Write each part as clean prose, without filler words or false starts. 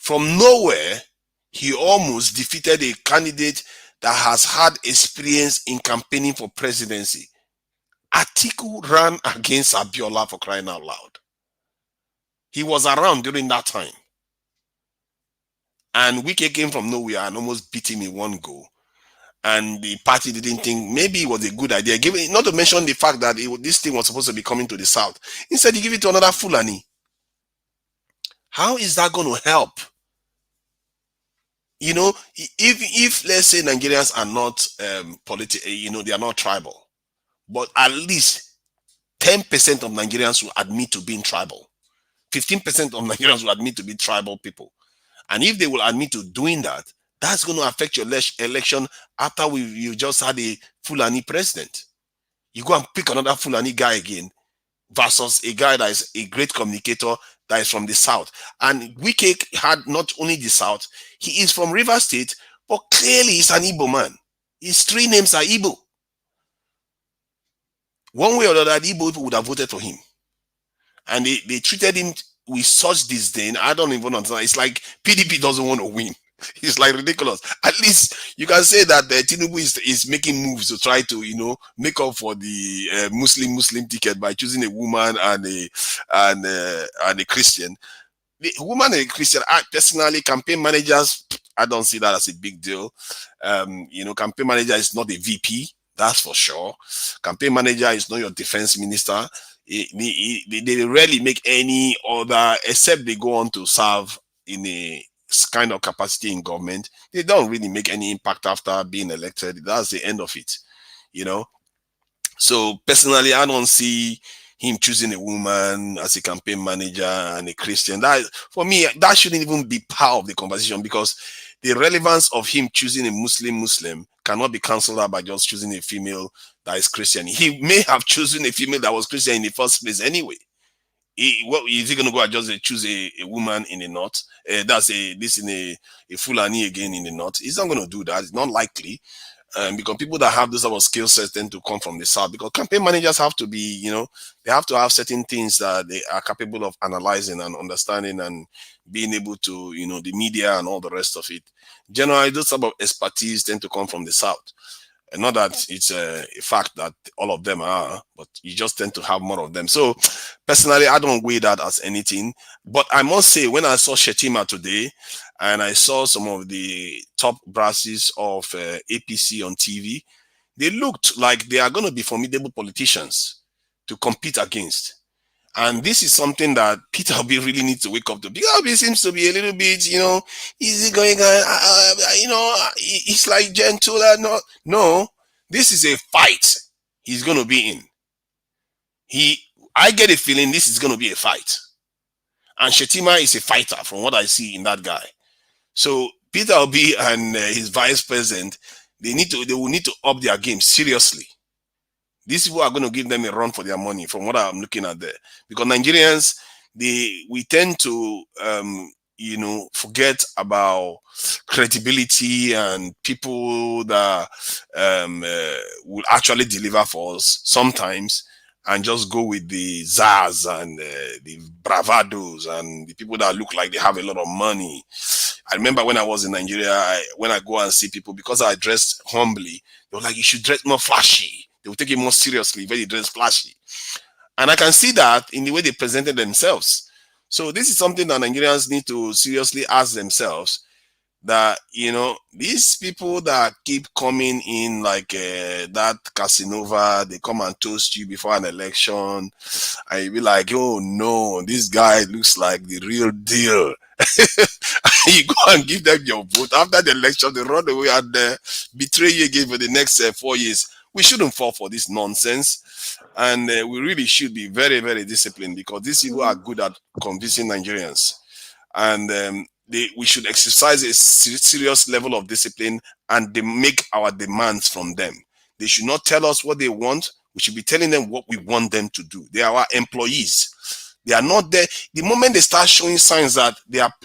From nowhere, he almost defeated a candidate that has had experience in campaigning for presidency. Atiku ran against Abiola, for crying out loud. He was around during that time. And Wike came from nowhere and almost beat him in one go. And the party didn't think maybe it was a good idea. Given, not to mention the fact that this thing was supposed to be coming to the south. Instead, he gave it to another Fulani. How is that going to help? You know, if let's say Nigerians are not they are not tribal, but at least 10% of Nigerians will admit to being tribal. 15% of Nigerians will admit to be tribal people. And if they will admit to doing that, that's going to affect your election after you just had a Fulani president. You go and pick another Fulani guy again versus a guy that is a great communicator that is from the south. And Wike had not only the south, he is from River State, but clearly he's an Igbo man. His three names are Igbo. One way or the other, the Igbo people would have voted for him. And they treated him with such disdain. I don't even understand. It's like PDP doesn't want to win. It's like ridiculous. At least you can say that Tinubu is making moves to try to, make up for the Muslim ticket by choosing a woman and a Christian. The woman and a Christian, personally, campaign managers, I don't see that as a big deal. Campaign manager is not a VP, that's for sure. Campaign manager is not your defense minister. They rarely make any other, except they go on to serve in a kind of capacity in government. They don't really make any impact after being elected. That's the end of it, So personally, I don't see him choosing a woman as a campaign manager and a Christian. That, for me, that shouldn't even be part of the conversation, because the relevance of him choosing a Muslim cannot be cancelled out by just choosing a female that is Christian. He may have chosen a female that was Christian in the first place anyway. Is he going to go and just choose a woman in the north? That's a Fulani again in the north. He's not going to do that. It's not likely. Because people that have this type of skill sets tend to come from the south. Because campaign managers have to be, they have to have certain things that they are capable of analyzing and understanding and being able to, the media and all the rest of it. Generally, those type of expertise tend to come from the south. And not that it's a fact that all of them are, but you just tend to have more of them. So personally, I don't weigh that as anything. But I must say, when I saw Shetima today, and I saw some of the top brasses of APC on TV, they looked like they are going to be formidable politicians to compete against. And this is something that Peter Obi really needs to wake up to. Peter Obi seems to be a little bit, easy going, he's like gentle. No, this is a fight he's going to be in. I get a feeling this is going to be a fight. And Shetima is a fighter from what I see in that guy. So Peter Obi and his vice president, they will need to up their game seriously. These people are going to give them a run for their money from what I'm looking at there. Because Nigerians, we tend to, forget about credibility and people that will actually deliver for us sometimes, and just go with the zazz and the bravados and the people that look like they have a lot of money. I remember when I was in Nigeria, when I go and see people, because I dressed humbly, they were like, you should dress more flashy. They will take it more seriously when you dress flashy. And I can see that in the way they presented themselves. So this is something that Nigerians need to seriously ask themselves, that, these people that keep coming in like that Casanova, they come and toast you before an election. I be like, oh no, this guy looks like the real deal. You go and give them your vote. After the election, they run away and betray you again for the next 4 years. We shouldn't fall for this nonsense, and we really should be very, very disciplined, because these people are good at convincing Nigerians, and we should exercise a serious level of discipline, and they make our demands from them. They should not tell us what they want. We should be telling them what we want them to do. They are our employees. They are not there. The moment they start showing signs that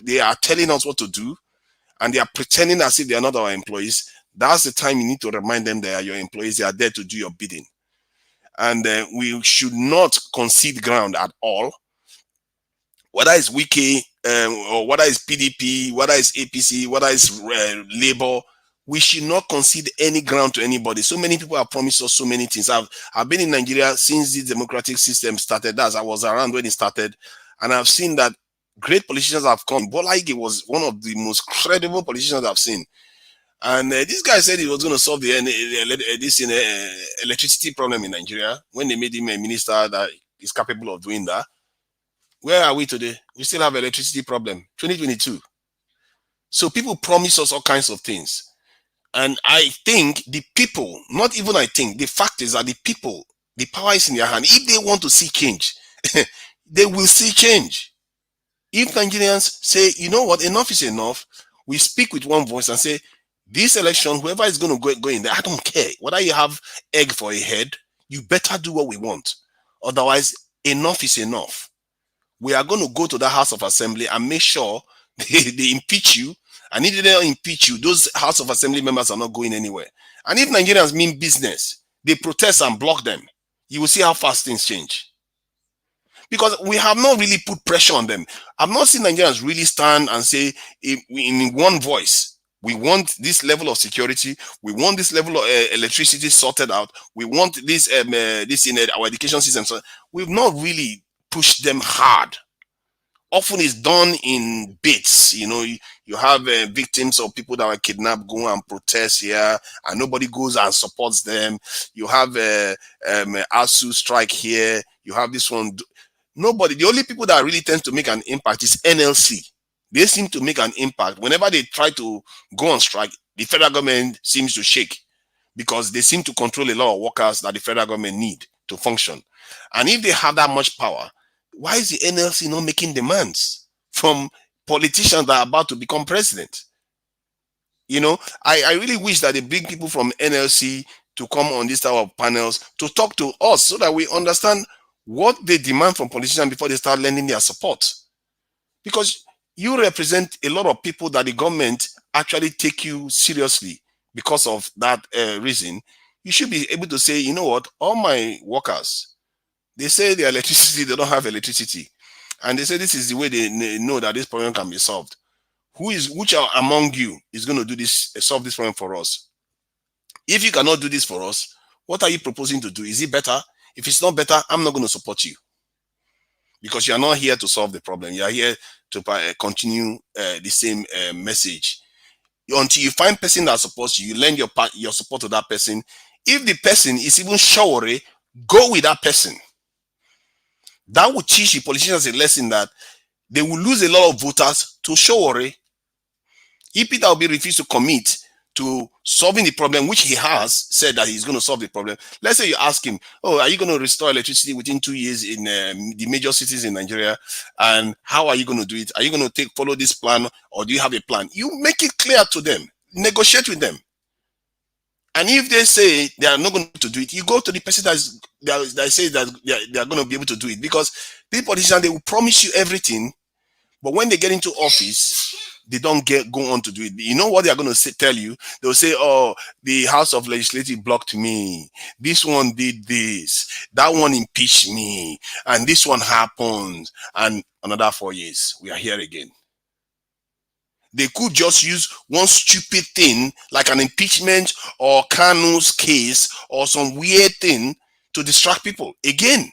they are telling us what to do, and they are pretending as if they are not our employees, that's the time you need to remind them they are your employees. They are there to do your bidding. And we should not concede ground at all. Whether it's Wike or whether it's PDP, whether it's APC, whether it's Labour, we should not concede any ground to anybody. So many people have promised us so many things. I've been in Nigeria since the democratic system started. As I was around when it started, and I've seen that great politicians have come. Bola Ige was one of the most credible politicians I've seen. And this guy said he was going to solve this electricity problem in Nigeria when they made him a minister that is capable of doing that. Where are we today? We still have electricity problem. 2022. So people promise us all kinds of things. And I think the people, not even I think, the fact is that the people, the power is in their hand. If they want to see change, they will see change. If Nigerians say, you know what, enough is enough, we speak with one voice and say, this election, whoever is going to go in there, I don't care. Whether you have egg for a head, you better do what we want. Otherwise, enough is enough. We are going to go to the House of Assembly and make sure they impeach you. And if they don't impeach you, those House of Assembly members are not going anywhere. And if Nigerians mean business, they protest and block them. You will see how fast things change. Because we have not really put pressure on them. I've not seen Nigerians really stand and say in one voice, we want this level of security. We want this level of electricity sorted out. We want this in our education system. So we've not really pushed them hard. Often it's done in bits. You know, you have victims of people that were kidnapped go and protest here, and nobody goes and supports them. You have ASU strike here. You have this one. Nobody. The only people that really tend to make an impact is NLC. They seem to make an impact. Whenever they try to go on strike, the federal government seems to shake because they seem to control a lot of workers that the federal government need to function. And if they have that much power, why is the NLC not making demands from politicians that are about to become president? You know, I really wish that they bring people from NLC to come on this type of panels to talk to us so that we understand what they demand from politicians before they start lending their support. Because you represent a lot of people that the government actually take you seriously because of that reason. You should be able to say, you know what, all my workers, they say their electricity, they don't have electricity. And they say this is the way they know that this problem can be solved. Which are among you is going to do this, solve this problem for us? If you cannot do this for us, what are you proposing to do? Is it better? If it's not better, I'm not going to support you. Because you are not here to solve the problem. You are here to continue the same message. Until you find person that supports you, you lend your support to that person. If the person is even showery, go with that person. That will teach the politicians a lesson that they will lose a lot of voters to showery. If Peter Obi refused to commit to solving the problem, which he has said that he's going to solve the problem. Let's say you ask him, oh, are you going to restore electricity within 2 years in the major cities in Nigeria? And how are you going to do it? Are you going to follow this plan, or do you have a plan? You make it clear to them. Negotiate with them. And if they say they are not going to do it, you go to the person that says that they are going to be able to do it. Because these politicians, they will promise you everything, but when they get into office, they don't go on to do it. You know what they are going to tell you? They'll say, oh, the House of Legislative blocked me. This one did this. That one impeached me. And this one happened. And another 4 years, we are here again. They could just use one stupid thing like an impeachment or Kanu's case or some weird thing to distract people. Again,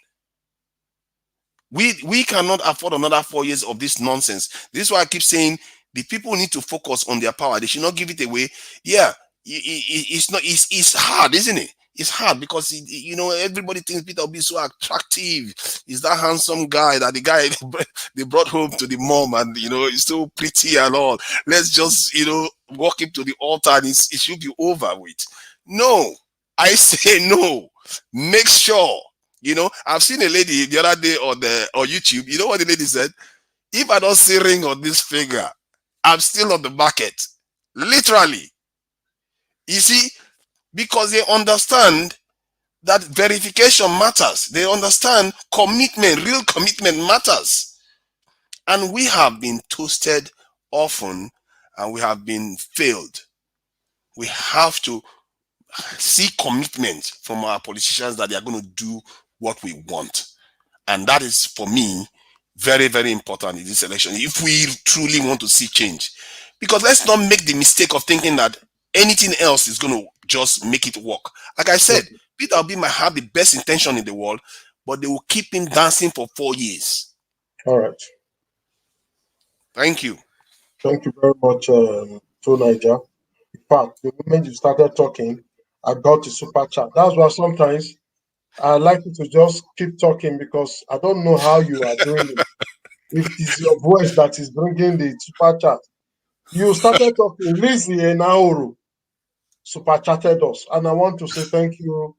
we cannot afford another 4 years of this nonsense. This is why I keep saying the people need to focus on their power. They should not give it away. Yeah, it's hard, isn't it? It's hard because you know, everybody thinks Peter will be so attractive. He's that handsome guy that the guy they brought home to the mom, and you know, he's so pretty and all. Let's just, you know, walk him to the altar and it should be over with. No, I say no. Make sure. You know, I've seen a lady the other day on YouTube. You know what the lady said? If I don't see ring on this finger, I'm still on the market. Literally. You see, because they understand that verification matters. They understand commitment, real commitment matters. And we have been toasted often and we have been failed. We have to see commitment from our politicians that they are going to do what we want. And that is, for me, Very, very important in this election if we truly want to see change. Because let's not make the mistake of thinking that anything else is going to just make it work. Like I said, Okay. Peter Obi might have the best intention in the world, but they will keep him dancing for 4 years. All right. Thank you. Thank you very much, to Niger. In fact, the moment you started talking, I got a super chat. That's why sometimes I like you to just keep talking because I don't know how you are doing it. If it is your voice that is bringing the super chat, you started talking. Lizzie and Nauru super chatted us, and I want to say thank you,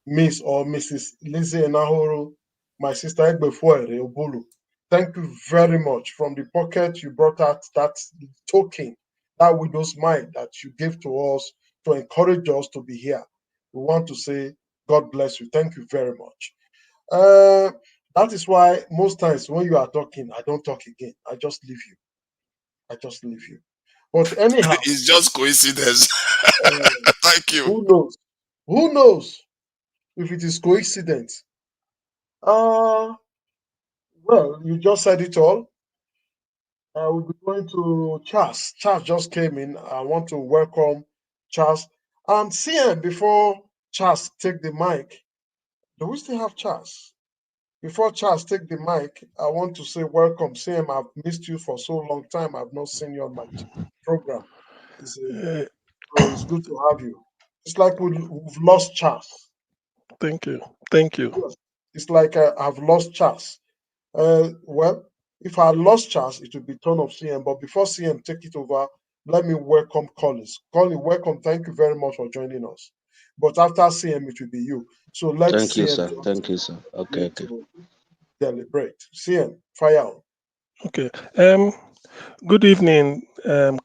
Miss or Mrs. Lizzie Enahoro, my sister Egbefuere Obulu. Thank you very much. From the pocket, you brought out that token, that widow's mite that you gave to us to encourage us to be here. We want to say, God bless you. Thank you very much. Uh, that is why most times when you are talking, I don't talk again. I just leave you. I just leave you. But anyhow, It's just coincidence. uh, Thank you. who knows? Who knows if it is coincidence? Uh, well, you just said it all. We'll be going to Charles. Charles just came in. I want to welcome Charles. And CM, before Charles take the mic, do we still have Charles? Before Charles take the mic, I want to say welcome. CM, I've missed you for so long time. I've not seen you on my program. It's, Uh, so it's good to have you. It's like we've lost Charles. Thank you. Thank you. Yes. It's like I've lost Charles. Well, if I lost Charles, it would be turn of CM. But before CM take it over, let me welcome Collins. Colin, welcome. Thank you very much for joining us. But after CM, it will be you. So let Thank you, CM sir. just Thank you, sir. Okay, begin okay. to deliberate. CM, fire on. Okay. Good evening,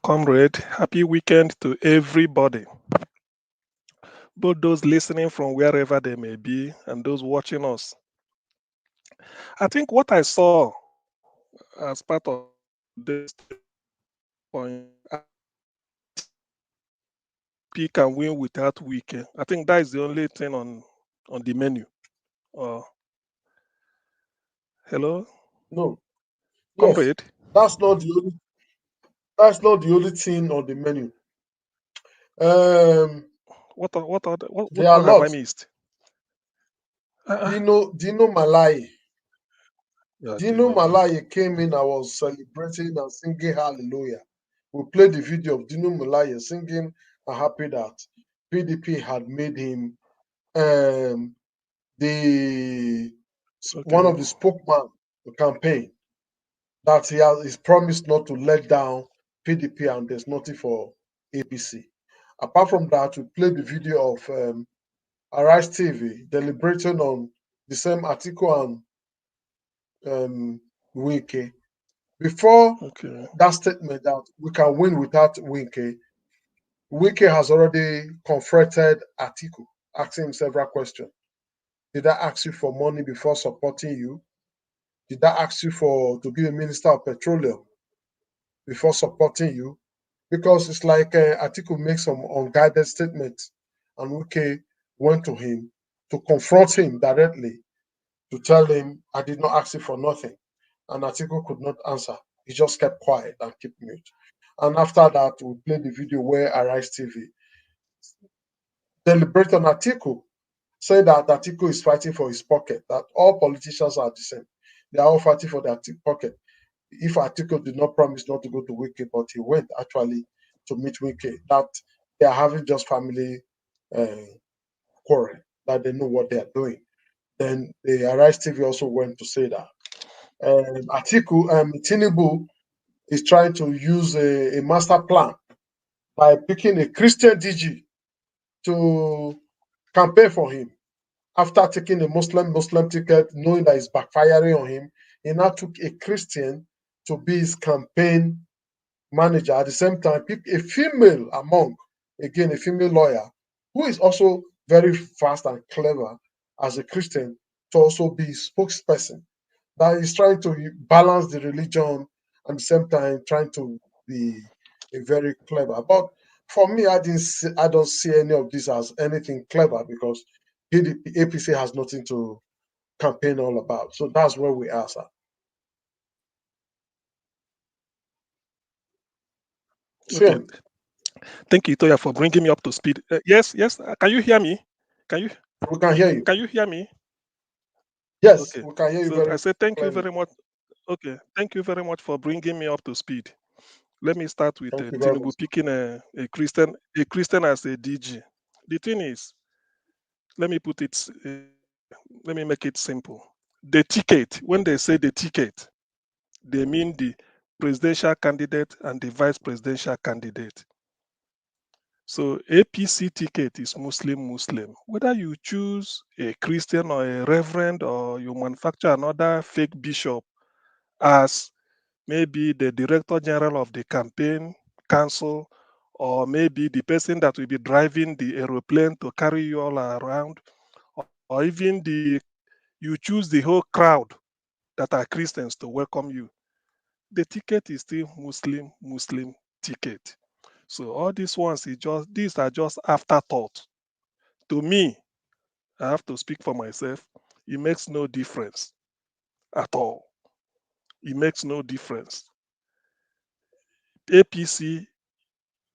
comrade. Happy weekend to everybody, both those listening from wherever they may be and those watching us. I think what I saw as part of today's point, PDP can win without Wike. I think that is the only thing on the menu. Uh, Hello, No, yes, comrade. that's not the only. That's not the only thing on the menu. Um, What there are all have I lots. missed? Uh, Dino Malai. yeah, Dino Dino Malai came in. I was celebrating and singing Hallelujah. We played the video of Dino Malai singing and happy that PDP had made him um, the one Okay. of the spokesman the campaign. That he has he's promised not to let down PDP and there's nothing for APC. Apart from that, we played the video of Arise TV deliberating on the same article and Wike. Before Okay. that statement that we can win without Wike, Wike has already confronted Atiku, asking him several questions. Did I ask you for money before supporting you? Did I ask you for to be a minister of petroleum before supporting you? Because it's like Atiku makes some unguided statements, and Wike went to him to confront him directly to tell him I did not ask you for nothing. And Atiku could not answer. He just kept quiet and kept mute. And after that, we played the video where Arise TV deliberate on Atiku, say that Atiku is fighting for his pocket, that all politicians are the same. They are all fighting for their pocket. If Atiku did not promise not to go to Wike, but he went actually to meet Wike, that they are having just family uh, quarrel, that they know what they are doing. Then the Arise TV also went to say that Atiku, Tinubu is trying to use a master plan by picking a Christian DG to campaign for him. After taking a Muslim ticket, knowing that it's backfiring on him, he now took a Christian to be his campaign manager. At the same time, pick a female among, again, a female lawyer who is also very fast and clever as a Christian to also be spokesperson that is trying to balance the religion and at the same time trying to be a very clever. But for me, I don't see any of this as anything clever because PDP, APC has nothing to campaign all about. So that's where we are, sir. Okay. Sure, Thank you, Toya, for bringing me up to speed. Yes, yes. Can you hear me? Can you we can hear you. can you hear me? Yes, Okay. we can hear you So I very said thank you clearly. very much. Okay. Thank you very much for bringing me up to speed. Let me start with Thank you very Tinubu much. picking a Christian as a DG. The thing is, let me put it, let me make it simple. The ticket, when they say the ticket, they mean the presidential candidate and the vice presidential candidate. So APC ticket is Muslim. Whether you choose a Christian or a reverend or you manufacture another fake bishop as maybe the director general of the campaign council, or maybe the person that will be driving the aeroplane to carry you all around, or even you choose the whole crowd that are Christians to welcome you. The ticket is still Muslim ticket. So all these ones is just these are just afterthought. To me, I have to speak for myself. It makes no difference at all. It makes no difference. APC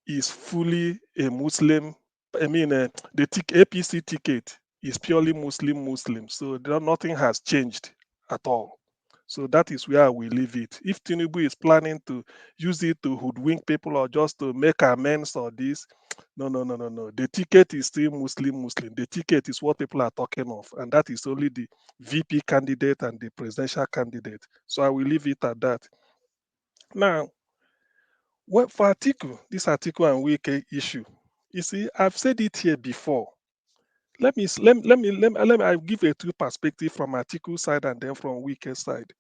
is fully a Muslim. I mean, APC ticket is purely Muslim. So nothing has changed at all. So that is where we leave it. If Tinubu is planning to use it to hoodwink people or just to make amends or this, no. The ticket is still Muslim. The ticket is what people are talking of, and that is only the VP candidate and the presidential candidate. So I will leave it at that. Now, well, for this article and Wike issue, you see, I've said it here before. I'll give a two perspective from article side and then from Wike side.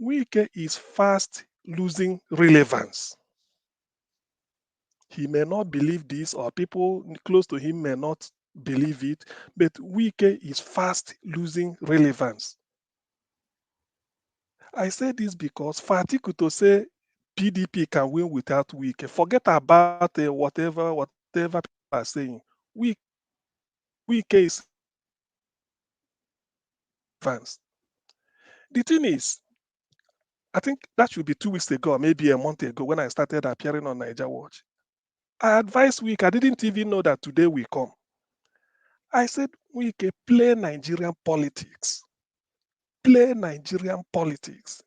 Wike is fast losing relevance. He may not believe this, or people close to him may not believe it, but Wike is fast losing relevance. I say this because for Atiku to say PDP can win without Wike, forget about whatever people are saying. Wike is advanced. The thing is, I think that should be 2 weeks ago, or maybe a month ago, when I started appearing on Niger Watch. I advised Wike, I didn't even know that today will come. I said, Wike, play Nigerian politics. Play Nigerian politics.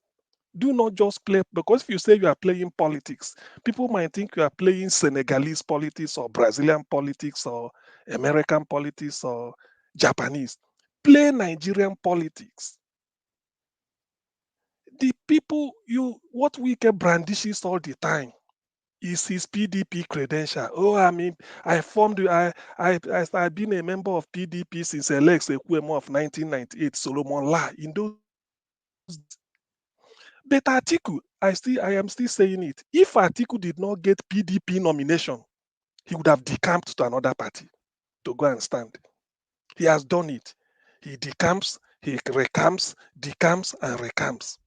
Do not just play, because if you say you are playing politics, people might think you are playing Senegalese politics or Brazilian politics or American politics or Japanese. Play Nigerian politics. The people what Wike brandishes all the time is his PDP credential. Oh, I mean, I've been a member of PDP since Alex Ekwemo of 1998, Solomon La in those days. But Atiku, I am still saying it. If Atiku did not get PDP nomination, he would have decamped to another party to go and stand. He has done it. He decamps, he recamps, decamps, and recamps.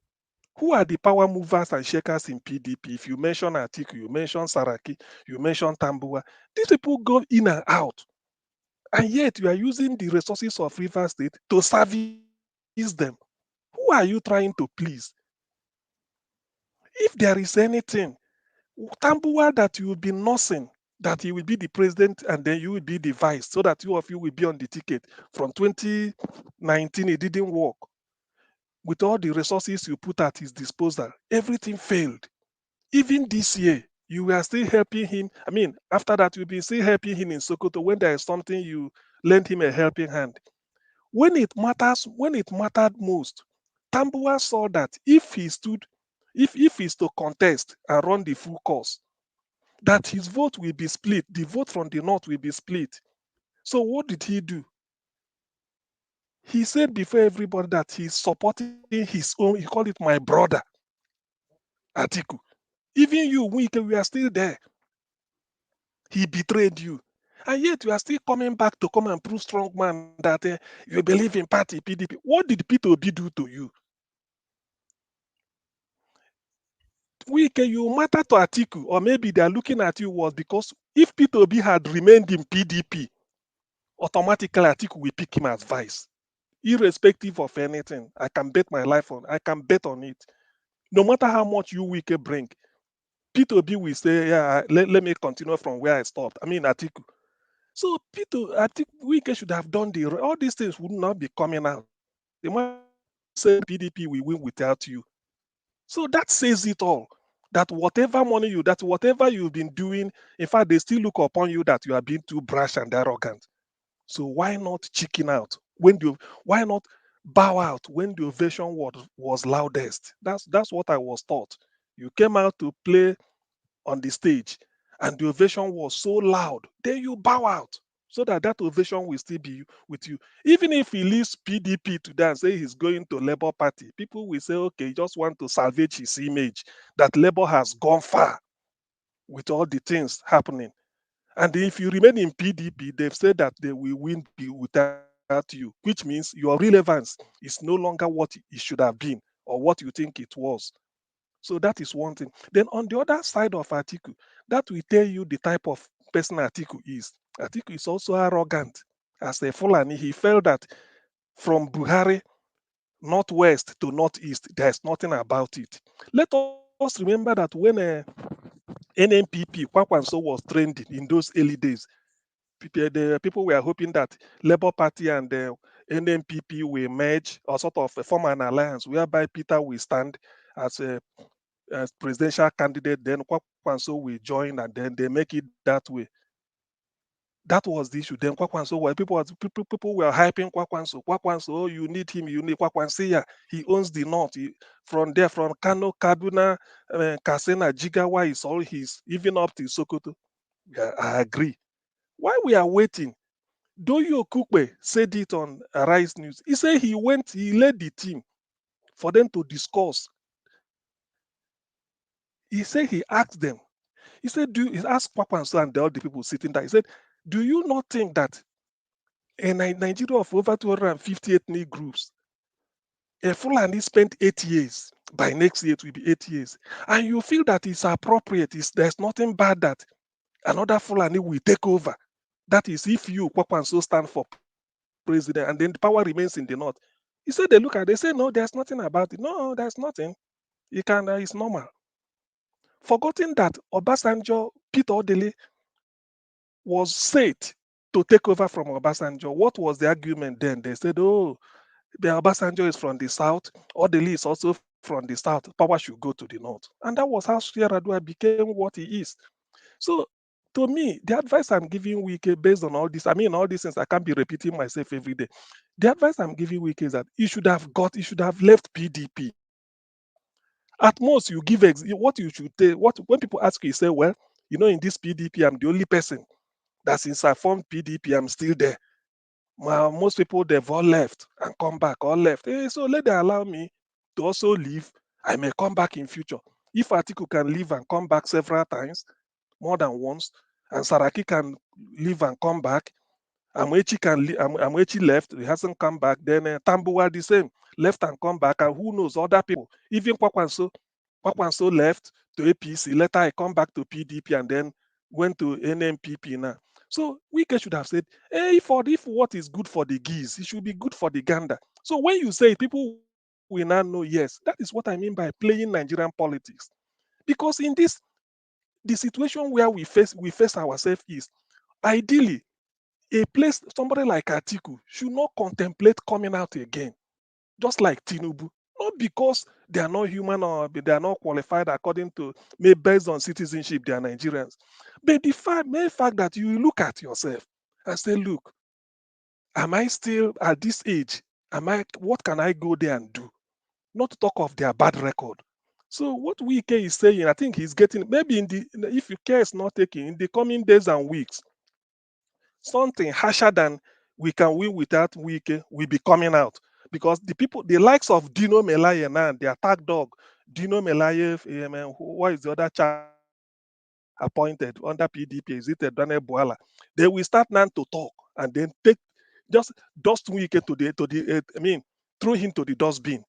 Who are the power movers and shakers in PDP? If you mention Atiku, you mention Saraki, you mention Tambua, these people go in and out. And yet you are using the resources of River State to service them. Who are you trying to please? If there is anything, Tambua that you will be nursing, that he will be the president and then you will be the vice, so that two of you will be on the ticket. From 2019, it didn't work. With all the resources you put at his disposal, everything failed. Even this year, you were still helping him. I mean, after that, you'll be still helping him in Sokoto. When there is something, you lend him a helping hand. When it mattered most, Tambua saw that if he's to contest and run the full course, that his vote will be split. The vote from the north will be split. So what did he do? He said before everybody that he's supporting his own. He called it my brother, Atiku. Even you, Wike, we are still there. He betrayed you. And yet you are still coming back to come and prove strong man that you believe in party PDP. What did Peter Obi do to you? Wike, you matter to Atiku, or maybe they are looking at you was because if Peter Obi had remained in PDP, automatically Atiku will pick him as vice. Irrespective of anything, I can bet my life on. I can bet on it. No matter how much you Wike bring, P2B will say, yeah, let me continue from where I stopped. I mean, Atiku. So P2, I think Wike should have done all these things would not be coming out. The man say PDP will win without you. So that says it all. That whatever money that whatever you've been doing, in fact, they still look upon you that you are being too brash and arrogant. So why not chicken out why not bow out when the ovation was loudest? That's what I was taught. You came out to play on the stage and the ovation was so loud, then you bow out so that that ovation will still be with you. Even if he leaves PDP today and say he's going to Labour Party, people will say, okay, he just want to salvage his image, that Labour has gone far with all the things happening. And if you remain in PDP, they've said that they will win without you, which means your relevance is no longer what it should have been or what you think it was. So that is one thing. Then on the other side of Atiku, that will tell you the type of person Atiku is. Atiku is also arrogant. As a Fulani, he felt that from Buhari, northwest to northeast, there's nothing about it. Let us remember that when NNPP, Kwakwanso was trending in those early days, the people were hoping that Labour Party and the NNPP will merge or sort of form an alliance whereby Peter will stand as a as presidential candidate, then Kwakwanso will join and then they make it that way. That was the issue. Then Kwakwanso, where people were hyping Kwakwanso. Kwakwanso, oh, you need him, you need Kwakwanso. Yeah, he owns the north. From there, from Kano, Kaduna, Kasena, Jigawa is all his, even up to Sokoto. Yeah, I agree. While we are waiting, Doyo Kukwe said it on Arise News. He said he led the team for them to discuss. He said he asked them. He said, he asked Kwakwanso and all the people sitting there. He said, do you not think that in Nigeria of over 250 ethnic groups, a Fulani spent 8 years, by next year it will be 8 years, and you feel that it's appropriate, there's nothing bad that another Fulani will take over? That is if you, Kwakwanso, stand for president and then the power remains in the north. He said they look at they say, no, there's nothing about it. No, there's nothing. It's normal. Forgetting that Obasanjo, Peter Odele, was set to take over from Obasanjo. What was the argument then? They said, oh, the Obasanjo is from the south, Odele is also from the south, power should go to the north. And that was how Sierra became what he is. So to me, the advice I'm giving Wike based on all this, I mean, all these things, I can't be repeating myself every day. The advice I'm giving Wike is that he should have left PDP. At most, you give what you should take. What when people ask you, you say, well, in this PDP, I'm the only person that since I formed PDP, I'm still there. Most people they've all left and come back, all left. So let them allow me to also leave. I may come back in future. If Atiku can leave and come back several times, more than once, and Saraki can leave and come back, Amechi left, he hasn't come back. Then Tambuwa the same, left and come back, and who knows other people. Even Kwakwanso left to APC. Later, I come back to PDP and then went to NMPP now. So Wike should have said, hey, if what is good for the geese, it should be good for the gander. So when you say it, people will now know, yes, that is what I mean by playing Nigerian politics. Because in this, the situation where we face ourselves is ideally a place, somebody like Atiku should not contemplate coming out again, just like Tinubu. Not because they are not human or they are not qualified according to, maybe based on citizenship, they are Nigerians. But the main fact that you look at yourself and say, look, am I still at this age? What can I go there and do? Not to talk of their bad record. So what Wike is saying, I think he's getting, maybe if your care is not taken, in the coming days and weeks, something harsher than we can win without Wike will be coming out. Because the likes of Dino Melaye now, the attack dog, Dino Melaye, what is the other chap appointed under PDP? Is it Daniel Boala? They will start now to talk and then just dust Wike throw him to the dustbin.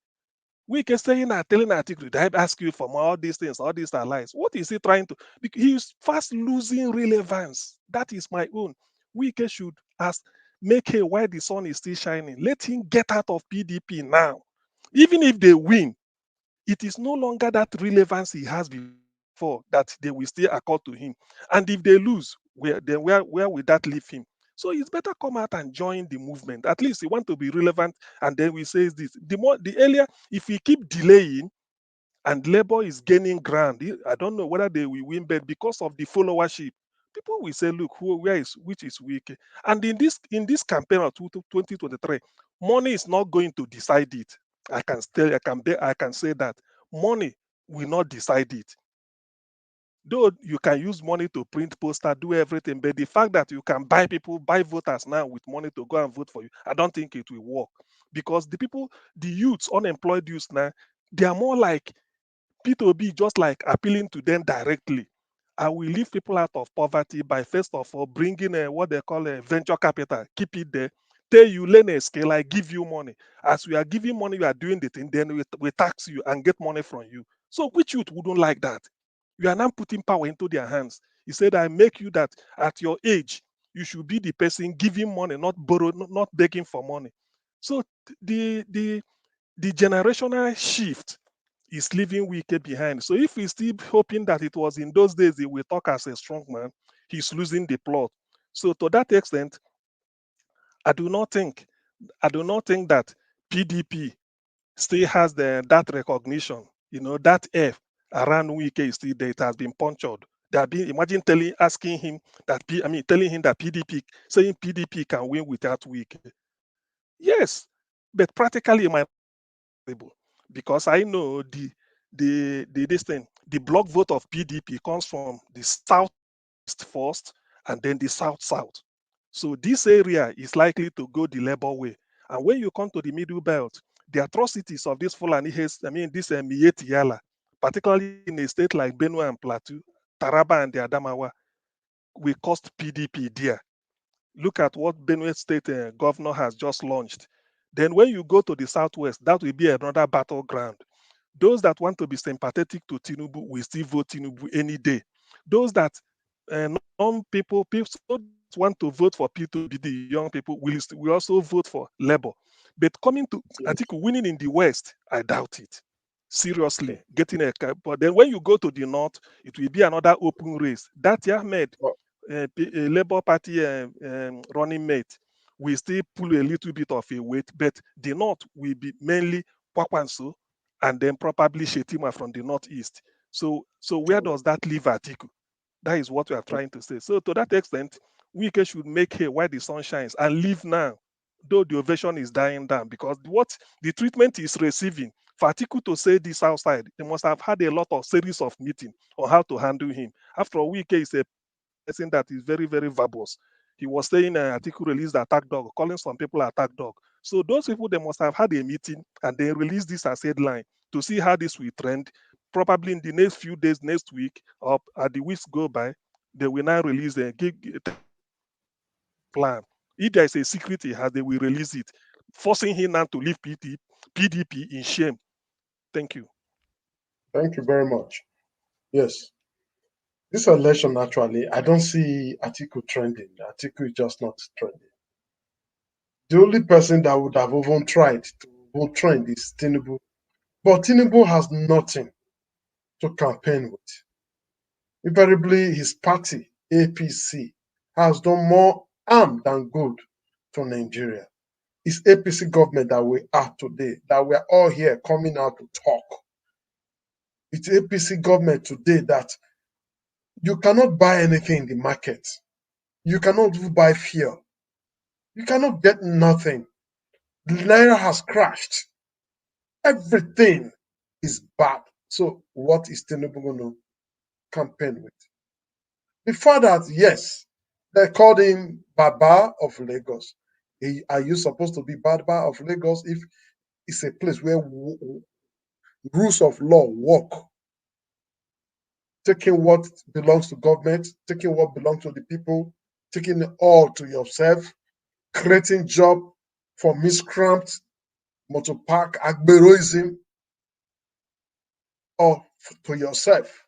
Wike saying that, telling Atiku, did I ask you for all these things, all these are lies? What is he trying to? He's fast losing relevance. That is my own. Wike should make hay while the sun is still shining. Let him get out of PDP now. Even if they win, it is no longer that relevance he has before. for that they will still accord to him. And if they lose, where will that leave him? So it's better come out and join the movement. At least he want to be relevant. And then we say this: the earlier, if we keep delaying, and Labour is gaining ground. I don't know whether they will win, but because of the followership, people will say, "Look, which is weak." And in this campaign of 2023, money is not going to decide it. I can say that money will not decide it. Though you can use money to print poster, do everything, but the fact that you can buy voters now with money to go and vote for you, I don't think it will work, because the youths, unemployed youths now, they are more like P2B, just like appealing to them directly. I will leave people out of poverty by first of all bringing what they call a venture capital. Keep it there. Tell you, learn a skill, I give you money. As we are giving money, we are doing the thing, then we tax you and get money from you. So which youth wouldn't like that? You are now putting power into their hands. He said, I make you that at your age, you should be the person giving money, not borrow, not begging for money. So the generational shift is leaving Wike behind. So if he's still hoping that it was in those days he will talk as a strong man, he's losing the plot. So to that extent, I do not think that PDP still has that recognition. That F around Wike is still there. It has been punctured. They have been imagine asking him that telling him that PDP, saying PDP can win without Wike. Yes, but practically it might possible, because I know the block vote of PDP comes from the southeast first and then the south. So this area is likely to go the Labour way. And when you come to the middle belt, the atrocities of this Fulani this Miyetti Yala, particularly in a state like Benue and Plateau, Taraba and the Adamawa, will cost PDP dear. Look at what Benue State governor has just launched. Then when you go to the southwest, that will be another battleground. Those that want to be sympathetic to Tinubu will still vote Tinubu any day. Those that people want to vote for P2B, the young people, will also vote for Labour. But coming to Atiku winning in the West, I doubt it. Seriously, but then when you go to the north, it will be another open race. That Ahmed, a Labour Party running mate, will still pull a little bit of a weight, but the north will be mainly Kwakwanso and then probably Shetima from the northeast. So where does that leave Atiku? That is what we are trying to say. So to that extent, Wike should make hay while the sun shines and leave now, though the ovation is dying down, because what the treatment is receiving, for Atiku to say this outside, they must have had a lot of series of meetings on how to handle him. After all, Wike is a person that is very, very verbose. He was saying Atiku released the attack dog, calling some people attack dog. So those people, they must have had a meeting and they released this as headline to see how this will trend. Probably in the next few days, next week, or as the weeks go by, they will now release a plan. If there is a secret he has, they will release it, forcing him now to leave PDP in shame. Thank you. Thank you very much. Yes. This election, actually, I don't see Atiku trending. Atiku is just not trending. The only person that would have even tried to even trend is Tinubu. But Tinubu has nothing to campaign with. Invariably, his party, APC, has done more harm than good to Nigeria. It's APC government that we are today, that we are all here coming out to talk. It's APC government today that you cannot buy anything in the market. You cannot even buy fuel. You cannot get nothing. The naira has crashed. Everything is bad. So what is Tinubu going to campaign with? The fact that, yes, they called him Baba of Lagos. Are you supposed to be Baba of Lagos if it's a place where rules of law work? Taking what belongs to government, taking what belongs to the people, taking it all to yourself, creating job for miscreants, motor park, agberoism, or to yourself.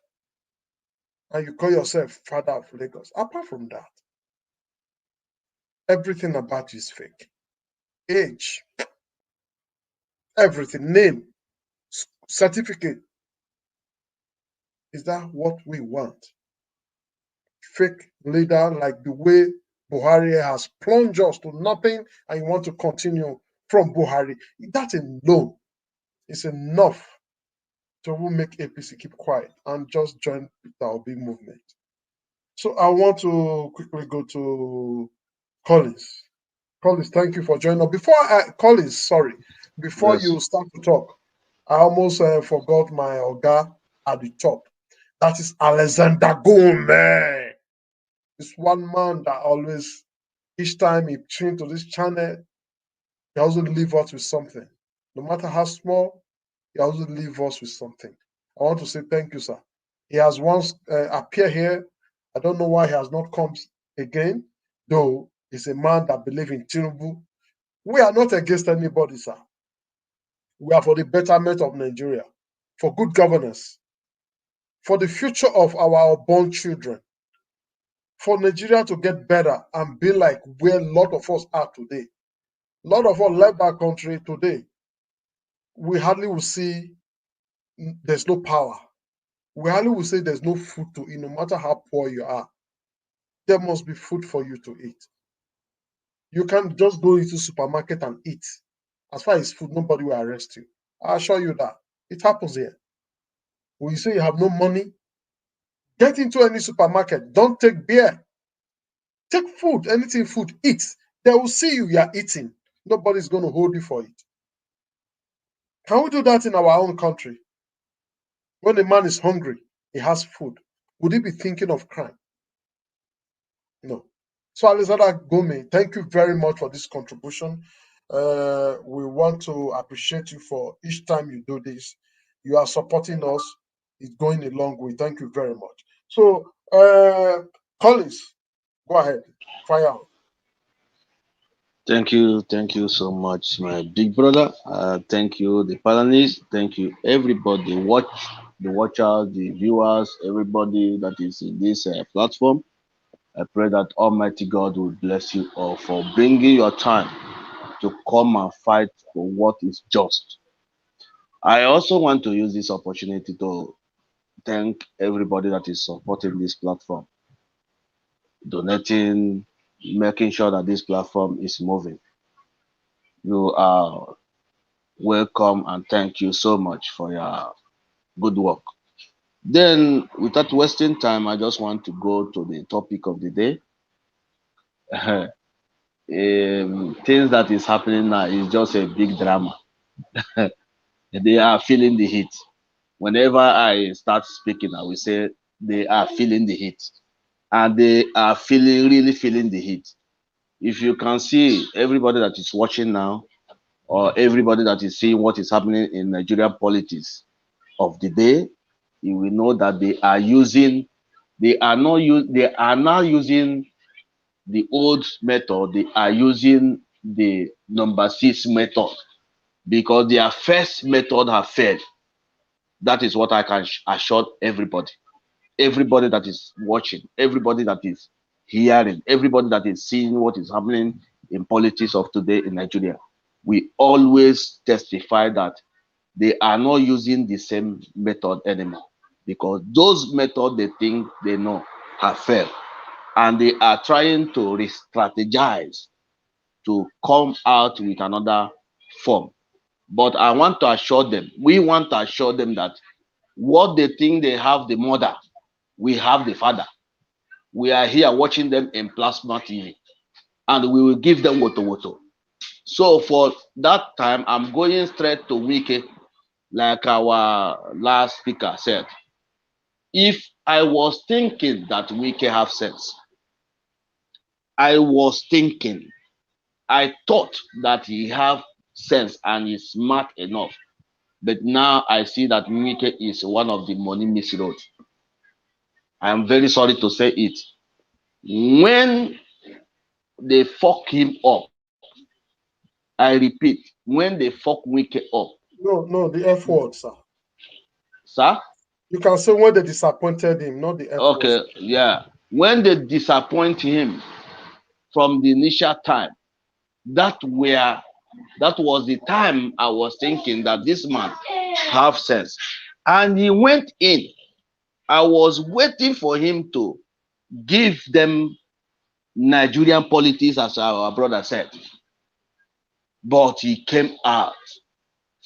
And you call yourself father of Lagos. Apart from that, everything about you is fake. Age, everything, name, certificate Is that what we want? Fake leader like the way Buhari has plunged us to nothing, and you want to continue from Buhari. That alone is enough to make APC keep quiet and just join Peter Obi movement. So I want to quickly go to Collins. Collins, thank you for joining us. Collins, sorry, before Yes. you start to talk, I almost forgot my Oga at the top. That is Alexander Gomez. It's one man that always, each time he tunes to this channel, he also leave us with something. No matter how small, he also leave us with something. I want to say thank you, sir. He has once appeared here. I don't know why he has not come again, though he's a man that believes in Tinubu. We are not against anybody, sir. We are for the betterment of Nigeria, for good governance, for the future of our unborn children, for Nigeria to get better and be like where a lot of us are today. A lot of us left our country today. We hardly will see there's no power. We hardly will say there's no food to eat, no matter how poor you are. There must be food for you to eat. You can't just go into supermarket and eat. As far as food, nobody will arrest you. I assure you that. It happens here. When you say you have no money, get into any supermarket. Don't take beer. Take food, anything food, eat. They will see you are eating. Nobody's going to hold you for it. Can we do that in our own country? When a man is hungry, he has food. Would he be thinking of crime? No. So, Alexander Gomez, thank you very much for this contribution. We want to appreciate you for each time you do this. You are supporting us. It's going a long way. Thank you very much. So, Collins, go ahead. Fire on. Thank you so much, my big brother. Thank you, the panelists. Thank you, everybody, the watchers, the viewers, everybody that is in this platform. I pray that Almighty God will bless you all for bringing your time to come and fight for what is just. I also want to use this opportunity to thank everybody that is supporting this platform, donating, making sure that this platform is moving. You are welcome and thank you so much for your good work. Then, without wasting time, I just want to go to the topic of the day. Things that is happening now is just a big drama. They are feeling the heat. Whenever I start speaking, I will say they are feeling the heat, and they are really feeling the heat. If you can see everybody that is watching now, or everybody that is seeing what is happening in Nigerian politics of the day, you will know that they are now using the old method. They are using the number 6 method because their first method have failed. That is what I can assure everybody. Everybody that is watching, everybody that is hearing, everybody that is seeing what is happening in politics of today in Nigeria. We always testify that they are not using the same method anymore because those methods they think they know have failed, and they are trying to re-strategize to come out with another form. But I want to assure them, we want to assure them that what they think they have the mother, we have the father. We are here watching them in plasma TV, and we will give them woto woto. So for that time, I'm going straight to Wike, like our last speaker said. If I was thinking that Wike have sense, I was thinking, I thought that he have sense and is smart enough. But now I see that Wike is one of the money misroad. I am very sorry to say it. When they fuck him up, I repeat, when they fuck Wike up, No, the F word, sir. sir? You can say when they disappointed him, not the F word, Okay, sir. yeah. When they disappoint him from the initial time, that was the time I was thinking that this man have sense. And he went in I was waiting for him to give them Nigerian politics, as our brother said. But he came out,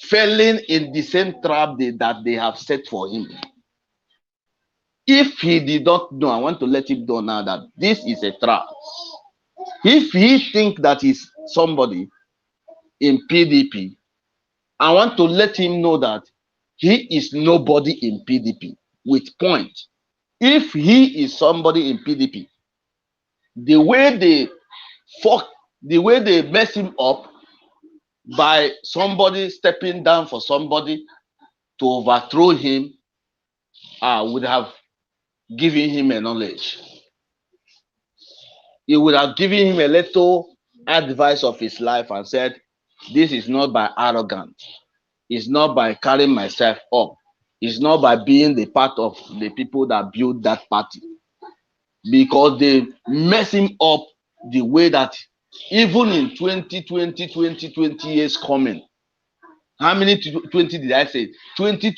falling in the same trap that they have set for him. If he did not know, I want to let him know now that this is a trap. If he think that he's somebody in PDP, I want to let him know that he is nobody in PDP with point. If he is somebody in PDP, the way they mess him up by somebody stepping down for somebody to overthrow him, would have given him a knowledge. He would have given him a little advice of his life and said, this is not by arrogance. It's not by carrying myself up. It's not by being the part of the people that build that party. Because they mess him up the way that even in 20 years coming. How many 20 did I say? 20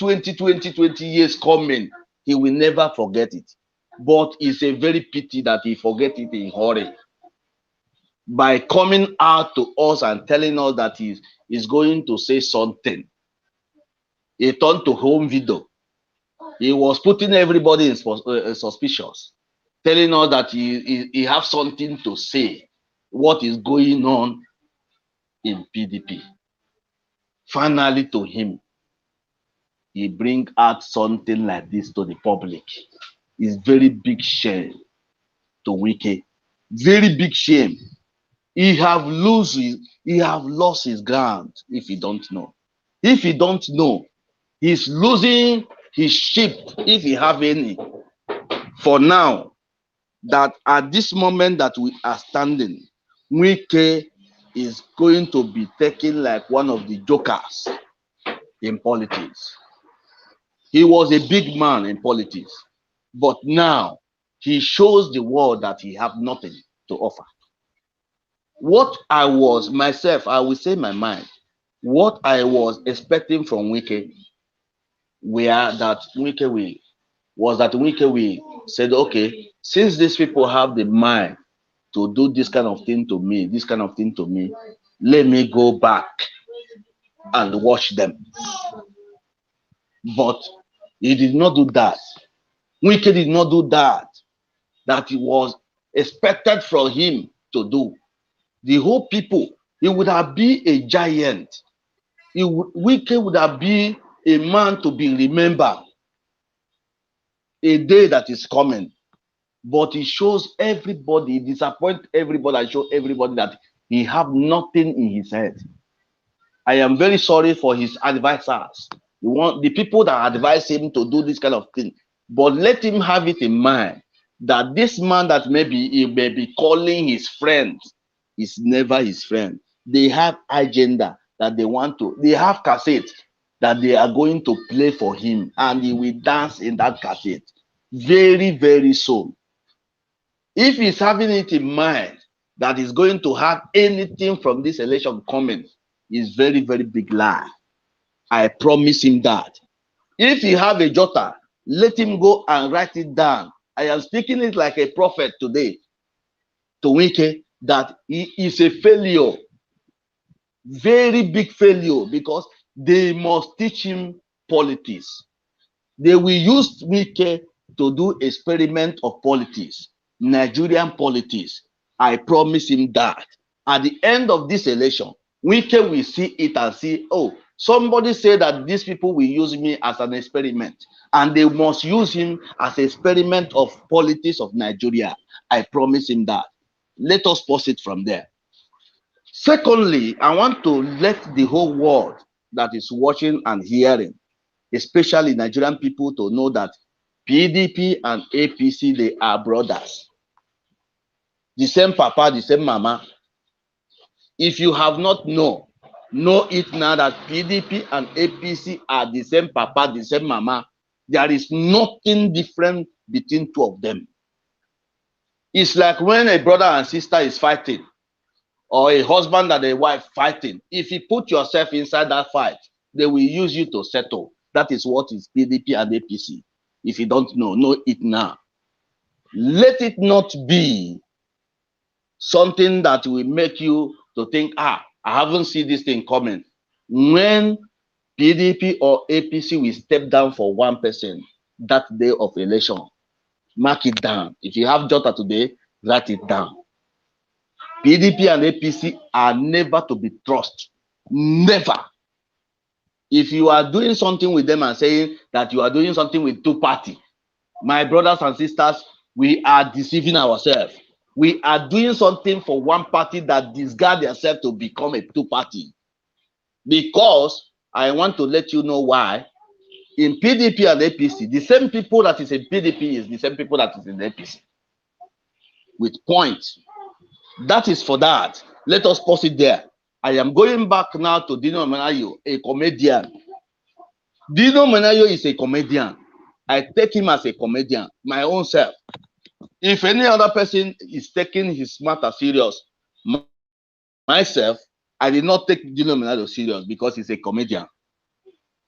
years coming. He will never forget it. But it's a very pity that he forget it in hurry. By coming out to us and telling us that he is going to say something. He turned to home video. He was putting everybody in suspicious, telling us that he has something to say, what is going on in PDP. Finally, to him, he bring out something like this to the public. It's very big shame to Wike. Very big shame. He have lost his ground if he don't know. If he don't know, he's losing his sheep if he have any. For now, that at this moment that we are standing, Wike is going to be taken like one of the jokers in politics. He was a big man in politics, but now he shows the world that he have nothing to offer. What I was myself, I will say my mind, what I was expecting from Wike was that Wike said, okay, since these people have the mind to do this kind of thing to me, let me go back and watch them. But he did not do that. Wike did not do that. That it was expected from him to do. The whole people, he would have been a giant. Wike would have been a man to be remembered. A day that is coming. But he shows everybody, disappoint everybody, and show everybody that he have nothing in his head. I am very sorry for his advisors. The people that advise him to do this kind of thing. But let him have it in mind that this man that he may be calling his friend is never his friend. They have agenda that they want to. They have cassette that they are going to play for him, and he will dance in that cassette very, very soon. If he's having it in mind that he's going to have anything from this election coming, is very, very big lie. I promise him that. If he have a jotter, let him go and write it down. I am speaking it like a prophet today to Wike that he is a failure, very big failure, because they must teach him politics. They will use Wike to do experiment of politics, Nigerian politics. I promise him that. At the end of this election, Wike will see it and see, oh, somebody said that these people will use me as an experiment, and they must use him as an experiment of politics of Nigeria. I promise him that. Let us pause it from there. Secondly, I want to let the whole world that is watching and hearing, especially Nigerian people, to know that PDP and APC, they are brothers. The same papa, the same mama. If you have not know it now that PDP and APC are the same papa, the same mama. There is nothing different between two of them. It's like when a brother and sister is fighting, or a husband and a wife fighting. If you put yourself inside that fight, they will use you to settle. That is what is PDP and APC. If you don't know it now. Let it not be something that will make you to think, I haven't seen this thing coming. When PDP or APC will step down for 1% that day of election, mark it down. If you have Jota today, write it down. PDP and APC are never to be trusted. Never. If you are doing something with them and saying that you are doing something with two parties, my brothers and sisters, we are deceiving ourselves. We are doing something for one party that disguise themselves to become a two party. Because I want to let you know why. In PDP and APC, the same people that is in PDP is the same people that is in APC. With points. That is for that. Let us pause it there. I am going back now to Dino Menayo, a comedian. Dino Menayo is a comedian. I take him as a comedian, my own self. If any other person is taking his matter serious, myself, I did not take Dino Menayo serious because he's a comedian.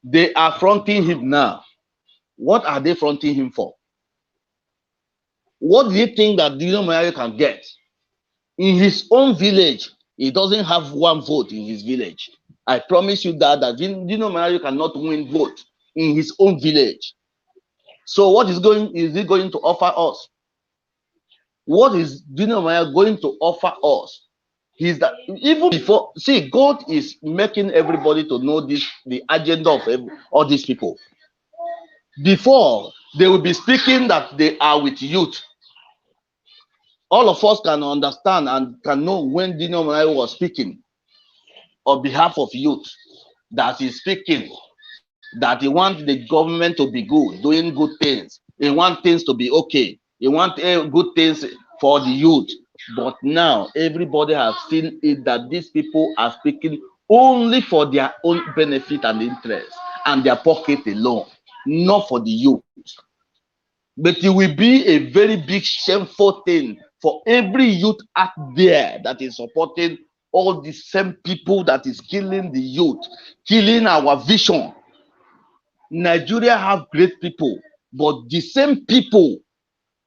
They are fronting him now. What are they fronting him for? What do you think that Dino Menayo can get? In his own village, he doesn't have one vote in his village. I promise you that Dino Menayo cannot win vote in his own village. So what is he going to offer us? What is Dino Menayo going to offer us? He's that even before, see, God is making everybody to know this, the agenda of all these people. Before, they will be speaking that they are with youth. All of us can understand and can know when Dino Menayo was speaking on behalf of youth, that he's speaking, that he wants the government to be good, doing good things. He wants things to be okay. He wants good things for the youth. But now everybody has seen it that these people are speaking only for their own benefit and interest and their pocket alone, not for the youth. But it will be a very big shameful thing for every youth out there that is supporting all the same people that is killing the youth, killing our vision. Nigeria have great people, but the same people,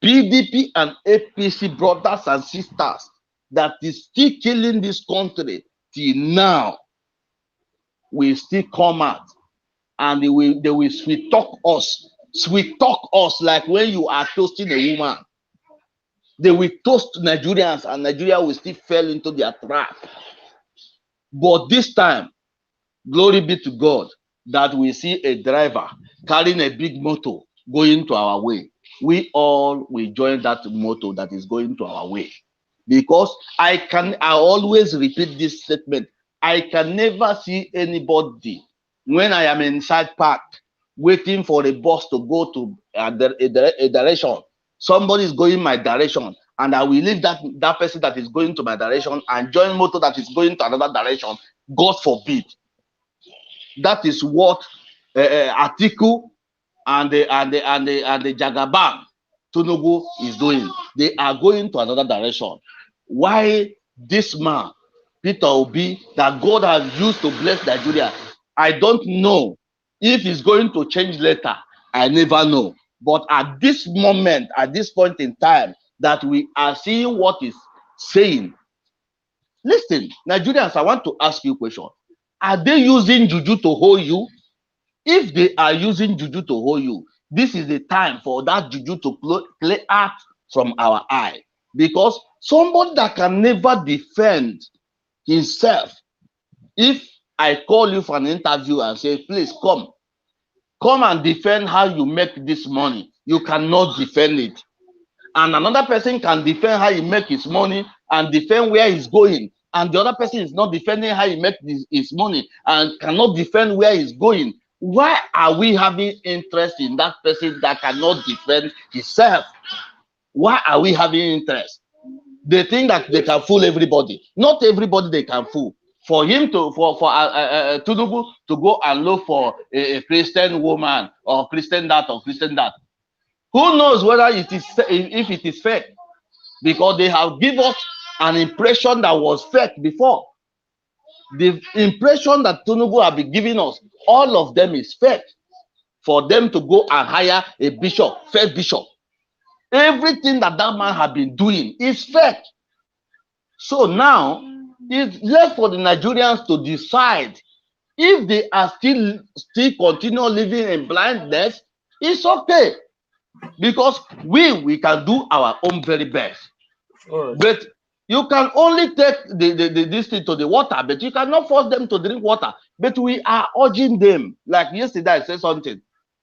PDP and APC brothers and sisters, that is still killing this country till now, will still come out and they will sweet talk us like when you are toasting a woman. They will toast Nigerians and Nigeria will still fall into their trap. But this time, glory be to God, that we see a driver carrying a big motor going to our way. We all will join that motor that is going to our way. Because I always repeat this statement. I can never see anybody when I am inside park waiting for a bus to go to a direction. Somebody is going my direction, and I will leave that person that is going to my direction and join motor that is going to another direction. God forbid. That is what Atiku and the Jagaban Tinubu is doing. They are going to another direction. Why this man, Peter Obi, that God has used to bless Nigeria, I don't know. If he's going to change later, I never know. But at this moment, at this point in time, that we are seeing what he's saying. Listen, Nigerians, I want to ask you a question. Are they using juju to hold you? If they are using juju to hold you, this is the time for that juju to play out from our eye. Because somebody that can never defend himself, if I call you for an interview and say, please come and defend how you make this money, you cannot defend it. And another person can defend how he make his money and defend where he's going. And the other person is not defending how he makes his money and cannot defend where he's going. Why are we having interest in that person that cannot defend himself? Why are we having interest? They think that they can fool everybody. Not everybody they can fool. For him to, for Tinubu to go and look for a Christian woman or Christian that or Christian that, who knows whether it is, if it is fake? Because they have given us an impression that was fake before. The impression that Tinubu have been giving us, all of them is fake. for them to go and hire a bishop, first bishop. Everything that man has been doing is fake. So now it's left for the Nigerians to decide if they are still continue living in blindness. It's okay, because we can do our own very best. All right. But you can only take this thing to the water, but you cannot force them to drink water. But we are urging them. Like yesterday, I said something.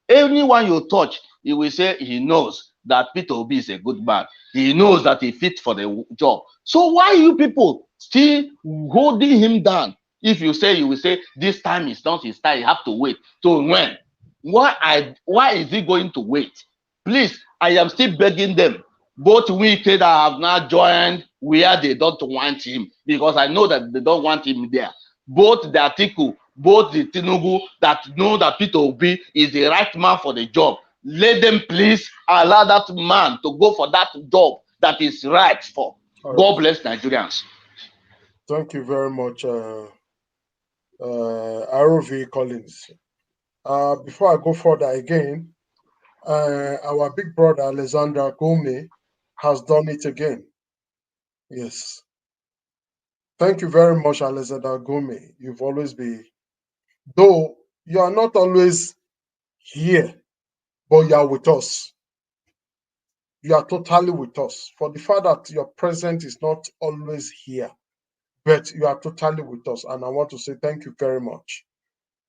Anyone you touch, he will say he knows that Peter Obi is a good man. He knows that he fit for the job. So why you people still holding him down? If you say, you will say this time is not his time. You have to wait. So when? Why is he going to wait? Please, I am still begging them. Both we that have now joined where they don't want him, because I know that they don't want him there. Both the Atiku, both the Tinubu that know that Peter Obi is the right man for the job. Let them please allow that man to go for that job that is right for. All God right. bless Nigerians. Thank you very much, ROV Collins. Before I go further again, our big brother Alexander Gome has done it again. Yes. Thank you very much, Alexander Gome. You've always been, though you are not always here, but you are with us. You are totally with us. For the fact that your presence is not always here, but you are totally with us. And I want to say thank you very much.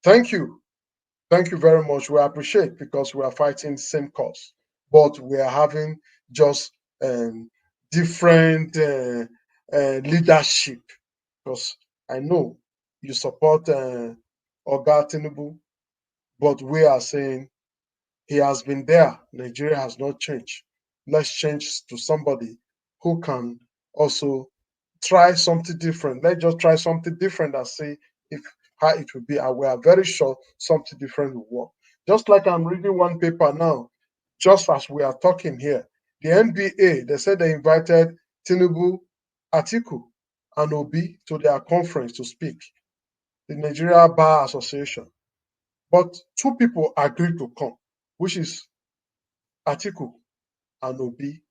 Thank you. Thank you very much. We appreciate, because we are fighting the same cause, but we are having just different leadership. Because I know you support Oga Tinubu, but we are saying he has been there. Nigeria has not changed. Let's change to somebody who can also try something different. Let's just try something different and see if how it will be. And we are very sure something different will work. Just like I'm reading one paper now, just as we are talking here, the NBA, they said they invited Tinubu, Atiku, and Obi to their conference to speak, the Nigeria Bar Association. But two people agreed to come, which is Atiku and Obi.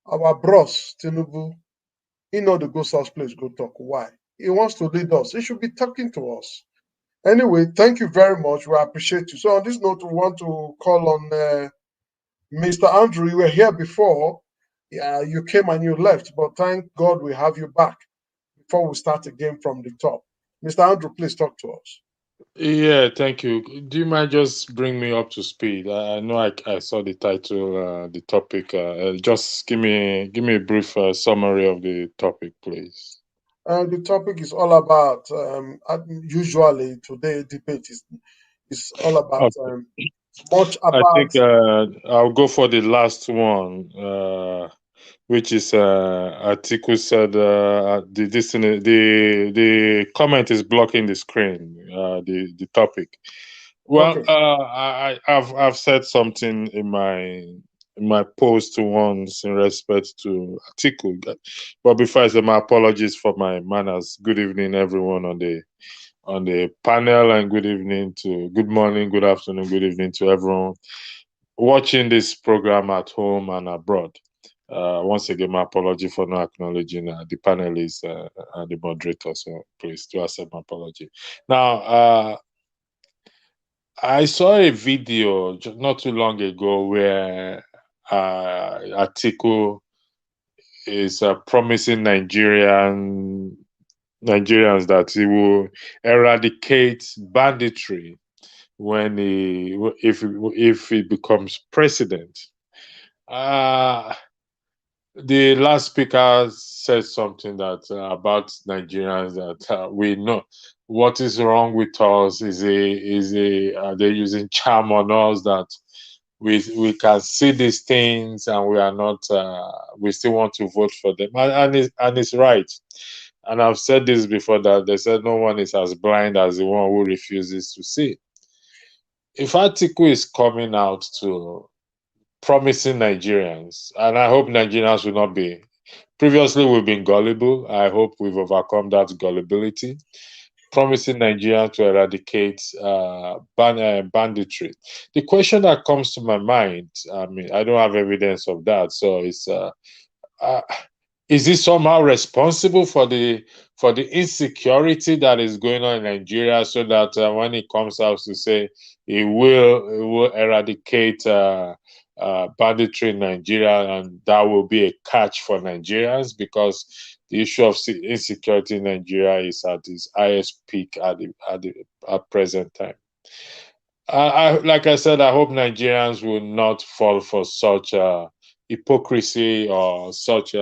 Our bros, Tinubu, he know the go such place, go talk. Why? He wants to lead us. He should be talking to us. Anyway, thank you very much. We appreciate you. So on this note, we want to call on Mr. Andrew. You were here before. Yeah, you came and you left, but thank God we have you back before we start again from the top. Mr. Andrew, please talk to us. Yeah, thank you. Do you mind just bring me up to speed? I know I saw the title, the topic. Just give me a brief summary of the topic, please. The topic is all about, usually today debate is all about Okay. much I about. think I'll go for the last one, which is Atiku said the comment is blocking the screen. The topic. Well, Okay. I've said something in my post once in respect to Atiku, but before I say my apologies for my manners. Good evening, everyone on the panel, and good morning, good afternoon, good evening to everyone watching this program at home and abroad. Once again, my apology for not acknowledging the panelists and the moderator. So please do accept my apology. Now, I saw a video not too long ago where Atiku is promising Nigerians that he will eradicate banditry when if he becomes president. The last speaker said something that about Nigerians that we know what is wrong with us is they're using charm on us that we can see these things and we are not we still want to vote for them, and it's right. And I've said this before, that they said no one is as blind as the one who refuses to see. If Atiku is coming out to promising Nigerians, and I hope Nigerians will not be. Previously, we've been gullible. I hope we've overcome that gullibility. promising Nigeria to eradicate banditry. The question that comes to my mind, I mean, I don't have evidence of that, so it's is he somehow responsible for the insecurity that is going on in Nigeria, so that when he comes out to say he will eradicate banditry in Nigeria, and that will be a catch for Nigerians, because the issue of insecurity in Nigeria is at its highest peak at present time. Like I said, I hope Nigerians will not fall for such hypocrisy or such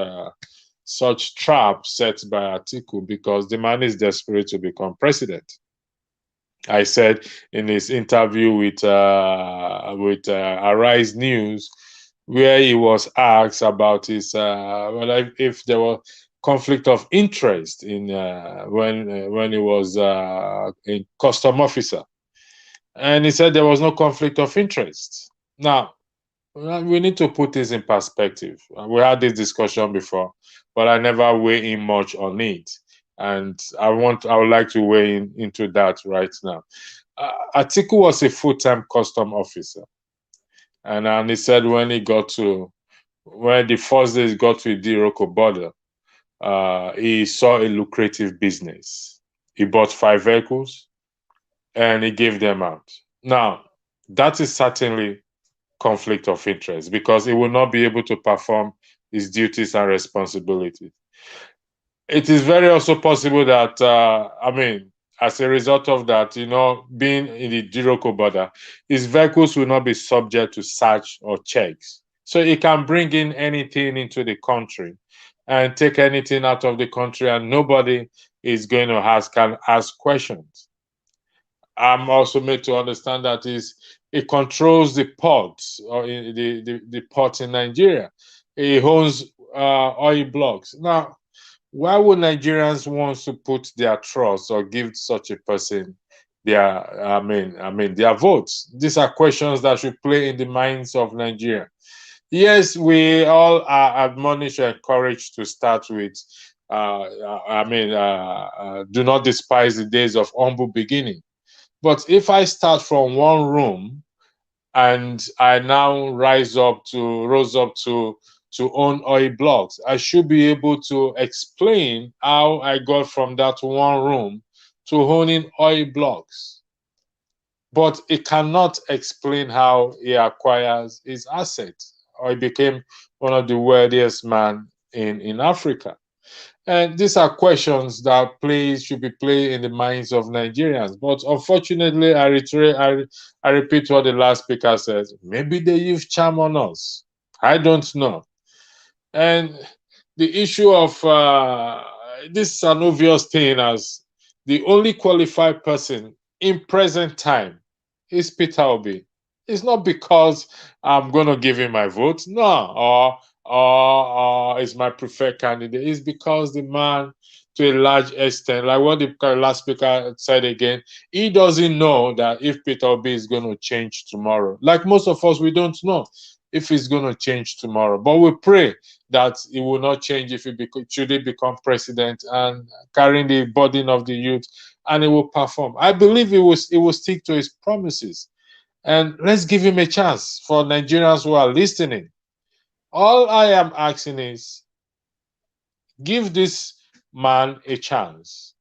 trap set by Atiku, because the man is desperate to become president. I said in his interview with Arise News, where he was asked about his if there was conflict of interest in when he was a custom officer, and he said there was no conflict of interest. Now, we need to put this in perspective. We had this discussion before, but I never weigh in much on it, and I would like to weigh into that right now. Atiku was a full-time custom officer, and he said when the first day he got to the Iroko border, he saw a lucrative business. He bought 5 vehicles and he gave them out. Now, that is certainly conflict of interest, because he will not be able to perform his duties and responsibilities. It is very also possible that, as a result of that, being in the Diroko border, his vehicles will not be subject to search or checks. So he can bring in anything into the country and take anything out of the country, and nobody is going to ask questions. I'm also made to understand that it controls the ports, or the ports in Nigeria. It owns oil blocks. Now, why would Nigerians want to put their trust or give such a person their votes? These are questions that should play in the minds of Nigeria. Yes, we all are admonished and encouraged to start with do not despise the days of humble beginning. But if I start from one room and I now rose up to own oil blocks, I should be able to explain how I got from that one room to owning oil blocks. But it cannot explain how he acquires his assets, or he became one of the wealthiest men in Africa. And these are questions that should be played in the minds of Nigerians. But unfortunately, I repeat what the last speaker says. Maybe they use charm on us. I don't know. And the issue of this is an obvious thing, as the only qualified person in present time is Peter Obi. It's not because I'm going to give him my vote, no, or is my preferred candidate. It's because the man, to a large extent, like what the last speaker said again, he doesn't know that if Peter Obi is going to change tomorrow. Like most of us, we don't know if he's going to change tomorrow. But we pray that he will not change if should he become president and carrying the burden of the youth, and he will perform. I believe he will stick to his promises. And let's give him a chance. For Nigerians who are listening, all I am asking is, give this man a chance.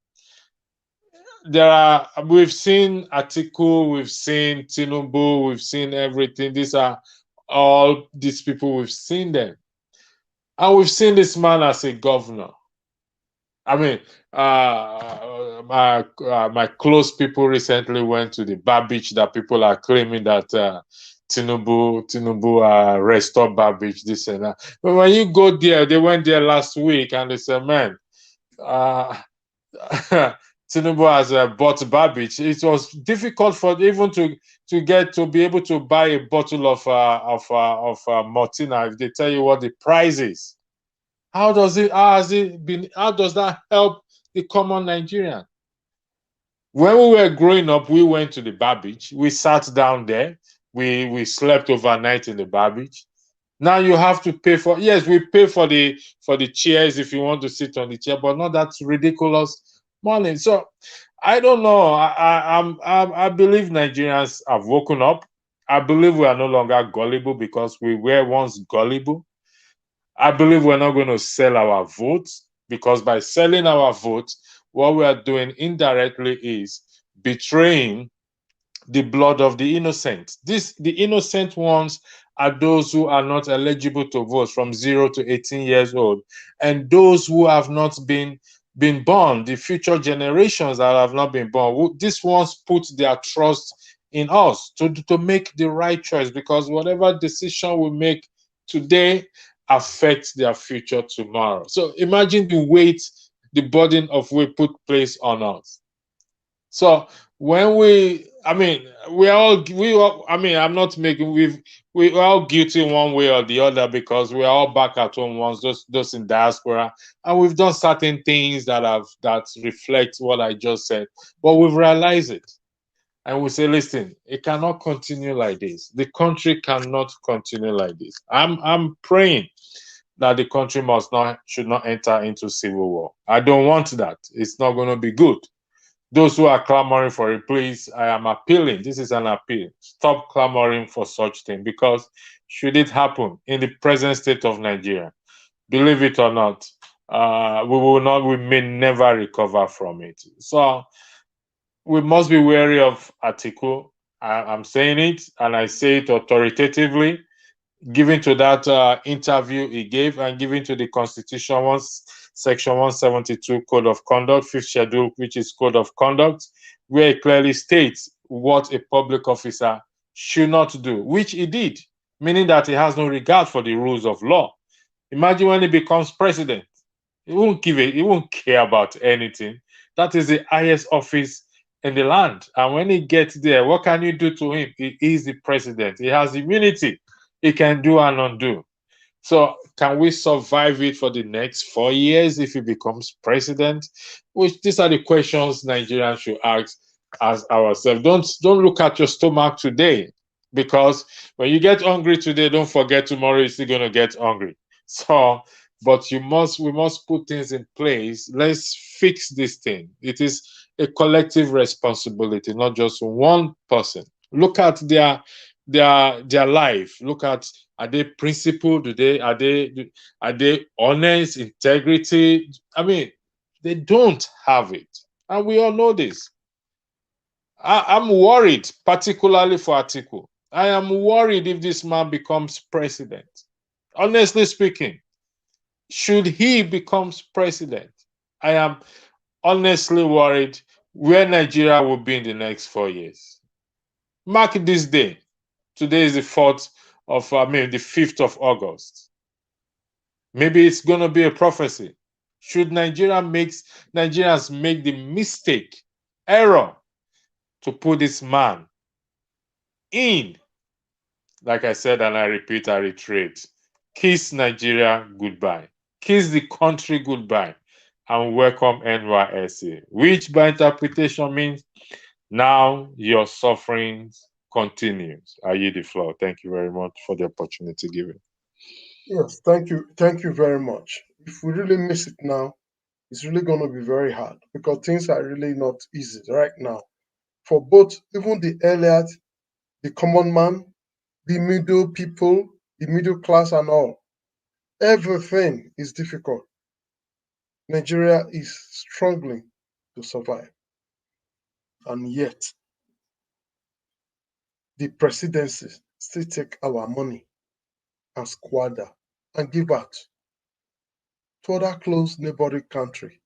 We've seen Atiku, we've seen Tinubu, we've seen everything. These are all these people, we've seen them. And we've seen this man as a governor. I mean, my close people recently went to the bar beach that people are claiming that Tinubu restored bar beach, this and that. But when you go there, they went there last week and they said, man, Tinubu has bought bar beach. It was difficult for even to be able to buy a bottle of Martina if they tell you what the price is. How does that help the common Nigerian? When we were growing up, we went to the bar beach. We sat down there. We slept overnight in the bar beach. Now you have to pay we pay for the chairs if you want to sit on the chair, but not that ridiculous morning. So I don't know. I believe Nigerians have woken up. I believe we are no longer gullible because we were once gullible. I believe we're not going to sell our votes, because by selling our votes, what we are doing indirectly is betraying the blood of the innocent. The innocent ones are those who are not eligible to vote from 0 to 18 years old, and those who have not been born, the future generations that have not been born. These ones put their trust in us to make the right choice, because whatever decision we make today affects their future tomorrow. So imagine the weight, the burden of we put place on us. So when I'm not making, we're all guilty one way or the other, because we're all back at home once, those in diaspora, and we've done certain things that reflect what I just said, but we've realized it. And we say, listen, it cannot continue like this. The country cannot continue like this. I'm praying that the country should not enter into civil war. I don't want that. It's not going to be good. Those who are clamoring for it, please, I am appealing. This is an appeal. Stop clamoring for such thing, because should it happen in the present state of Nigeria, believe it or not, we may never recover from it. So we must be wary of Atiku. I'm saying it, and I say it authoritatively, given to that interview he gave, and given to the Constitution, Section 172 Code of Conduct, 5th Schedule, which is Code of Conduct, where it clearly states what a public officer should not do, which he did, meaning that he has no regard for the rules of law. Imagine when he becomes president, he won't care about anything. That is the highest office in the land. And when he gets there, what can you do to him? He is the president. He has immunity. He can do and undo. So can we survive it for the next 4 years if he becomes president? Which these are the questions Nigerians should ask ourselves. Don't look at your stomach today, because when you get hungry today, don't forget tomorrow you're still gonna get hungry. So, but we must put things in place. Let's fix this thing. It is a collective responsibility, not just one person. Look at their life. Look at, are they principled? Are they honest, integrity? I mean, they don't have it, and we all know this. I'm worried, particularly for Atiku. I am worried if this man becomes president. Honestly speaking, should he becomes president, I am honestly worried where Nigeria will be in the next 4 years. Mark this day. Today is the 5th of August. Maybe it's going to be a prophecy. Should Nigerians make the error to put this man in, like I said, and I repeat, I reiterate, kiss Nigeria goodbye, kiss the country goodbye, and welcome NYSC, which by interpretation means now your sufferings continues. I yield the floor. Thank you very much for the opportunity given. Yes, thank you very much. If we really miss it now, it's really going to be very hard, because things are really not easy right now for both, even the elite, the common man, the middle people, the middle class, and all. Everything is difficult. Nigeria is struggling to survive, and yet the presidency still take our money and squander and give out to other close neighboring country.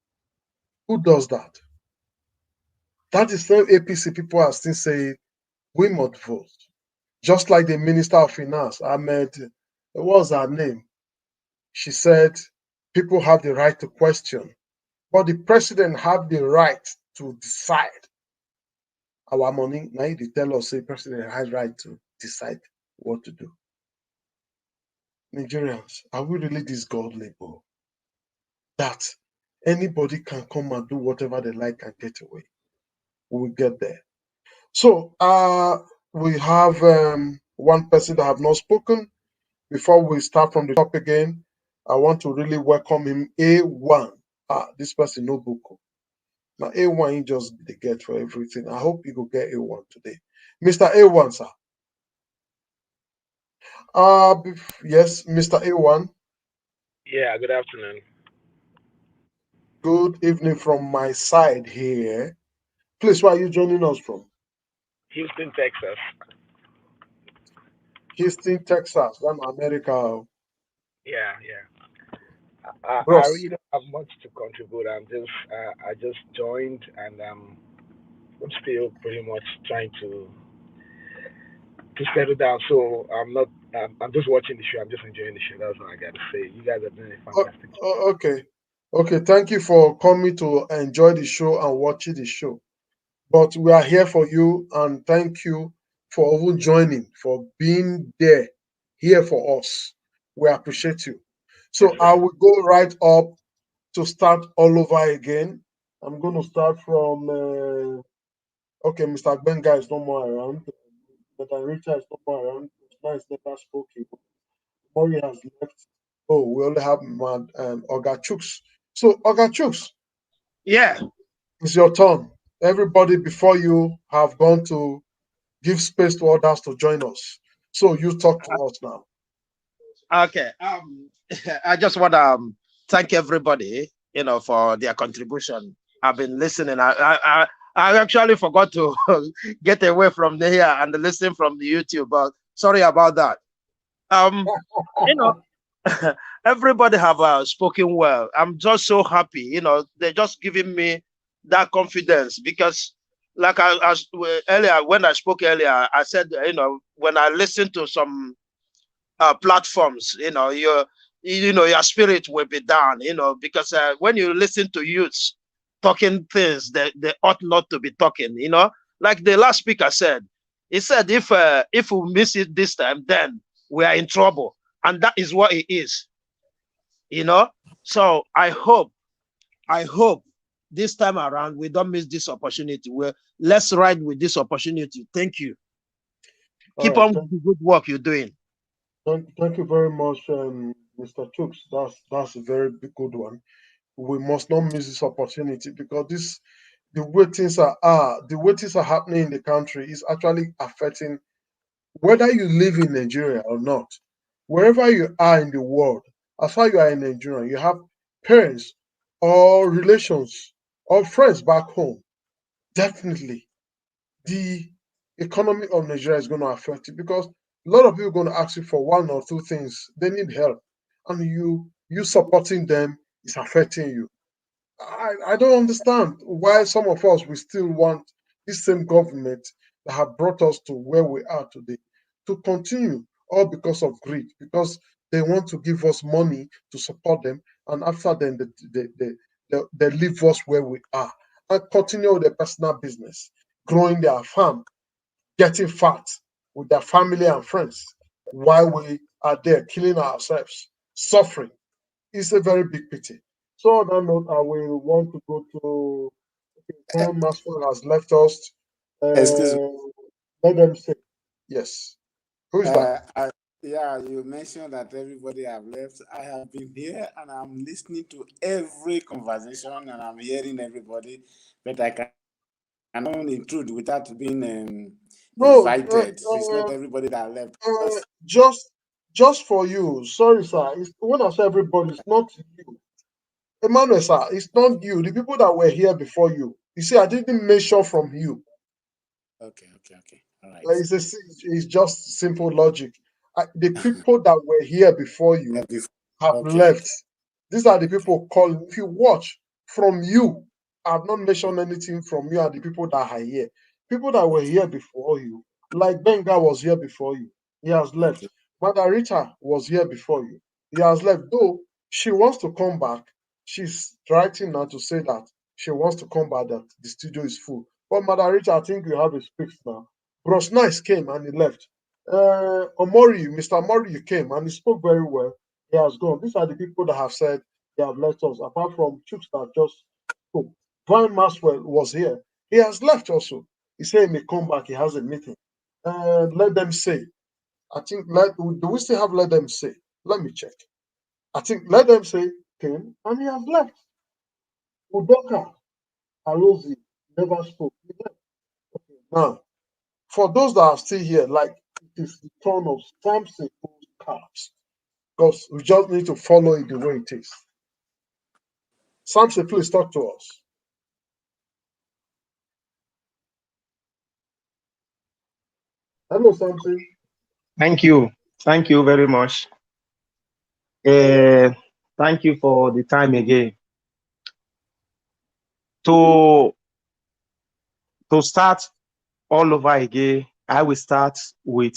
Who does that? That is same APC people are still saying we must vote. Just like the Minister of Finance, Ahmed, what was her name? She said people have the right to question, but the president have the right to decide our money. Now they tell us the president has right to decide what to do. Nigerians, are we really this godly, bro? That anybody can come and do whatever they like and get away? We will get there. So we have one person that have not spoken. Before we start from the top again, I want to really welcome him. A1. This person no book. Now A1 you just the get for everything. I hope you go get A1 today. Mr. A1, sir. Yes, Mr. A1. Yeah, good afternoon. Good evening from my side here. Please, where are you joining us from? Houston, Texas. Houston, Texas. I'm America. Yeah, yeah. I Bros. really don't have much to contribute. I just joined and I'm still pretty much trying to settle down. So I'm just watching the show. I'm just enjoying the show. That's what I got to say. You guys are doing a Oh, fantastic job. okay. Okay, thank you for coming to enjoy the show and watching the show. But we are here for you and thank you for even joining, for being there, here for us. We appreciate you. Yes, So I sir. will go right up to start all over again. I'm going to start from, okay, Mr. Benga is no more around. Mr. Richard is no more around. Nice never spoken. Mori has left. Oh, we only have Oga Chooks. So, Oga Chooks, Yeah. it's your turn. Everybody before you have gone to give space to others to join us. So, you talk to us now. Okay. I just want to thank everybody, for their contribution. I've been listening. I actually forgot to get away from here and listen from the YouTube, but sorry about that. Um, you know, everybody have spoken well. I'm just so happy. They're just giving me that confidence because, like earlier when I spoke earlier, I said, when I listen to some platforms, your spirit will be down, because when you listen to youths talking things that they ought not to be talking, like the last speaker said, he said if we miss it this time, then we are in trouble, and that is what it is, you know. So I hope this time around we don't miss this opportunity. Let's ride with this opportunity. Thank you. All Keep right. on the good work you're doing. Thank you very much, Mr. Chooks. That's a very good one. We must not miss this opportunity because the way things are happening in the country is actually affecting whether you live in Nigeria or not. Wherever you are in the world, as far as you are in Nigeria, you have parents or relations or friends back home. Definitely, the economy of Nigeria is going to affect it because a lot of people are going to ask you for one or two things. They need help, and you supporting them is affecting you. I don't understand why some of us we still want this same government that have brought us to where we are today to continue, all because of greed, because they want to give us money to support them, and after then they leave us where we are and continue their personal business, growing their farm, getting fat with their family and friends, while we are there killing ourselves, suffering. It's a very big pity. So on that note, I will want to go to Paul Maxwell has left us. Excuse me. Uh, let them say yes. Who is that? Yeah, you mentioned that everybody have left. I have been here and I'm listening to every conversation and I'm hearing everybody, but I cannot intrude without being No, invited. It's not everybody that left. Just just for you. Sorry, sir. When I say everybody, it's not you. Emmanuel, sir, it's not you. The people that were here before you. You see, I didn't mention from you. okay. All right. It's just simple logic. The people that were here before you Before. have left. Okay. These are the people calling. If you watch from you, I've not mentioned anything from you and the people that are here. People that were here before you, like Benga was here before you. He has left. Okay. Mother Rita was here before you. He has left. Though she wants to come back, she's writing now to say that she wants to come back, that the studio is full. But Mother Rita, I think you have a space now. Bros Nice came and he left. Mr. Omori, you came and he spoke very well. He has gone. These are the people that have said they have left us, apart from Chooks that just spoke. Brian Maxwell was here. He has left also. He said he may come back. He has a meeting. Let them say. I think, do we still have let them say? Let me check. I think let them say came and he has left. Udoka Alozi never spoke. Okay, now, for those that are still here, like it is the turn of Samson cards, because we just need to follow it the way it is. Samson, please talk to us. Hello, Samson. Thank you. Thank you very much. Thank you for the time again. To start all over again, I will start with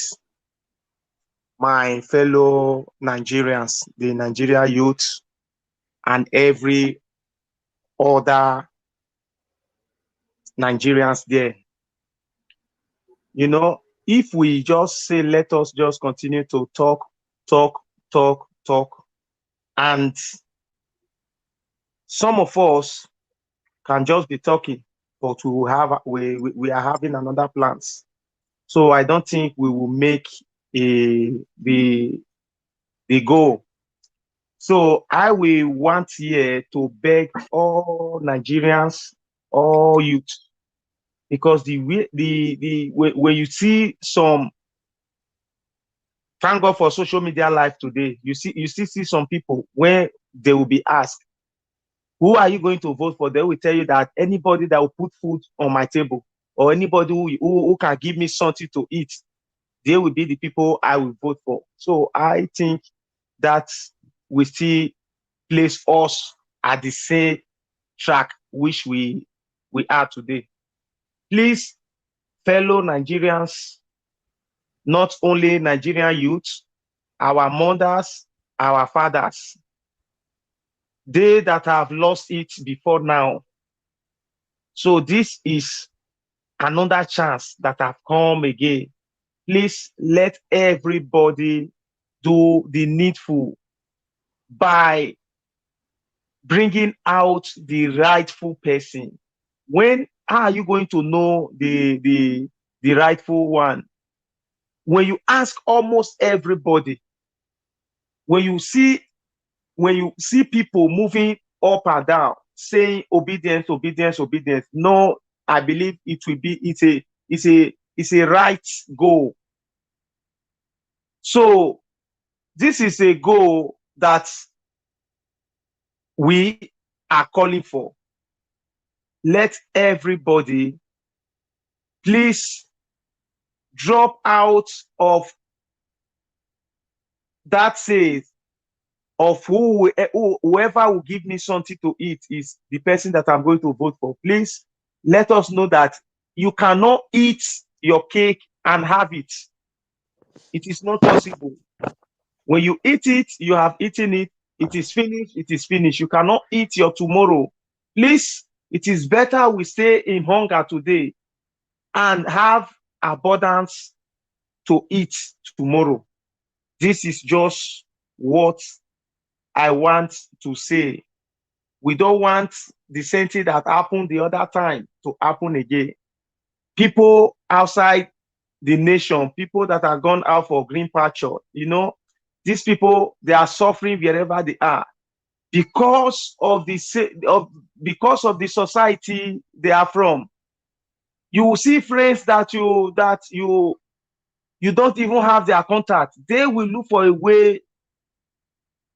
my fellow Nigerians, the Nigeria youth, and every other Nigerians there. You know, if we just say, let us just continue to talk, and some of us can just be talking, but we are having another plans. So I don't think we will make the goal. So I will want here to beg all Nigerians, all youth, because when you see some, thank God for social media life today, you still see some people where they will be asked, who are you going to vote for? They will tell you that anybody that will put food on my table, or anybody who can give me something to eat, they will be the people I will vote for. So I think that we still place us at the same track which we are today. Please, fellow Nigerians, not only Nigerian youth, our mothers, our fathers, they that have lost it before now. So this is another chance that have come again. Please let everybody do the needful by bringing out the rightful person. When are you going to know the rightful one? When you ask almost everybody, when you see people moving up and down, saying obedience, obedience, obedience, no, I believe it's a right goal. So this is a goal that we are calling for. Let everybody please drop out of that says of whoever will give me something to eat is the person that I'm going to vote for. Please let us know that you cannot eat your cake and have it. It is not possible. When you eat it, you have eaten it. It is finished. It is finished. You cannot eat your tomorrow. Please, it is better we stay in hunger today and have abundance to eat tomorrow. This is just what I want to say. We don't want the same thing that happened the other time to happen again. People outside the nation, people that are gone out for green pasture, these people, they are suffering wherever they are because of the society they are from. You will see friends that you don't even have their contact. They will look for a way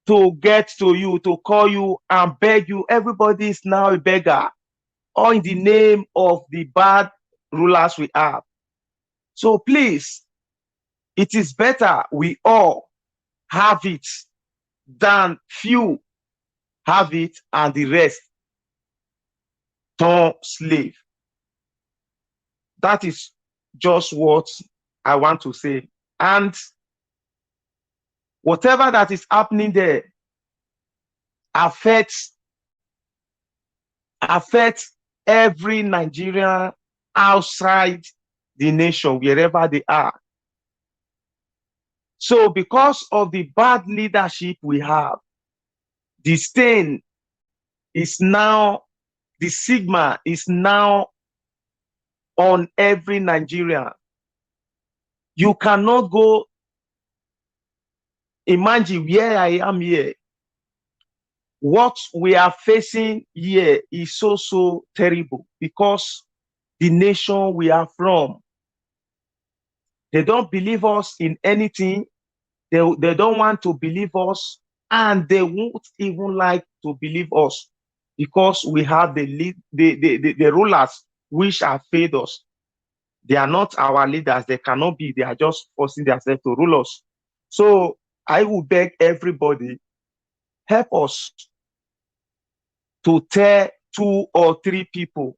to get to you, to call you and beg you. Everybody is now a beggar, all in the name of the bad rulers we have. So please, it is better we all have it than few have it and the rest turn slave. That is just what I want to say. And whatever that is happening there affects every Nigerian outside the nation, wherever they are. So because of the bad leadership we have, the stain is now, the stigma is now on every Nigerian. You cannot go, imagine where I am here. what we are facing here is so terrible because the nation we are from, they don't believe us in anything. They don't want to believe us, and they won't even like to believe us because we have the rulers which have failed us. They are not our leaders. They cannot be. They are just forcing themselves to rule us. So I will beg everybody, help us to tell 2 or 3 people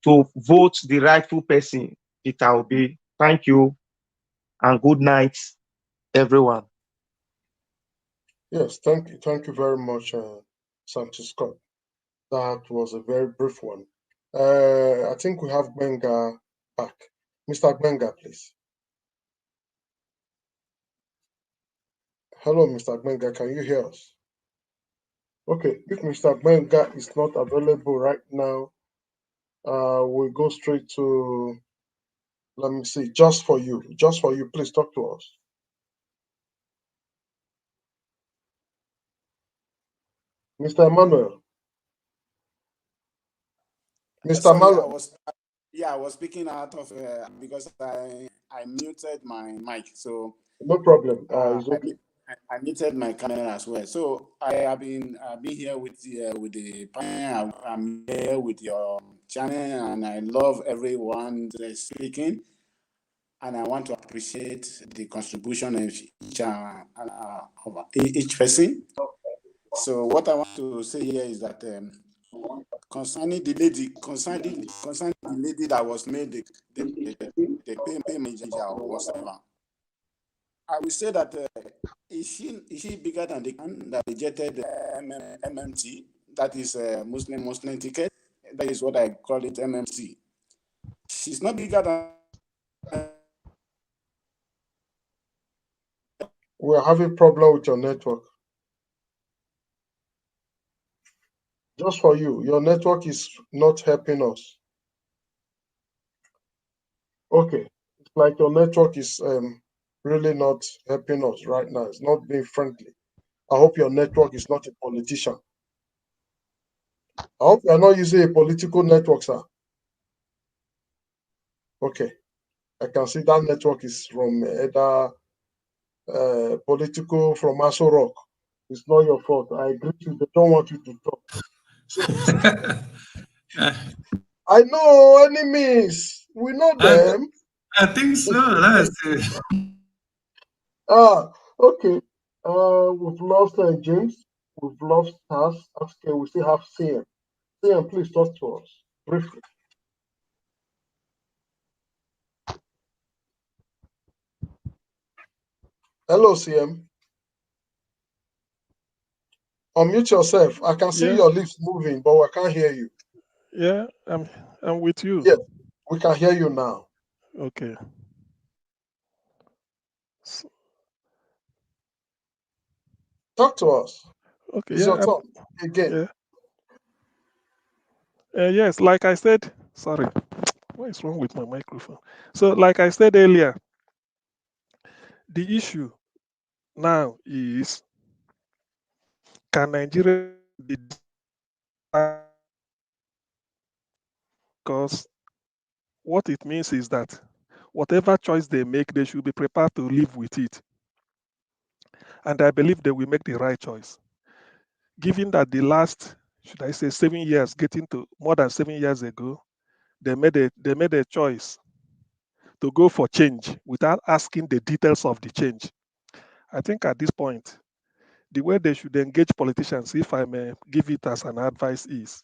to vote the rightful person. It will be. Thank you and good night, everyone. Yes, thank you very much, Santi Scott. That was a very brief one. I think we have Benga back. Mr. Benga, please. Hello, Mr. Benga, can you hear us? Okay, if Mr. Benga is not available right now, we'll go straight to, let me see, just for you. Just for you, please talk to us. Mr. Emmanuel. Mr. Sorry, Emmanuel. I was speaking out of because I muted my mic, so No problem. uh, It's I, okay. mu- I muted my camera as well. So I have been here with the panel. I'm here with your channel, and I love everyone speaking. And I want to appreciate the contribution of each person. So what I want to say here is that concerning the lady that was made the payment or whatever, I will say that is she bigger than the can that rejected MMT? That is Muslim ticket. That is what I call it, MMT. She's not bigger than. We're having problem with your network. Just for you, your network is not helping us. Okay, it's like your network is really not helping us right now. It's not being friendly. I hope your network is not a politician. I hope you're not using a political network, sir. Okay, I can see that network is from either political from Aso Rock. It's not your fault. I agree with you. They don't want you to talk. So I know enemies. We know I, them. I think so. That's it. Okay. We've lost James. We've lost Taz. Okay, we still have CM. CM, please talk to us briefly. Hello, CM. Unmute yourself. I can see Yeah, your lips moving, but I can't hear you. yeah, I'm with you. Yes, we can hear you now. Okay. S- Talk to us. Okay, It's your yeah, turn again. yeah. Yes, like I said, sorry, what is wrong with my microphone? So, like I said earlier, the issue now is, can Nigeria be because what it means is that whatever choice they make, they should be prepared to live with it. And I believe they will make the right choice. Given that the last, should I say, 7 years, getting to more than 7 years ago, they made a choice to go for change without asking the details of the change. I think at this point, the way they should engage politicians, if I may give it as an advice, is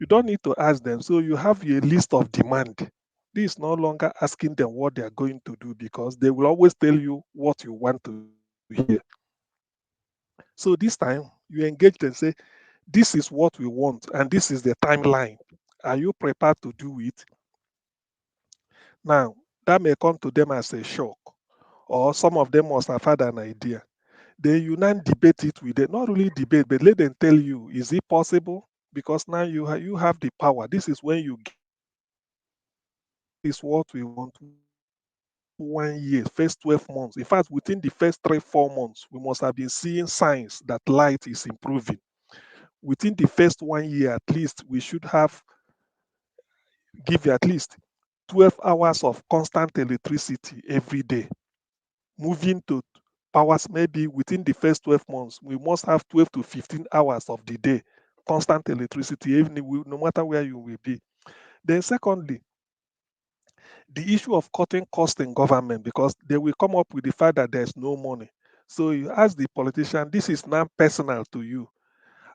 you don't need to ask them. So you have a list of demand. This is no longer asking them what they are going to do because they will always tell you what you want to hear. So this time you engage them, say, this is what we want and this is the timeline. Are you prepared to do it? Now, that may come to them as a shock, or some of them must have had an idea. Then you now debate it with them, not really debate, but let them tell you, is it possible? Because now you have the power. This is when you get, is what we want. 1 year, first 12 months, in fact, within the first 3, 4 months, we must have been seeing signs that light is improving. Within the first 1 year, at least, we should have give you at least 12 hours of constant electricity every day. Moving to powers, maybe within the first 12 months, we must have 12 to 15 hours of the day, constant electricity, even if no matter where you will be. Then, secondly, the issue of cutting costs in government, because they will come up with the fact that there's no money. So you ask the politician, this is now personal to you.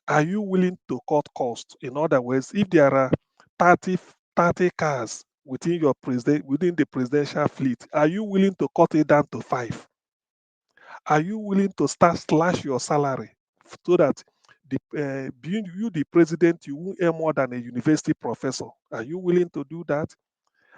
Are you willing to cut costs? In other words, if there are 30, 30 cars within the presidential fleet, are you willing to cut it down to 5? Are you willing to start slash your salary so that being you the president, you won't earn more than a university professor? Are you willing to do that?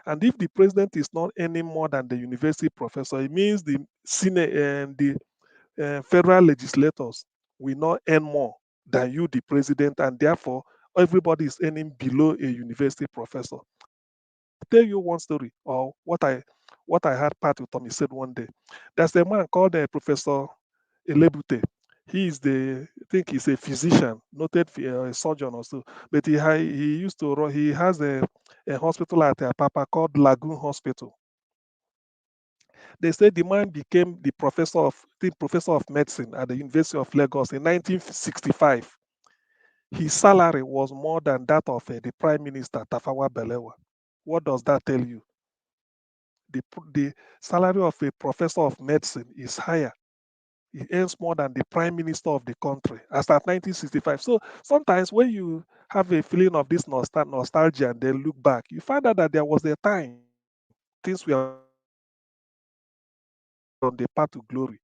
And if the president is not earning more than the university professor, it means the Senate and the federal legislators will not earn more than you, the president, and therefore everybody is earning below a university professor. I'll tell you one story, or what I heard Pat Tommy said one day. There's a man called Professor Elebute. I think he's a physician, noted surgeon also, but he used to run, he has a hospital at Papa called Lagoon Hospital. They said the man became the professor of medicine at the University of Lagos in 1965. His salary was more than that of the Prime Minister Tafawa Balewa. What does that tell you? The salary of a professor of medicine is higher. He earns more than the Prime Minister of the country as at 1965. So sometimes when you have a feeling of this nostalgia and then look back, you find out that there was a time things were on the path to glory,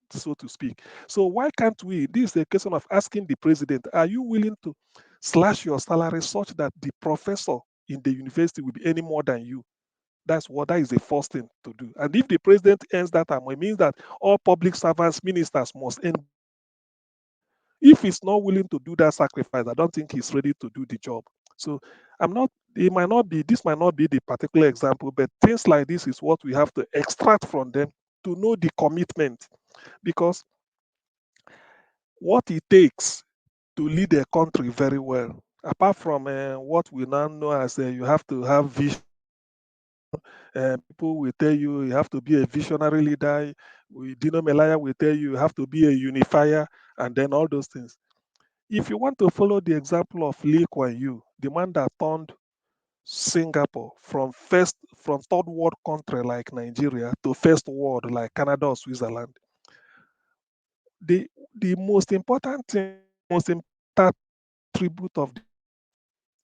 so to speak. So why can't we? This is a question of asking the president, are you willing to slash your salary such that the professor in the university will be any more than you? That is the first thing to do. And if the president earns that amount, it means that all public servants, ministers must earn. If he's not willing to do that sacrifice, I don't think he's ready to do the job. So this might not be the particular example, but things like this is what we have to extract from them to know the commitment. Because what it takes to lead a country very well, apart from what we now know as you have to have vision, people will tell you have to be a visionary leader. Dino Melaya will tell you have to be a unifier, and then all those things. If you want to follow the example of Lee Kuan Yew, the man that turned Singapore from third world country like Nigeria to first world like Canada or Switzerland, the most important thing, most important attribute of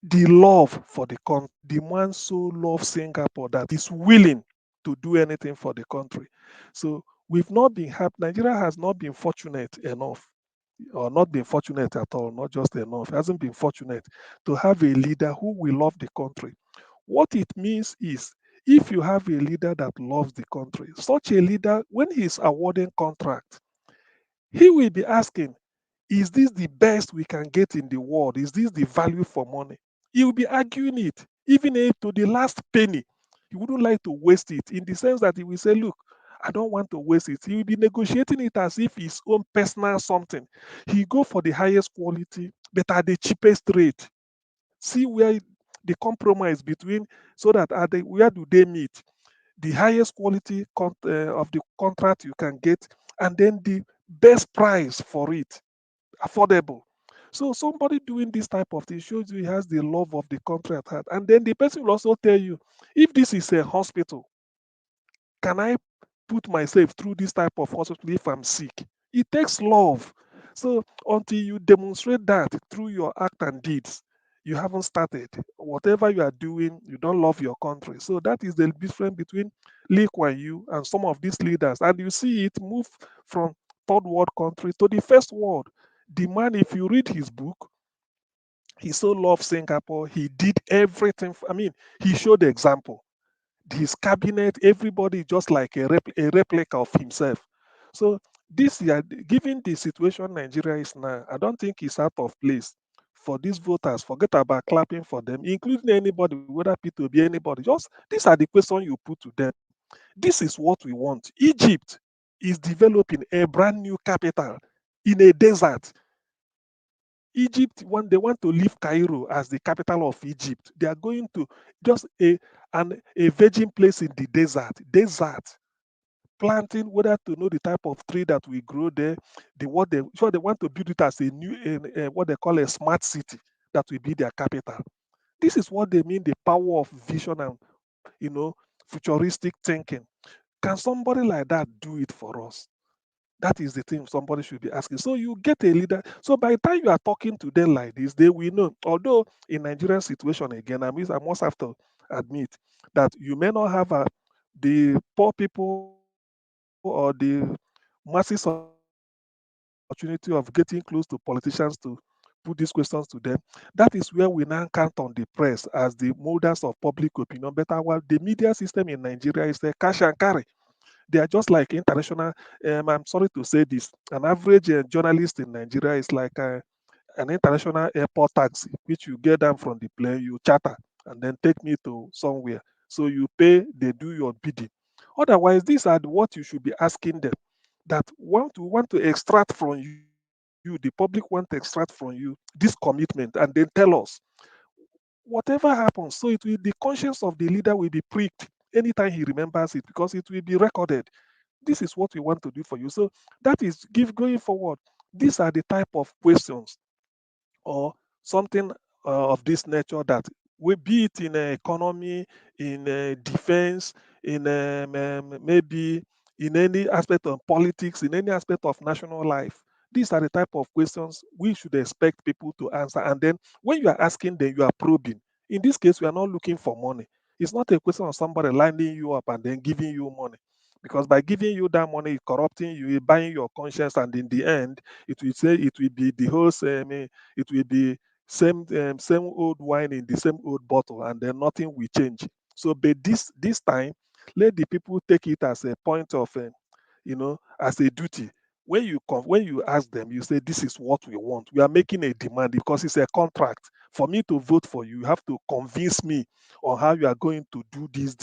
the love for the country. The man so loves Singapore that he's willing to do anything for the country. So Nigeria has not been fortunate enough, or not been fortunate at all, not just enough, hasn't been fortunate to have a leader who will love the country. What it means is, if you have a leader that loves the country, such a leader, when he's awarding contract, he will be asking, is this the best we can get in the world? Is this the value for money? He will be arguing it, even if to the last penny. He wouldn't like to waste it, in the sense that he will say, look, I don't want to waste it. He will be negotiating it as if his own personal something. He go for the highest quality, but at the cheapest rate. See where the compromise between, so that where do they meet? The highest quality of the contract you can get, and then the best price for it, affordable. So somebody doing this type of thing shows you he has the love of the country at heart. And then the person will also tell you, if this is a hospital, can I put myself through this type of hospital if I'm sick? It takes love. So until you demonstrate that through your act and deeds, you haven't started. Whatever you are doing, you don't love your country. So that is the difference between Lee Kuan Yew and some of these leaders. And you see it move from third world country to the first world. The man, if you read his book, he so loved Singapore. He did everything. He showed the example. His cabinet, everybody just like a replica of himself. So this year, given the situation Nigeria is now, I don't think it's out of place for these voters. Forget about clapping for them, including anybody, whether P2B, anybody. Just these are the questions you put to them. This is what we want. Egypt is developing a brand new capital in a desert. Egypt, when they want to leave Cairo as the capital of Egypt, they are going to just a virgin place in the desert, planting, whether to know the type of tree that we grow there, they want to build it as a new what they call a smart city that will be their capital. This is what they mean, the power of vision and you know futuristic thinking. Can somebody like that do it for us? That is the thing somebody should be asking. So you get a leader. So by the time you are talking to them like this, they will know. Although in Nigerian situation again, I must have to admit that you may not have the poor people or the masses opportunity of getting close to politicians to put these questions to them. That is where we now count on the press as the molders of public opinion. But the media system in Nigeria is a cash and carry. They are just like international. I'm sorry to say this. An average journalist in Nigeria is like an international airport taxi, which you get them from the plane, you charter, and then take me to somewhere. So you pay, they do your bidding. Otherwise, these are what you should be asking them. That want to extract from you, the public want to extract from you this commitment, and then tell us whatever happens. So it will the conscience of the leader will be pricked anytime he remembers it because it will be recorded. This is what we want to do for you. So that is give going forward. These are the type of questions or something of this nature that will be it in economy, in defense, in maybe in any aspect of politics, in any aspect of national life. These are the type of questions we should expect people to answer. And then when you are asking them, you are probing. In this case, we are not looking for money. It's not a question of somebody lining you up and then giving you money. Because by giving you that money, corrupting you, buying your conscience, and in the end, it will say it will be the whole same. It will be same old wine in the same old bottle, and then nothing will change. So, but this time, let the people take it as a point of, as a duty. When you ask them, you say, "This is what we want. We are making a demand because it's a contract. For me to vote for you, you have to convince me on how you are going to do this.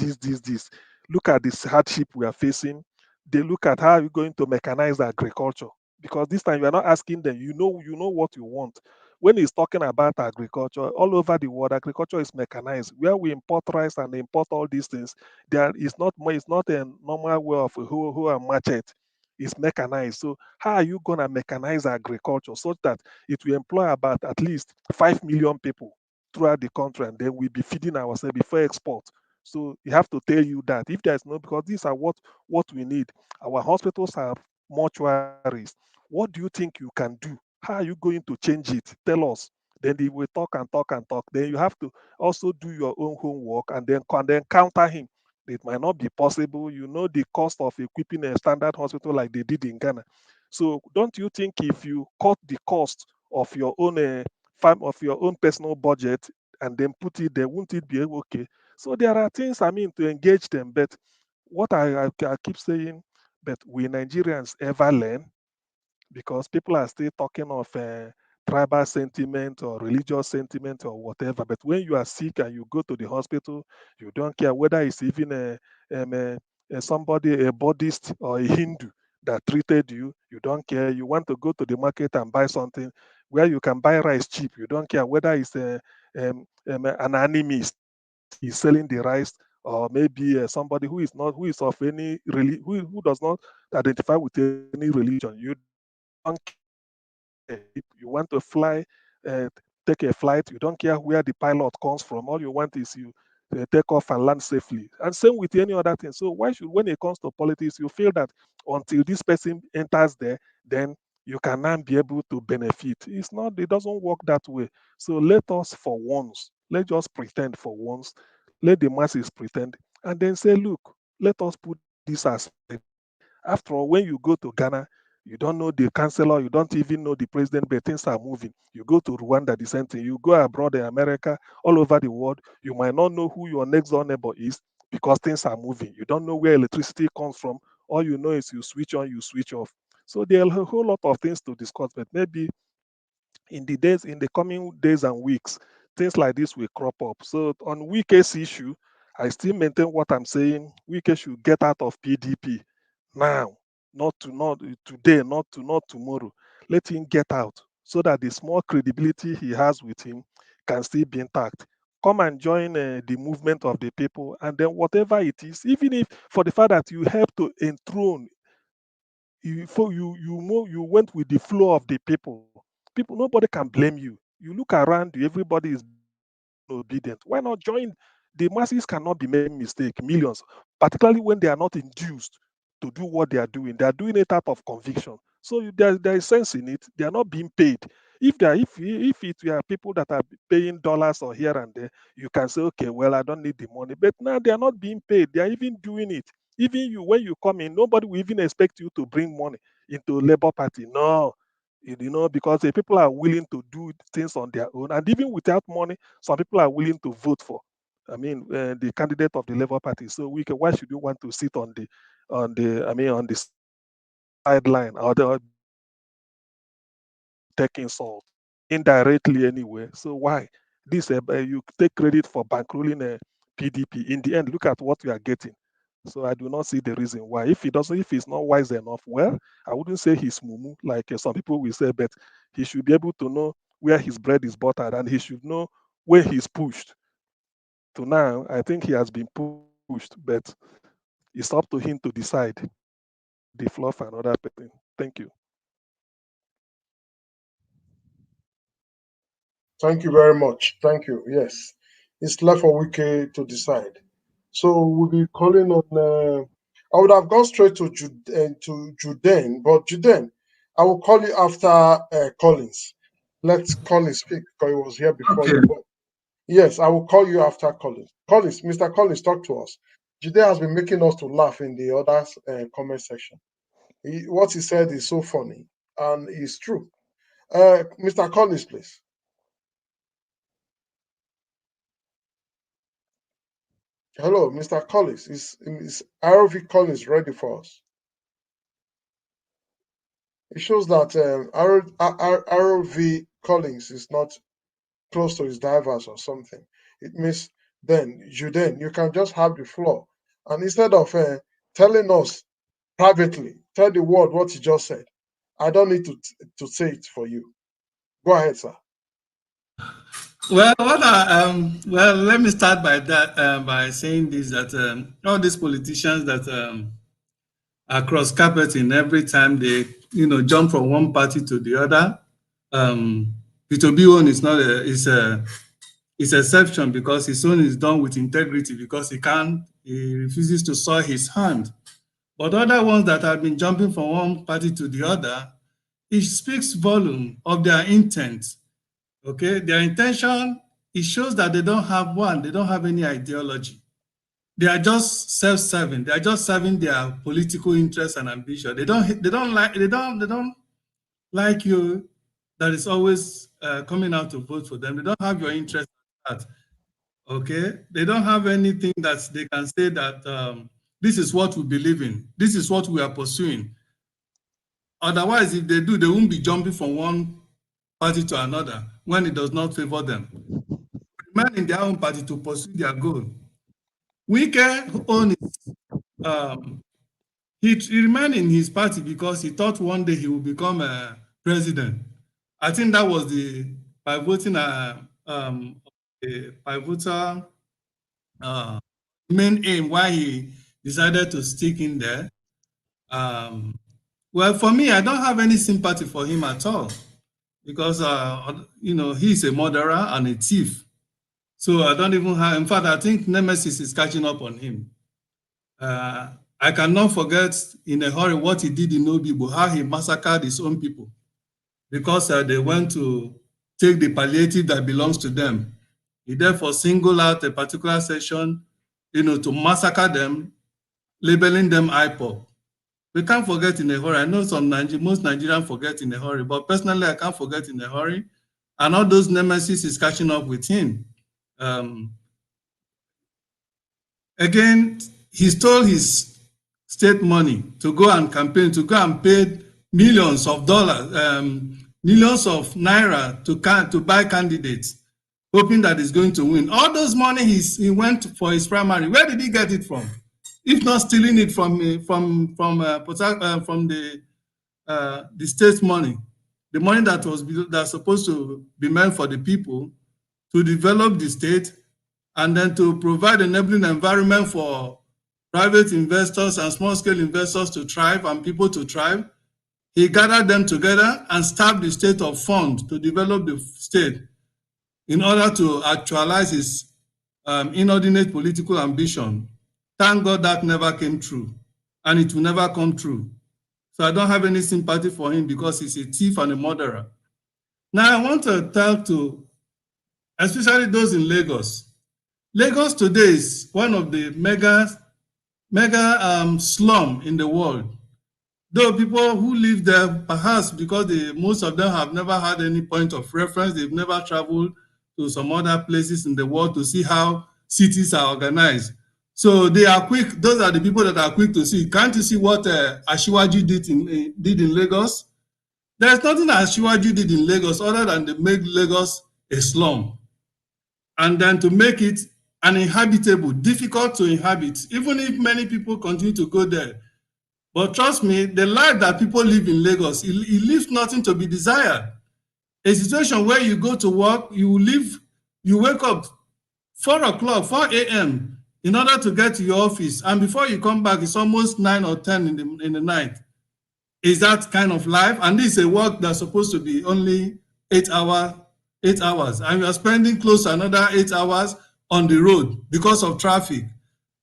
Look at this hardship we are facing. They look at how you're going to mechanize agriculture." Because this time you are not asking them, you know what you want. When he's talking about agriculture, all over the world, agriculture is mechanized. Where we import rice and import all these things, there is not more, it's not a normal way of who are machete. It's mechanized. So how are you gonna mechanize agriculture such that it will employ about at least 5 million people throughout the country, and then we'll be feeding ourselves before export. So you have to tell you that if there's no, because these are what we need. Our hospitals have mortuaries. What do you think you can do? How are you going to change it? Tell us. Then they will talk and talk and talk. Then you have to also do your own homework and then counter him. It might not be possible. You know the cost of equipping a standard hospital like they did in Ghana. So don't you think if you cut the cost of your own of your own personal budget and then put it there, won't it be okay? So there are things to engage them. But what I keep saying, but we Nigerians ever learn? Because people are still talking of tribal sentiment or religious sentiment or whatever. But when you are sick and you go to the hospital, you don't care whether it's even somebody, a Buddhist or a Hindu that treated you. You don't care. You want to go to the market and buy something where you can buy rice cheap. You don't care whether it's an animist is selling the rice, or maybe somebody who is of any who does not identify with any religion. You don't care. You want to fly, uh, take a flight. You don't care where the pilot comes from. All you want is you take off and land safely. And same with any other thing. So why should, when it comes to politics, you feel that until this person enters there, then you can now be able to benefit? It's not. It doesn't work that way. So let us, for once, let's just pretend for once. Let the masses pretend, and then say, look, let us put this aside. After all, when you go to Ghana, you don't know the councillor, you don't even know the president, but things are moving. You go to Rwanda, the same thing. You go abroad in America, all over the world, you might not know who your next door neighbor is because things are moving. You don't know where electricity comes from. All you know is you switch on, you switch off. So there are a whole lot of things to discuss, but maybe in the coming days and weeks, things like this will crop up. So on week's issue, I still maintain what I'm saying. Wike should get out of PDP now, not today, not tomorrow. Let him get out so that the small credibility he has with him can still be intact. Come and join the movement of the people, and then whatever it is, even if for the fact that you help to enthrone, you went with the flow of the people. People, nobody can blame you. You look around you, everybody is obedient. Why not join? The masses cannot be making mistake, millions, particularly when they are not induced to do what they are doing. They are doing it out of conviction. So there is sense in it. They are not being paid. If it were people that are paying dollars or here and there, you can say, okay, well, I don't need the money. But now they are not being paid. They are even doing it. Even you, when you come in, nobody will even expect you to bring money into Labour Party. No, because the people are willing to do things on their own, and even without money, some people are willing to vote for. The candidate of the Labour Party. So why should you want to sit on the sideline or taking salt indirectly anyway? So why this? You take credit for bankrolling a PDP. In the end, look at what you are getting. So I do not see the reason why. If he's not wise enough, well, I wouldn't say he's mumu like some people will say, but he should be able to know where his bread is buttered, and he should know where he's pushed. To now, I think he has been pushed, but it's up to him to decide the fluff and other person. Thank you. Thank you very much. Thank you. Yes, it's left for Wike to decide. So we'll be calling on. I would have gone straight to Juden, but Juden, I will call you after Collins. Let Collins speak because he was here before Okay. you. But yes, I will call you after Collins. Collins, Mr. Collins, talk to us. Juden has been making us to laugh in the other comment section. What he said is so funny and it's true. Mr. Collins, please. Hello, Mr. Collins. Is ROV Collins ready for us? It shows that ROV Collins is not close to his divers or something. It means then you can just have the floor. And instead of telling us privately, tell the world what you just said. I don't need to say it for you. Go ahead, sir. Well, let me start by that by saying this that all these politicians that are cross carpeting every time they jump from one party to the other. P2B own is not a is exception because his own is done with integrity because he refuses to soil his hand. But other ones that have been jumping from one party to the other, it speaks volume of their intent. Okay, their intention, it shows that they don't have any ideology. They are just self-serving. They are just serving their political interests and ambition. They don't like you that is always coming out to vote for them. They don't have your interest at heart. Okay, they don't have anything that they can say that this is what we believe in. This is what we are pursuing. Otherwise, if they do, they won't be jumping from one party to another when it does not favor them. Remain in their own party to pursue their goal. Wike own he remained in his party because he thought one day he would become a president. I think that was the pivotal main aim why he decided to stick in there. Well, for me, I don't have any sympathy for him at all because he's a murderer and a thief. So I don't even have. In fact, I think Nemesis is catching up on him. I cannot forget in a hurry what he did in Obibo, how he massacred his own people because they went to take the palliative that belongs to them. He therefore singled out a particular section, to massacre them, labeling them IPOP. We can't forget in a hurry. I know most Nigerians forget in a hurry, but personally, I can't forget in a hurry. And all those nemesis is catching up with him. Again, he stole his state money to go and campaign, to go and pay millions of dollars, millions of naira to buy candidates. hoping that he's going to win. All those money he went for his primary, where did he get it from? If not stealing it from the state money, the money that's supposed to be meant for the people to develop the state and then to provide enabling environment for private investors and small-scale investors to thrive and people to thrive. He gathered them together and starved the state of funds to develop the state in order to actualize his inordinate political ambition. Thank God that never came true, and it will never come true. So I don't have any sympathy for him because he's a thief and a murderer. Now I want to talk to, especially those in Lagos. Lagos today is one of the mega slum in the world. Though people who live there, perhaps because most of them have never had any point of reference, they've never traveled to some other places in the world to see how cities are organized. So they are quick, those are the people that are quick to see. Can't you see what Asiwaju did in Lagos? There's nothing Asiwaju did in Lagos other than to make Lagos a slum. And then to make it uninhabitable, difficult to inhabit, even if many people continue to go there. But trust me, the life that people live in Lagos, it leaves nothing to be desired. A situation where you go to work, you wake up 4 a.m. in order to get to your office, and before you come back, it's almost 9 or 10 in the night. Is that kind of life? And this is a work that's supposed to be only 8 hours, and you are spending close to another 8 hours on the road because of traffic.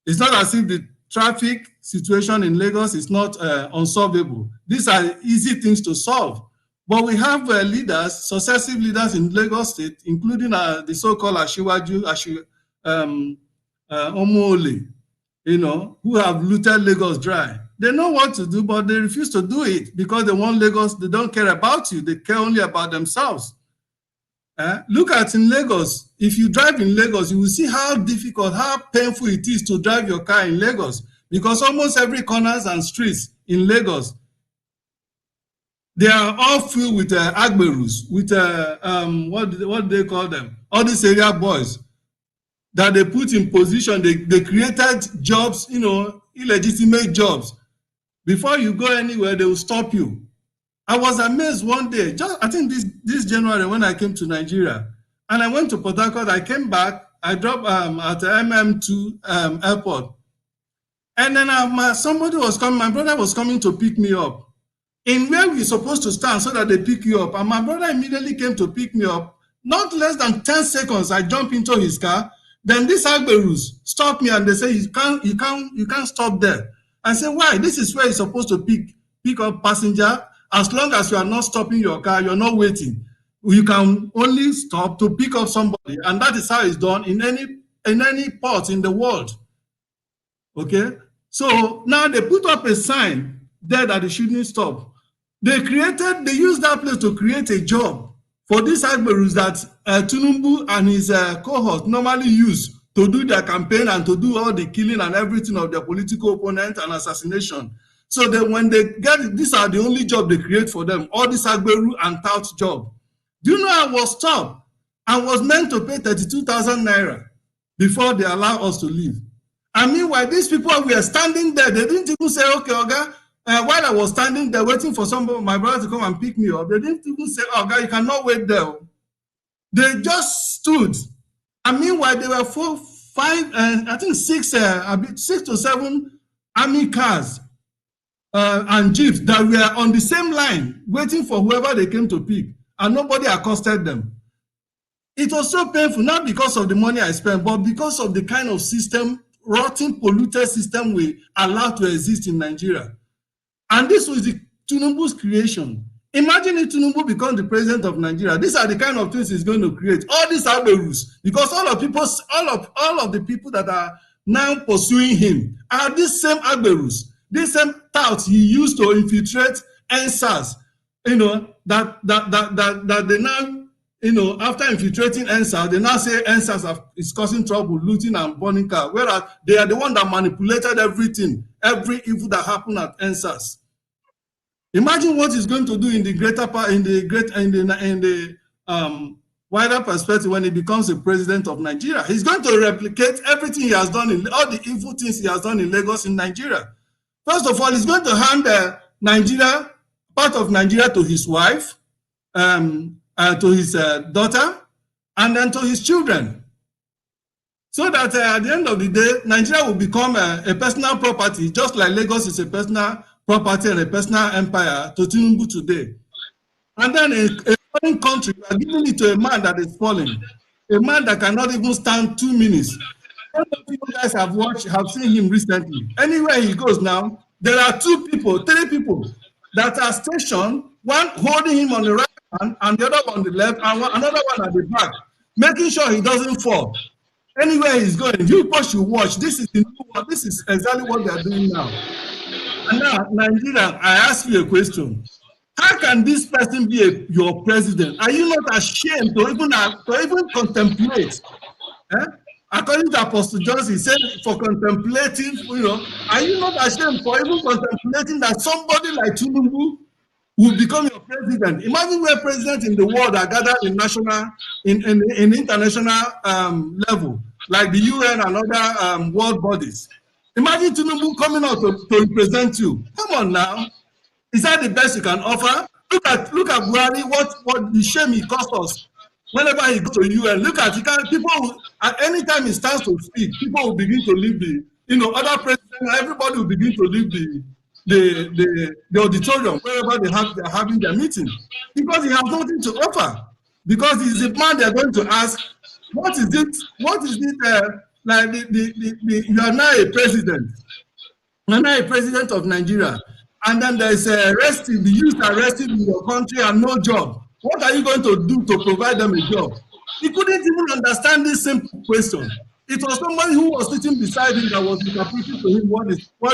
It's not as if the traffic situation in Lagos is not unsolvable. These are easy things to solve. But we have leaders, successive leaders in Lagos State, including the so-called Asiwaju, Omoole, who have looted Lagos dry. They know what to do, but they refuse to do it because they want Lagos. They don't care about you. They care only about themselves. Look at in Lagos. If you drive in Lagos, you will see how difficult, how painful it is to drive your car in Lagos, because almost every corners and streets in Lagos, they are all filled with agberus, with what do they call them? All these area boys that they put in position. They created jobs, illegitimate jobs. Before you go anywhere, they will stop you. I was amazed one day, I think this January when I came to Nigeria, and I went to Port Harcourt. I came back, I dropped at the MM2 airport. And then somebody was coming, my brother was coming to pick me up in where we're supposed to stand so that they pick you up. And my brother immediately came to pick me up. Not less than 10 seconds, I jump into his car. Then these Agberus stop me and they say, you can't stop there. I say, why? This is where you're supposed to pick up passenger. As long as you are not stopping your car, you're not waiting. You can only stop to pick up somebody. And that is how it's done in any port in the world. Okay? So now they put up a sign there that they shouldn't stop. They used that place to create a job for these Agberus that Tinubu and his cohort normally use to do their campaign and to do all the killing and everything of their political opponent and assassination. So that when they get it, these are the only job they create for them, all this Agberu and tout job. Do you know I was stopped? I was meant to pay 32,000 naira before they allow us to leave. And meanwhile, these people were standing there. They didn't even say, okay, Oga, while I was standing there waiting for my brother to come and pick me up, they didn't even say, Oga, you cannot wait there. They just stood. And meanwhile, there were 4, 5, I think 6 to 7 army cars and jeeps that were on the same line, waiting for whoever they came to pick, and nobody accosted them. It was so painful, not because of the money I spent, but because of the kind of system, rotten, polluted system we allowed to exist in Nigeria. And this was the Tinubu's creation. Imagine if Tinubu becomes the president of Nigeria. These are the kind of things he's going to create. All these Agberus, because all of the people that are now pursuing him are these same Agberus, these same touts he used to infiltrate NSAS. That they now, after infiltrating NSAS, they now say NSAS is causing trouble, looting and burning cars, whereas they are the one that manipulated everything, every evil that happened at NSAS. Imagine what he's going to do in the greater part, wider perspective when he becomes the president of Nigeria. He's going to replicate everything he has done, in all the evil things he has done in Lagos, in Nigeria. First of all, he's going to hand Nigeria, part of Nigeria, to his wife, to his daughter, and then to his children. So that at the end of the day, Nigeria will become a personal property, just like Lagos is a personal property and a personal empire to Tinubu today. And then a foreign country, we are giving it to a man that is falling, a man that cannot even stand 2 minutes. Some of you guys have seen him recently. Anywhere he goes now, there are 3 people that are stationed, one holding him on the right hand and the other one on the left, and another one at the back, making sure he doesn't fall. Anywhere he's going, you should watch. This is exactly what they are doing now. And now, Nigeria, I ask you a question. How can this person be your president? Are you not ashamed to even contemplate? According to Apostle Johnson, he said, for contemplating, are you not ashamed for even contemplating that somebody like Tinubu will become your president? Imagine where presidents in the world are gathered in international level, like the UN and other world bodies. Imagine Tinubu coming out to represent you. Come on now. Is that the best you can offer? Look at Buhari, what the shame he cost us. Whenever he goes to UN, look at people. At any time he starts to speak, people will begin to leave other presidents. Everybody will begin to leave the auditorium wherever they're having their meeting, because he has nothing to offer. Because he's the man they're going to ask, what is it? Like you are now a president. You are now a president of Nigeria. And then there's the youth arrested in your country and no job. What are you going to do to provide them a job? He couldn't even understand this simple question. It was somebody who was sitting beside him that was interpreting to him what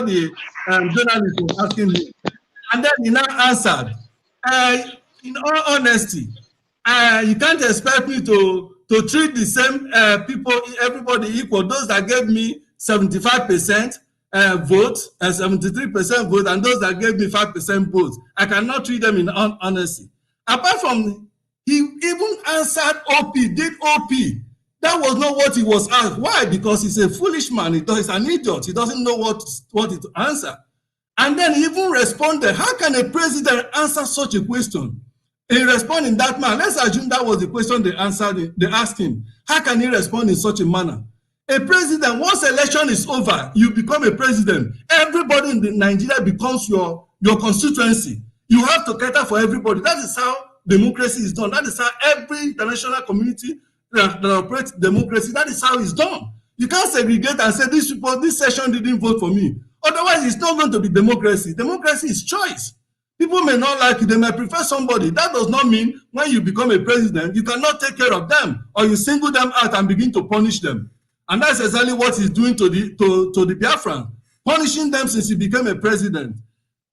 the journalist was asking him. And then he now answered, in all honesty, you can't expect me to treat the same everybody equal. Those that gave me 75% vote, 73% vote, and those that gave me 5% vote, I cannot treat them in honesty. Apart from, he even answered OP, did OP. That was not what he was asked. Why? Because he's a foolish man. He's an idiot. He doesn't know what to answer. And then he even responded, how can a president answer such a question? He responded in that manner. Let's assume that was the question they asked him. How can he respond in such a manner? A president, once election is over, you become a president. Everybody in Nigeria becomes your constituency. You have to cater for everybody. That is how democracy is done. That is how every international community that operates democracy, that is how it's done. You can't segregate and say, this session didn't vote for me. Otherwise, it's not going to be democracy. Democracy is choice. People may not like you, they may prefer somebody. That does not mean when you become a president, you cannot take care of them, or you single them out and begin to punish them. And that's exactly what he's doing to the Biafran, punishing them since he became a president.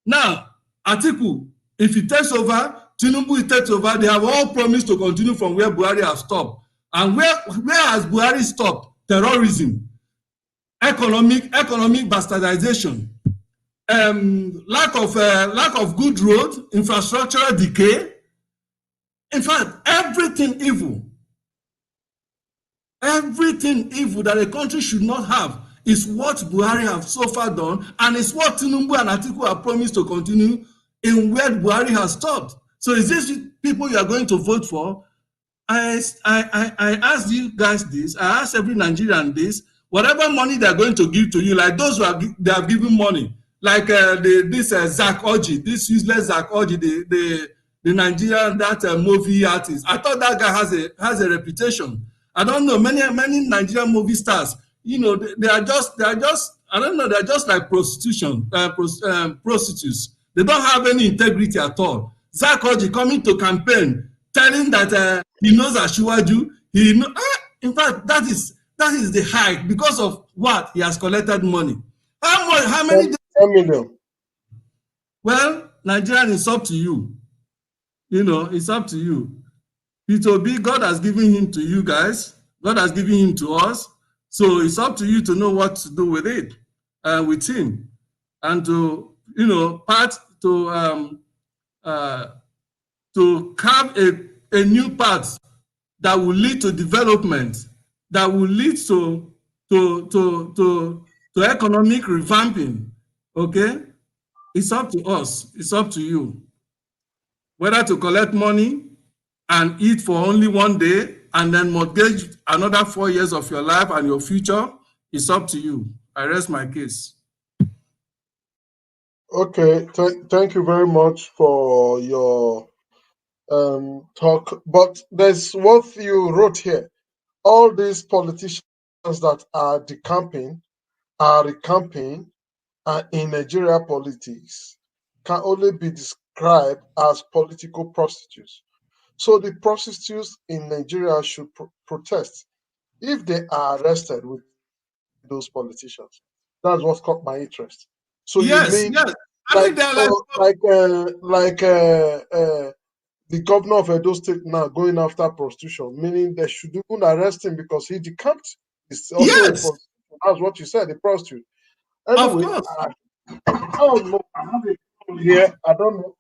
Now, Atiku, if he takes over, Tinubu takes over, they have all promised to continue from where Buhari has stopped. And where has Buhari stopped? Terrorism, economic bastardization, lack of good road, infrastructural decay. In fact, everything evil that a country should not have is what Buhari have so far done, and it's what Tinubu and Atiku have promised to continue in where Buhari has stopped. So is this people you are going to vote for? I asked you guys this, I asked every Nigerian this, whatever money they're going to give to you, like those they have given money, like this Zach Orji, this useless Zach Orji, the Nigerian, that movie artist. I thought that guy has a reputation. I don't know, many Nigerian movie stars, they are just I don't know, they're just like prostitutes. They don't have any integrity at all. Zach Orji coming to campaign, telling that he knows Asiwaju. In fact, that is the high because of what he has collected money. How many? 10 million. Well, Nigerian, it's up to you. It's up to you. P2B, God has given him to you guys. God has given him to us. So it's up to you to know what to do with it, with him, and to carve a new path that will lead to development, that will lead to economic revamping. Okay, it's up to us. It's up to you whether to collect money and eat for only one day and then mortgage another 4 years of your life and your future. It's up to you. I rest my case. Okay, thank you very much for your talk. But there's what you wrote here. All these politicians that are decamping, are recamping, in Nigeria politics can only be described as political prostitutes. So the prostitutes in Nigeria should protest if they are arrested with those politicians. That's what caught my interest. So you Yes, mean yes. I like mean, they're the governor of Edo State now going after prostitution, meaning they should even arrest him because he decamped. It's also a yes, prostitute. That's what you said, a prostitute. of Anyway, course, I don't know. I have a phone here. I don't know.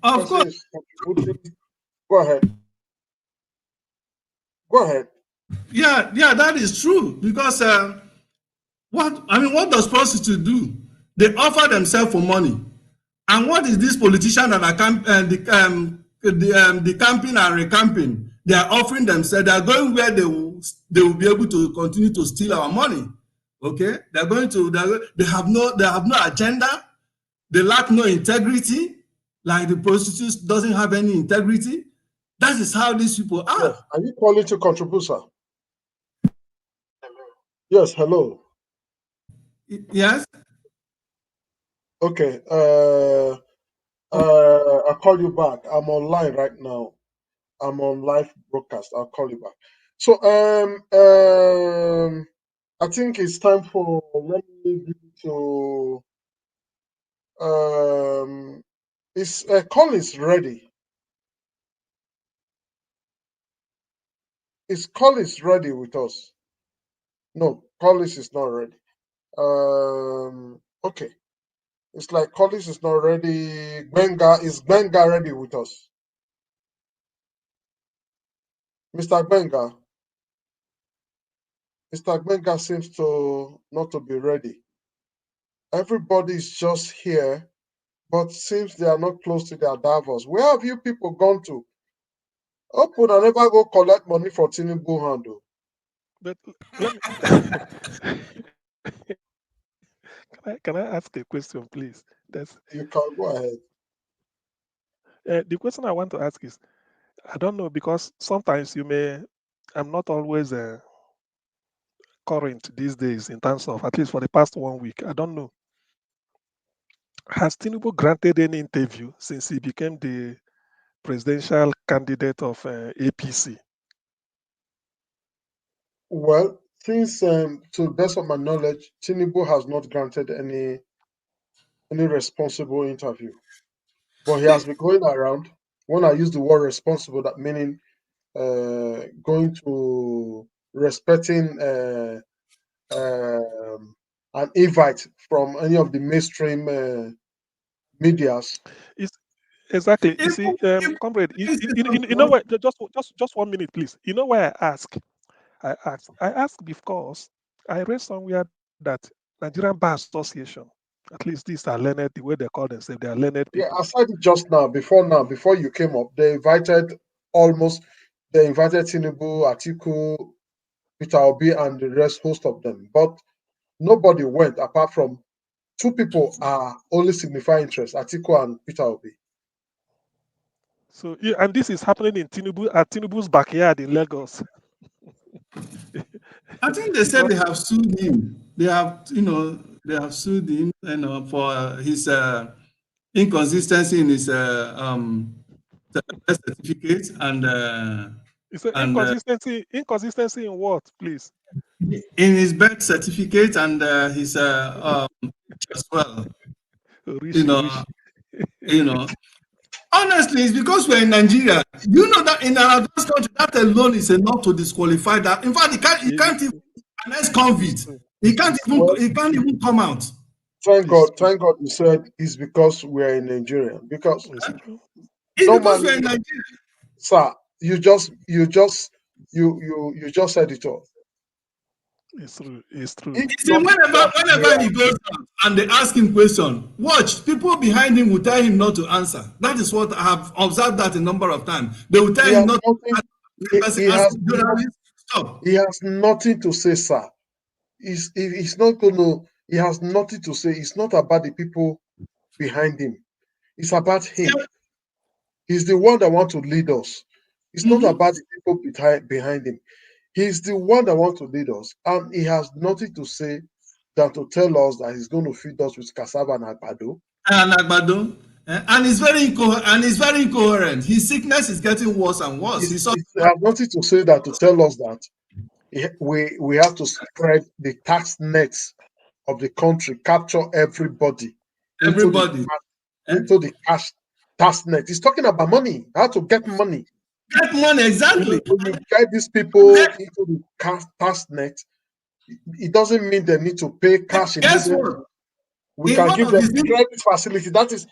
of Person course. is contributing. Go ahead. Go ahead. Yeah, yeah, that is true. Because what does prostitute do? They offer themselves for money. And what is this politician that are the camping and recamping? They are offering themselves. They are going where they will be able to continue to steal our money. Okay, they have no agenda. They lack no integrity. Like the prostitutes doesn't have any integrity. That is how these people Yes. are. Are you calling to contribute, sir? Yes. Hello. Yes. Okay. I'll call you back. I'm online right now. I'm on live broadcast. I'll call you back. So I think it's time for let me give it to is Collins ready? Is Collins ready with us? No, Collins is not ready. Okay. It's like Collins is not ready. Is Benga ready with us? Mr. Benga. Mr. Benga seems to not to be ready. Everybody is just here, but seems they are not close to their Davos. Where have you people gone to? Open and never go collect money for Tinubu handle. But let me can I ask a question, please? That's You can go ahead. the question I want to ask is I don't know because sometimes I'm not always current these days in terms of at least for the past 1 week. I don't know. Has Tinubu granted any interview since he became the presidential candidate of APC? Well, since to the best of my knowledge, Tinubu has not granted any responsible interview. But he has been going around. When I use the word responsible, that meaning going to respecting an invite from any of the mainstream medias. It's exactly. You see, Even comrade, you know what? Just 1 minute, please. You know why I ask? I ask because I read somewhere that Nigerian Bar Association, at least these are learned, the way they call themselves, they are learned Yeah, people. I said it just now, before you came up. They invited Tinubu, Atiku, Peter Obi, and the rest host of them. But nobody went apart from two people are only signify interest, Atiku and Peter Obi. So, and this is happening in Tinubu's backyard in Lagos. I think they said Because they have sued him. They have sued him, for his inconsistency in his birth certificate it's an and inconsistency in what, please? in his birth certificate and his as well. You Rishi, know, Rishi. you know. Honestly, it's because we're in Nigeria. You know that in an advanced country, that alone is enough to disqualify that. In fact, he Is can't even an ex-convict. it? Well, He can't even come out. It's true. thank God you said it's because we're in Nigeria. Because It's true. It's because we're in normally Nigeria. Sir, you just said it all. It's true. It's true. If You see, not because whenever he goes out and they ask him question, watch, people behind him will tell him not to answer. That is what I have observed that a number of times. They will tell he him has not to nothing, answer. The person he has asking not, journalists, stop. he has nothing to say, sir. He's not gonna. He has nothing to say. It's not about the people behind him. It's about him. Yeah. He's the one that wants to lead us. It's not Mhm. about the people behind him. He's the one that wants to lead us, and he has nothing to say than to tell us that he's going to feed us with cassava and agbado. And Agbado. And he's very incoherent. His sickness is getting worse and worse. He's He has nothing to say that to tell us that we have to spread the tax nets of the country, capture everybody into the everybody. into the cash tax net. He's talking about money, how to get money. Get money, exactly. When you get these people into the tax net, it doesn't mean they need to pay cash Guess immediately. what? We In can one give of them his credit facility. That is,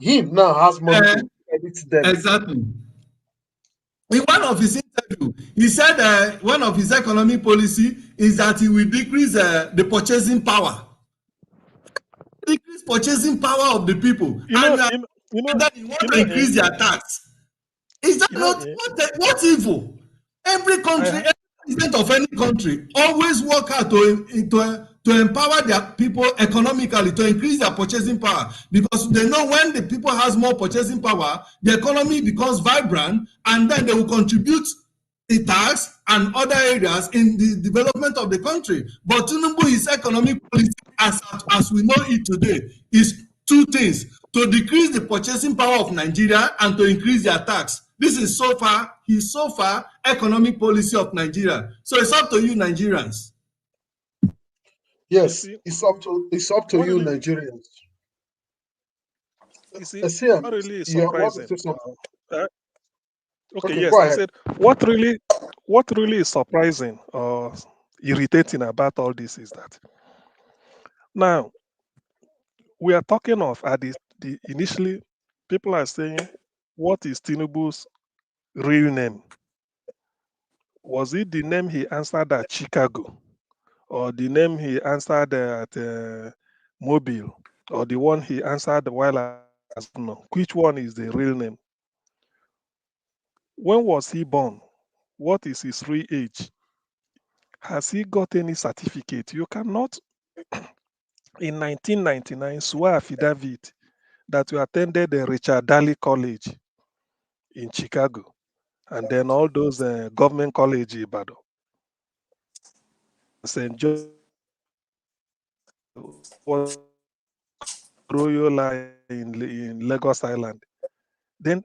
him now has money uh, to credit them. exactly. In one of his interview, he said one of his economic policy is that he will decrease the purchasing power, decrease purchasing power of the people, You know, and, you, you know, then he want you to know, increase their tax. Is that you know, not what evil? Every I country, ha- every president of any country always work hard to empower their people economically, to increase their purchasing power, because they know when the people has more purchasing power, the economy becomes vibrant, and then they will contribute the tax and other areas in the development of the country. But Tinubu, his economic policy, as we know it today, is two things: to decrease the purchasing power of Nigeria and to increase their tax. This is his so far economic policy of Nigeria. So it's up to you, Nigerians. you Yes, see, it's up to what you, really, Nigerians. you see, Sam, what really is you want to surprising. say something? Uh, okay, Okay, yes, go I ahead. said what really is surprising or irritating about all this is that now we are talking of at the initially people are saying what is Tinubu's real name? Was it the name he answered at Chicago, or the name he answered at Mobile, or the one he answered while as governor? Which one is the real name? When was he born? What is his real age? Has he got any certificate? You cannot, in 1999, swear affidavit that you attended the Richard Daly College in Chicago, and then all those government college in Ibadan, St. John was Royola in Lagos Island. Then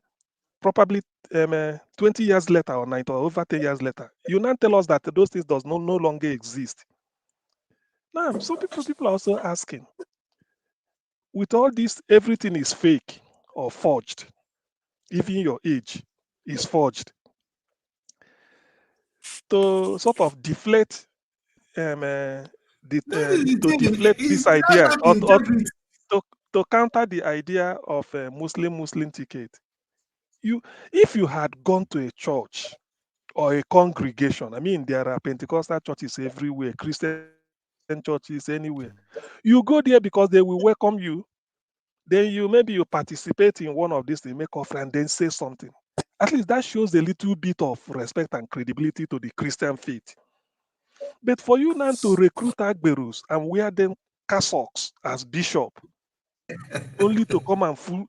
probably 20 years later or 9 or over 10 years later, you now tell us that those things does no longer exist. Now, so people are also asking, with all this, everything is fake or forged. Even your age is forged to sort of deflate That is the to thing. deflate He this has idea that or integrity. to counter the idea of a Muslim ticket. You, if you had gone to a church or a congregation, I mean, there are Pentecostal churches everywhere, Christian churches anywhere. You go there because they will welcome you. Then maybe you participate in one of these, they make offer and then say something. At least that shows a little bit of respect and credibility to the Christian faith. But for you now to recruit Agberus and wear them cassocks as bishop, only to come and fool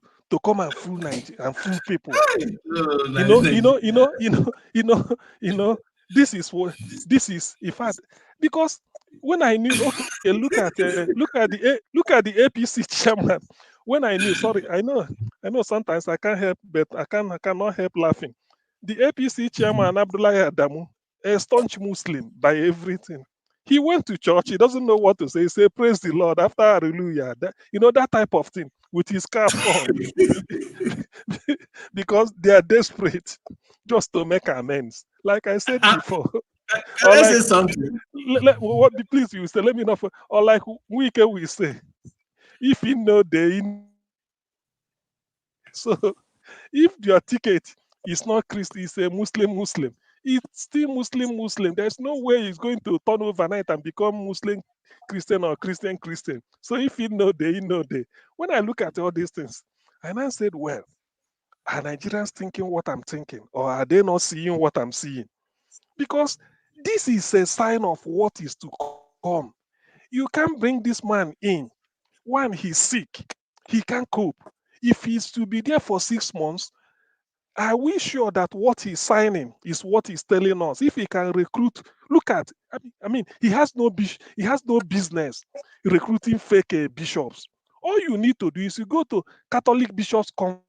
Nigeria and fool people. Oh, You know, you Nigeria. know, you know, you know, you know, you know. This is in fact because when I knew, okay, look at the APC chairman. When I knew, sorry, I know sometimes I can't help, but I cannot help laughing. The APC chairman Abdullahi Adamu, a staunch Muslim by everything. He went to church. He doesn't know what to say. He say, "Praise the Lord" after Hallelujah. That type of thing with his cap on, because they are desperate just to make amends. Like I said before, Can or I like say something? please you say, let me know. Or like Wike we say, if you know they in, so if your ticket It's not Christian, it's a Muslim. It's still Muslim. There's no way he's going to turn overnight and become Muslim Christian or Christian. So if he know they, he know they. When I look at all these things, and I said, well, are Nigerians thinking what I'm thinking? Or are they not seeing what I'm seeing? Because this is a sign of what is to come. You can't bring this man in. One, he's sick. He can't cope. If he's to be there for 6 months, are we sure that what he's signing is what he's telling us? If he can recruit, look at, he has no business recruiting fake bishops. All you need to do is you go to Catholic Bishops Conference.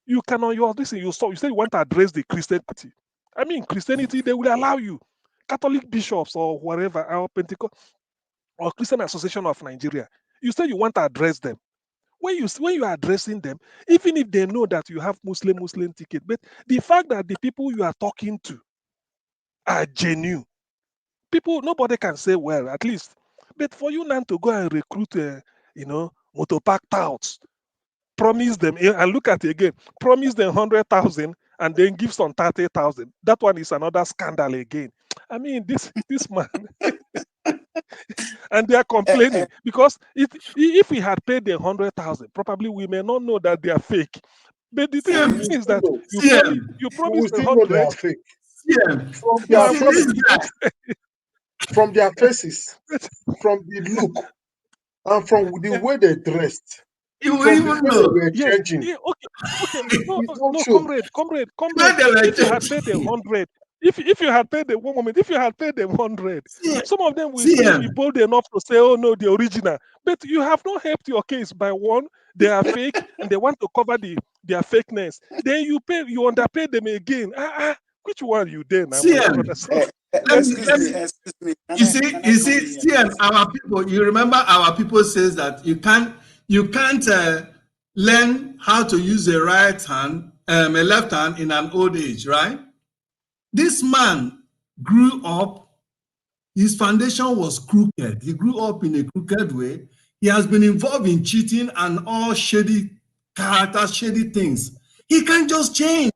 You cannot, you say you want to address the Christian party. Christianity, they will allow you. Catholic bishops or whatever, or Pentecost or Christian Association of Nigeria. You say you want to address them. When you are addressing them, even if they know that you have Muslim ticket, but the fact that the people you are talking to are genuine, nobody can say, well, at least. But for you now to go and recruit, motopack touts, promise them, and look at it again, promise them 100,000 and then give some 30,000. That one is another scandal again. This man, and they are complaining because if we had paid them 100,000, probably we may not know that they are fake. But the thing is that you promise we still know they 100. are fake. Yeah. From their You promise faces, from their faces, from the look, and from the way they dressed, You will from the even way they know were yes, changing. okay. No, It don't no, show. comrade. when they were If you had paid them changing. 100, if you had paid them 1 moment, if you had paid them 100, some of them will still be CM, bold enough to say, "Oh no, the original." But you have not helped your case by one. They are fake, and they want to cover their fakeness. Then you underpay them again. Which one you then, my CM. brother? So, Let me, Excuse let me, me. excuse me. You Can see, I you come see, in here, CM. please? Our people. You remember our people says that you can't learn how to use a right hand, a left hand in an old age, right? This man grew up. His foundation was crooked. He grew up in a crooked way. He has been involved in cheating and all shady characters, shady things. He can't just change.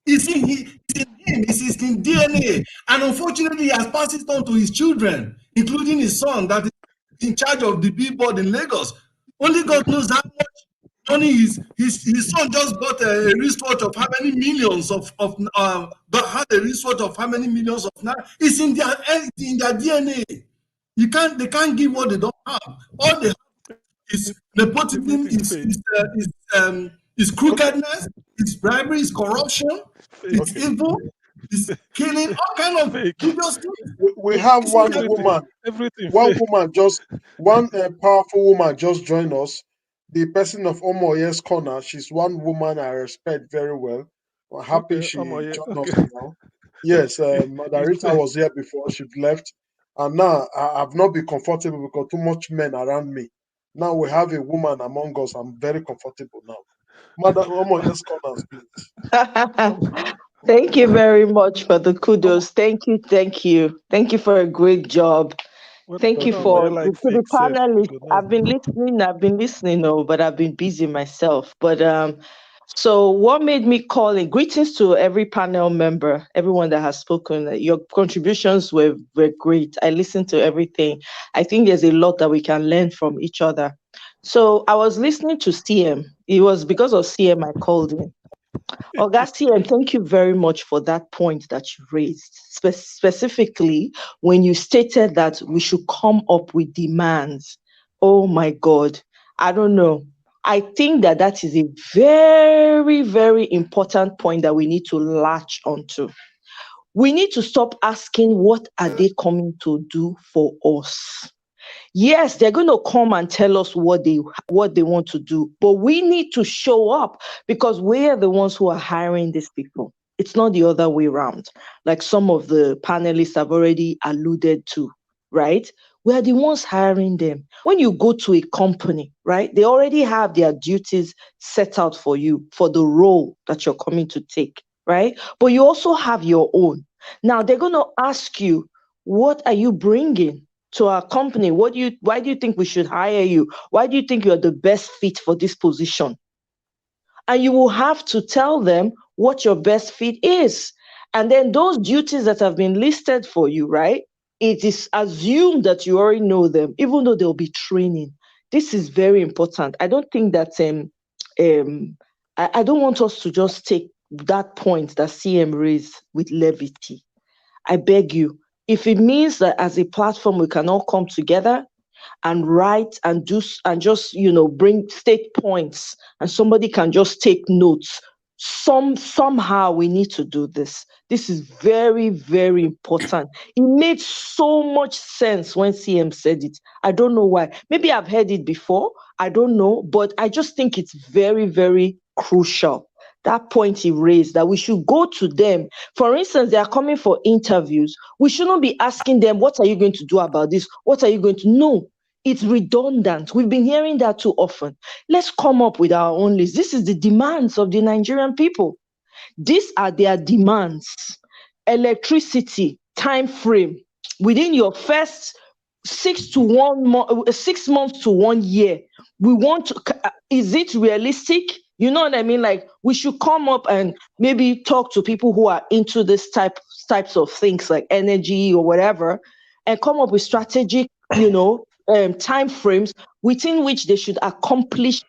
It's in him, it's in DNA. And unfortunately, he has passed it on to his children, including his son that is in charge of the billboard in Lagos. Only God knows how much money his son just bought a wristwatch of how many millions had a wristwatch of how many millions of naira. It's in their DNA. They can't give what they don't have. All they have is nepotism, everything fake. is Okay, crookedness, is bribery, is corruption, Fake. it's evil, it's killing, all kind of Fake. dubious things. we have It's in one their woman, Everything one fake. woman just one powerful woman just joined us. The person of Omoye's corner. She's one woman I respect very well. I'm happy Okay, she joined us okay. now. Yes, It's Margarita fake. was here before. She left, and now I've not been comfortable because too much men around me. Now we have a woman among us. I'm very comfortable now. Madam Omoye's corners, please. Thank you very much for the Omo, kudos. Thank you, thank you. Thank you for a great job. Thank you whether for you like to the fake safe, we panelists. go know. I've been listening, oh, but I've been busy myself. But so what made me call in? Greetings to every panel member, everyone that has spoken. Your contributions were great. I listened to everything. I think there's a lot that we can learn from each other. So I was listening to CM. It was because of CM I called in. Augusty, and thank you very much for that point that you raised, specifically when you stated that we should come up with demands. Oh my God, I don't know. I think that is a very, very important point that we need to latch onto. We need to stop asking, what are they coming to do for us? Yes, they're going to come and tell us what they want to do, but we need to show up because we are the ones who are hiring these people. It's not the other way around, like some of the panelists have already alluded to, right? We are the ones hiring them. When you go to a company, right, they already have their duties set out for you for the role that you're coming to take, right? But you also have your own. Now they're going to ask you, what are you bringing to our company? Why do you think we should hire you? Why do you think you're the best fit for this position? and you will have to tell them what your best fit is. And then those duties that have been listed for you, right? It is assumed that you already know them, even though there'll be training. This is very important. I don't think that I don't want us to just take that point that CM raised with levity. I beg you, if it means that as a platform we can all come together and write and do and just bring state points, and somebody can just take notes, somehow we need to do this. This is very, very important. It made so much sense when CM said it. I don't know why. Maybe I've heard it before, I don't know, but I just think it's very, very crucial. That point he raised, that we should go to them. For instance, they are coming for interviews. We shouldn't be asking them, what are you going to do about this? What are you going to? No, it's redundant. We've been hearing that too often. Let's come up with our own list. This is the demands of the Nigerian people. These are their demands. Electricity, time frame, within your first 6 months to 1 year. We want to, is it realistic? You know what I mean? Like, we should come up and maybe talk to people who are into this types of things like energy or whatever, and come up with strategic, time frames within which they should accomplish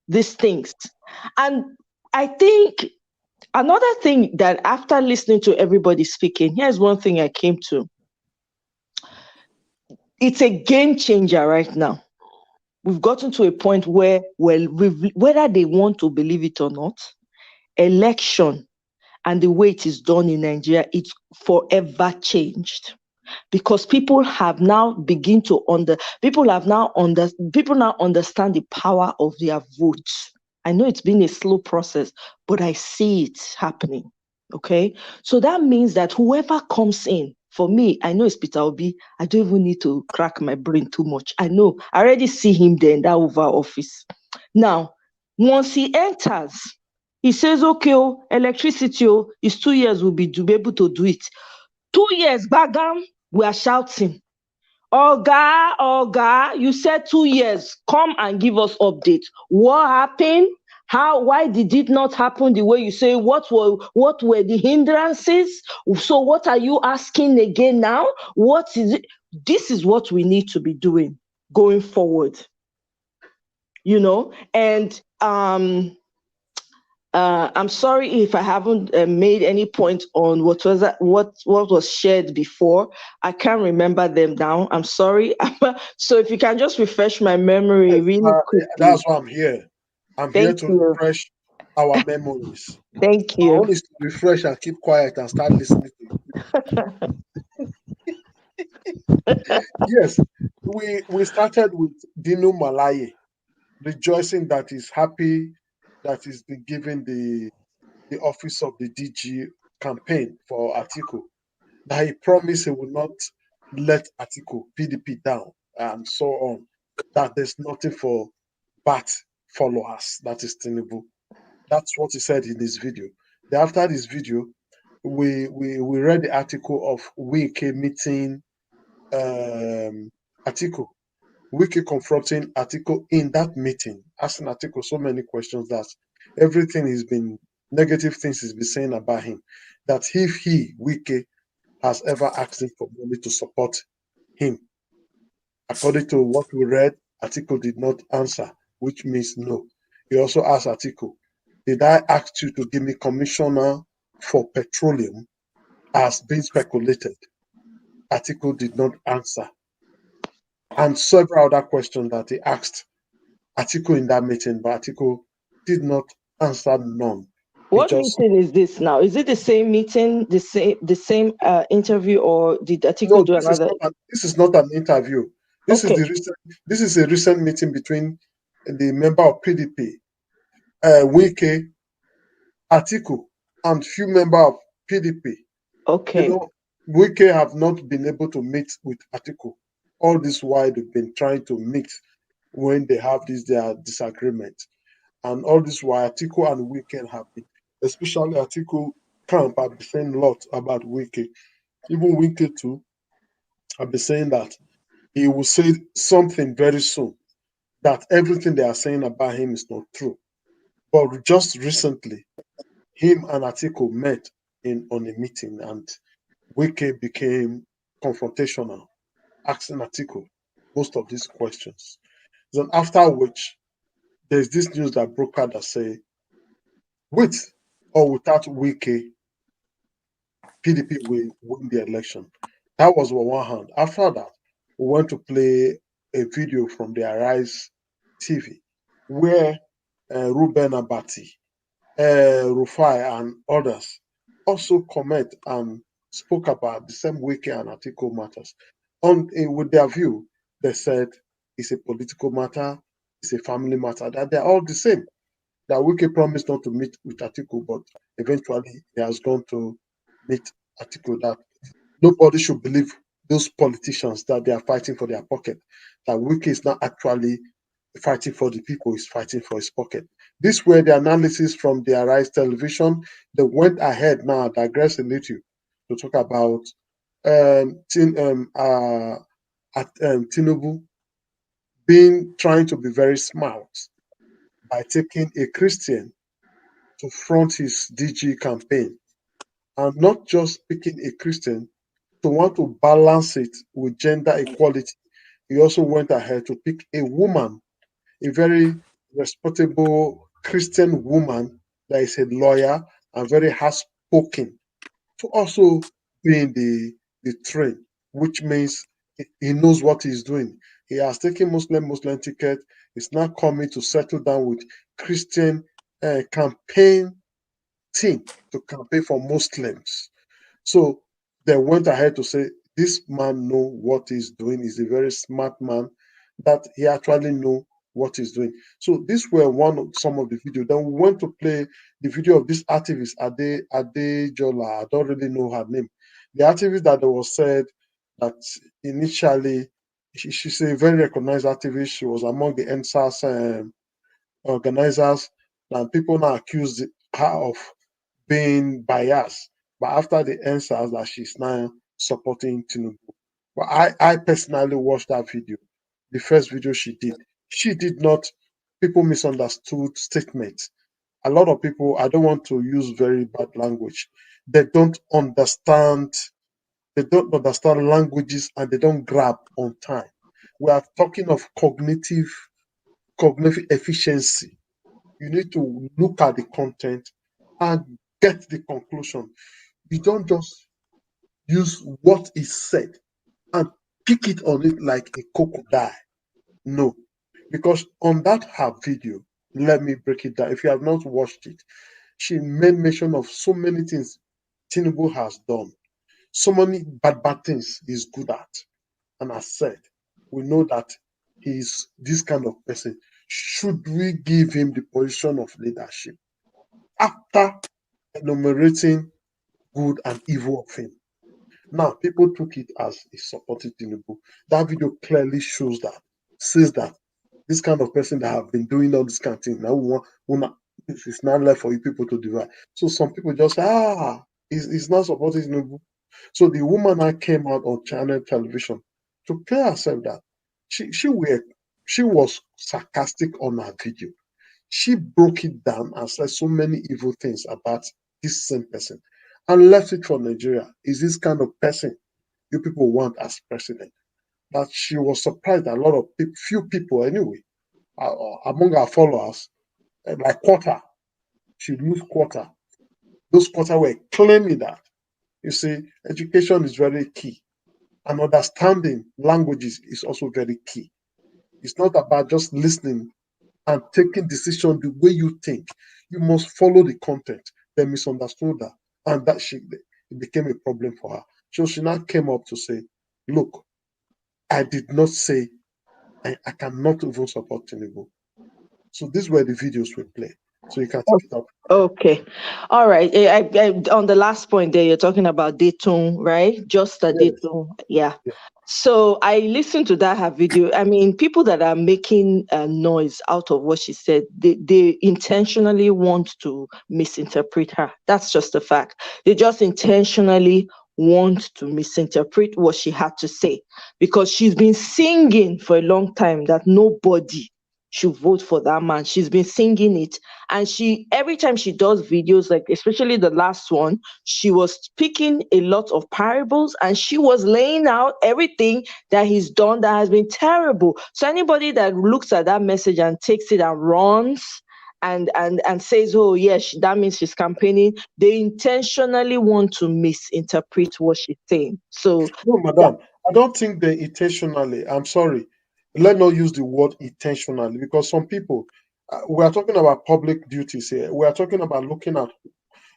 these things. And I think another thing that, after listening to everybody speaking, here's one thing I came to. It's a game changer right now. We've gotten to a point where, whether they want to believe it or not, election and the way it is done in Nigeria, it's forever changed. Because people now understand the power of their vote. I know it's been a slow process, but I see it happening. Okay, so that means that whoever comes in, for me, I know it's Peter Obi. I don't even need to crack my brain too much. I know, I already see him there in that Oval Office. Now, once he enters, he says, okay, electricity is 2 years, we'll be able to do it. 2 years back, we are shouting, Oga, you said 2 years, come and give us updates. What happened? Why did it not happen the way you say? What were the hindrances? So what are you asking again now? What is it? This is what we need to be doing going forward. And I'm sorry if I haven't made any point on what was shared before. I can't remember them now. I'm sorry. So if you can just refresh my memory really quickly. That's why I'm here. I'm here to refresh our memories. Thank you. I want to refresh and keep quiet and start listening to you. Yes, we started with Dino Malaye, rejoicing that he's happy that he's been given the office of the DG campaign for Atiku. That he promised he will not let Atiku PDP down and so on. That there's nothing for but followers. That is Tinubu. That's what he said in this video. Then after this video, we read the article of Wike meeting Atiku. Wike confronting Atiku in that meeting, asking Atiku so many questions that everything has been negative things he's been saying about him. That if Wike, has ever asked him for money to support him. According to what we read, Atiku did not answer, which means no. He also asked Atiku, did I ask you to give me commissioner for petroleum as being speculated? Atiku did not answer. And several other questions that he asked Atiku in that meeting, but Atiku did not answer none. What meeting is this now? Is it the same meeting, the same interview, or did Atiku do another? This is not an interview. This is a recent meeting between the member of PDP, Wike, Atiku, and few member of PDP. Okay. Wike have not been able to meet with Atiku. All this while they've been trying to meet when they have their disagreement. And all this while Atiku and Wike have been, especially Atiku camp, have been saying a lot about Wike. Even Wike too, have been saying that he will say something very soon, that everything they are saying about him is not true. But just recently, him and Atiku met on a meeting, and Wike became confrontational, asking Atiku most of these questions. Then after which, there's this news that broke out that say, with or without Wike, PDP will win the election. That was on one hand. After that, we went to play a video from the Arise TV where Ruben Abati, Rufai, and others also comment and spoke about the same Wike and Atiku matters. With their view, they said it's a political matter, it's a family matter, that they're all the same. That Wike promised not to meet with Atiku, but eventually he has gone to meet Atiku. That nobody should believe those politicians that they are fighting for their pocket. That Wike is not actually fighting for the people, he's fighting for his pocket. This were the analysis from the Arise television. They went ahead now, digress a little, to talk about Tinubu trying to be very smart by taking a Christian to front his DG campaign, and not just picking a Christian to want to balance it with gender equality. He also went ahead to pick a woman, a very respectable Christian woman that is a lawyer and very outspoken, to also be in the train, which means he knows what he's doing. He has taken Muslim ticket. He's now coming to settle down with Christian campaign team to campaign for Muslims. So they went ahead to say this man know what he's doing. He's a very smart man, that he actually know what he's doing. So these were some of the video. Then we went to play the video of this activist Ade Jola. I don't really know her name. The activist that was said that initially she's a very recognized activist. She was among the NSAS organizers, and people now accused her of being biased. But after the answers that she's now supporting Tinubu. But I personally watched that video, the first video she did. She did not, people misunderstood statements. A lot of people, I don't want to use very bad language. They don't understand languages, and they don't grab on time. We are talking of cognitive efficiency. You need to look at the content and get the conclusion. You don't just use what is said and pick it on it like a crocodile. No, because on that her video, let me break it down. If you have not watched it, she made mention of so many things Tinubu has done, so many bad things he's good at. And I said, we know that he's this kind of person. Should we give him the position of leadership? After enumerating good and evil of him. Now, people took it as a supported Tinubu. That video clearly shows that, says that this kind of person that have been doing all this kind of thing, now it's not left for you people to divide. So some people just say, he's not supporting Tinubu. So the woman that came out on channel television to clear herself that she was sarcastic on her video. She broke it down and said so many evil things about this same person and left it for Nigeria. Is this kind of person you people want as president? That she was surprised that a lot of few people anyway, among her followers, like quarter, she lose quarter. Those quarter were claiming that. You see, education is very key, and understanding languages is also very key. It's not about just listening and taking decision the way you think. You must follow the content. They misunderstood her, and it became a problem for her. So she now came up to say, look, I did not say I cannot even support Tinubu. So these were the videos we play. So you can take it up. Okay. All right. On the last point there, you're talking about Dayton, right? Just a Yes. Dayton. Yeah. Yeah. So I listened to her video. I mean, people that are making a noise out of what she said, they intentionally want to misinterpret her. That's just a fact. They just intentionally want to misinterpret what she had to say, because she's been singing for a long time that nobody should vote for that man. She's been singing it. And every time she does videos, like especially the last one, she was speaking a lot of parables and she was laying out everything that he's done that has been terrible. So anybody that looks at that message and takes it and runs and says, oh yes, that means she's campaigning, they intentionally want to misinterpret what she's saying. So No, madam, I don't think they intentionally. I'm sorry. Let's not use the word intentionally because some people, we are talking about public duties here. We are talking about looking at,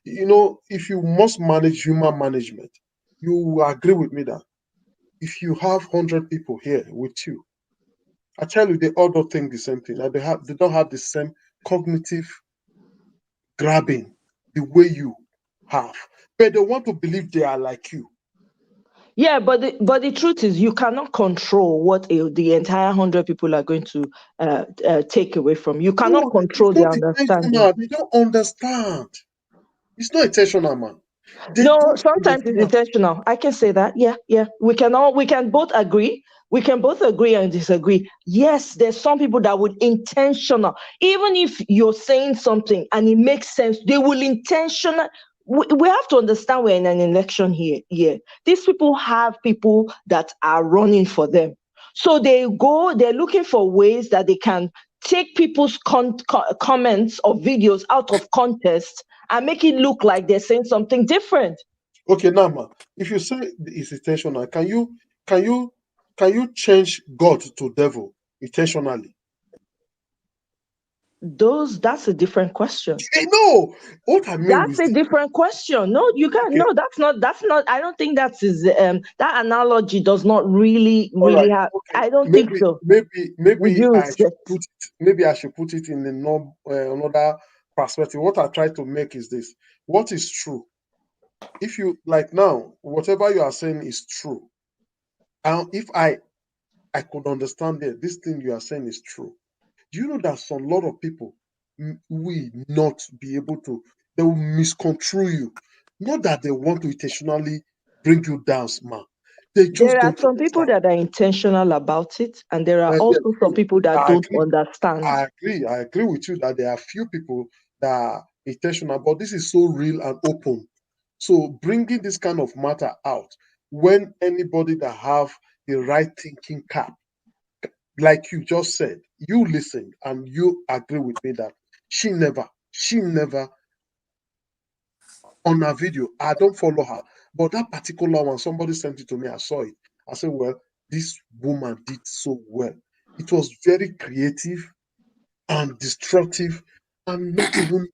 if you must manage human management, you will agree with me that if you have 100 people here with you, I tell you, they all don't think the same thing. Like they don't have the same cognitive grabbing the way you have, but they want to believe they are like you. yeah, but the truth is, you cannot control what the entire 100 people are going to take away from you. Cannot No, control it's their not understanding. intentional. They don't understand. It's not intentional, man. They No, don't sometimes it's understand. intentional. I can say that. Yeah. We can both agree. We can both agree and disagree. Yes, there's some people that would intentional, even if you're saying something and it makes sense, they will intentional. We have to understand we're in an election here. Yeah. These people have people that are running for them. So they're looking for ways that they can take people's comments or videos out of context and make it look like they're saying something different. Okay, now, man, if you say it's intentional, can you change God to devil intentionally? That's a different question. No, what I mean That's is a different question. No, you can't. okay. No, that's not. I don't think that analogy does not All really right, have. okay. I don't think so. With due respect. Maybe I should put it in another perspective. What I try to make is this: what is true? If you like now, whatever you are saying is true, and if I could understand that this thing you are saying is true. Do you know that some lot of people will not be able to? They will misconstrue you. Not that they want to intentionally bring you down, man. They just There are don't some people understand. that are intentional about it, and there are Yes, also some people that I don't agree. understand. I agree with you that there are few people that are intentional, but this is so real and open. So bringing this kind of matter out when anybody that have the right thinking cap, like you just said, you listen and you agree with me that she never on her video. I don't follow her, but that particular one, somebody sent it to me. I saw it. I said, well, this woman did so well. It was very creative and destructive and not even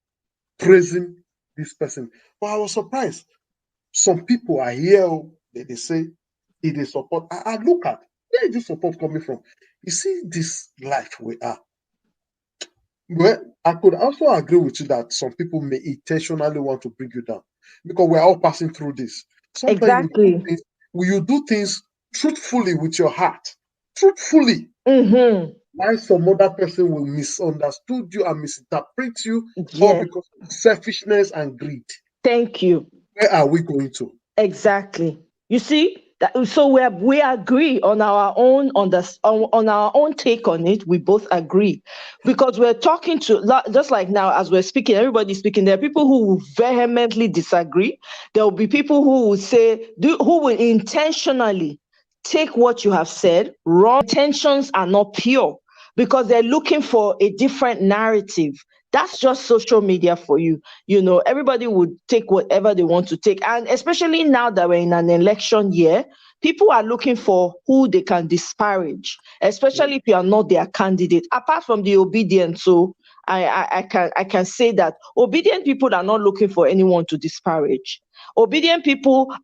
praising this person. But I was surprised. Some people are here, they say it is support. I look at where is this support coming from? You see, this life we are. Well, I could also agree with you that some people may intentionally want to bring you down because we're all passing through this. Sometimes Exactly. you do things truthfully with your heart, truthfully. Mm-hmm. Why some other person will misunderstood you and misinterpret you, all Yes. because of selfishness and greed. Thank you. Where are we going to? Exactly. You see, so we agree on our own on our own take on it. We both agree because we're talking to just like now as we're speaking, everybody's speaking. There are people who will vehemently disagree. There will be people who will say who will intentionally take what you have said. Wrong intentions are not pure because they're looking for a different narrative. That's just social media for you. Everybody would take whatever they want to take. And especially now that we're in an election year, people are looking for who they can disparage, especially if you are not their candidate. Apart from the obedient, so I can say that obedient people are not looking for anyone to disparage. Obedient people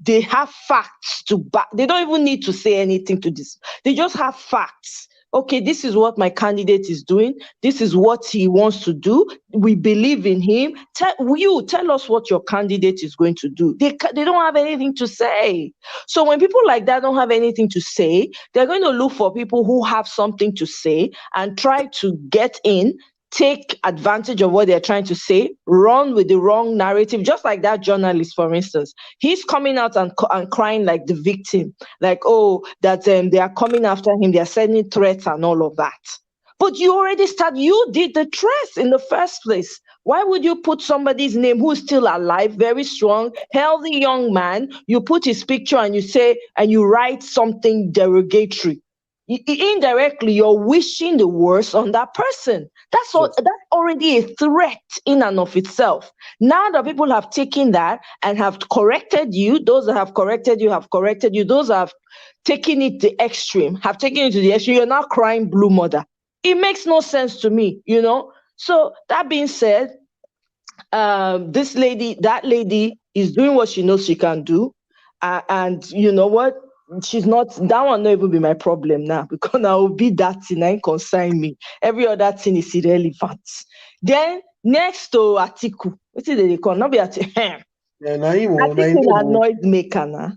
they have facts to back. They don't even need to say anything to this. They just have facts. Okay, this is what my candidate is doing. This is what he wants to do. We believe in him. Tell us what your candidate is going to do. They don't have anything to say. So when people like that don't have anything to say, they're going to look for people who have something to say and try to get in, take advantage of what they're trying to say, run with the wrong narrative, just like that journalist, for instance. He's coming out and crying like the victim, like, oh, that they are coming after him, they are sending threats and all of that. But you already you did the dress in the first place. Why would you put somebody's name who's still alive, very strong, healthy young man? You put his picture and you say, and you write something derogatory. Indirectly, you're wishing the worst on that person. That's all. Yes. That's already a threat in and of itself. Now that people have taken that and have corrected you, those that have corrected you have corrected you. Those that have taken it to the extreme have taken it to the extreme. You're now crying blue mother. It makes no sense to me, you know. So that being said, that lady is doing what she knows she can do, and you know what? She's not that one. Not even be my problem now because I will be that thing. I consign me. Every other thing is irrelevant. Then next to Atiku, what is they call? Not be Atiku. Yeah, now you Atiku na noise maker na.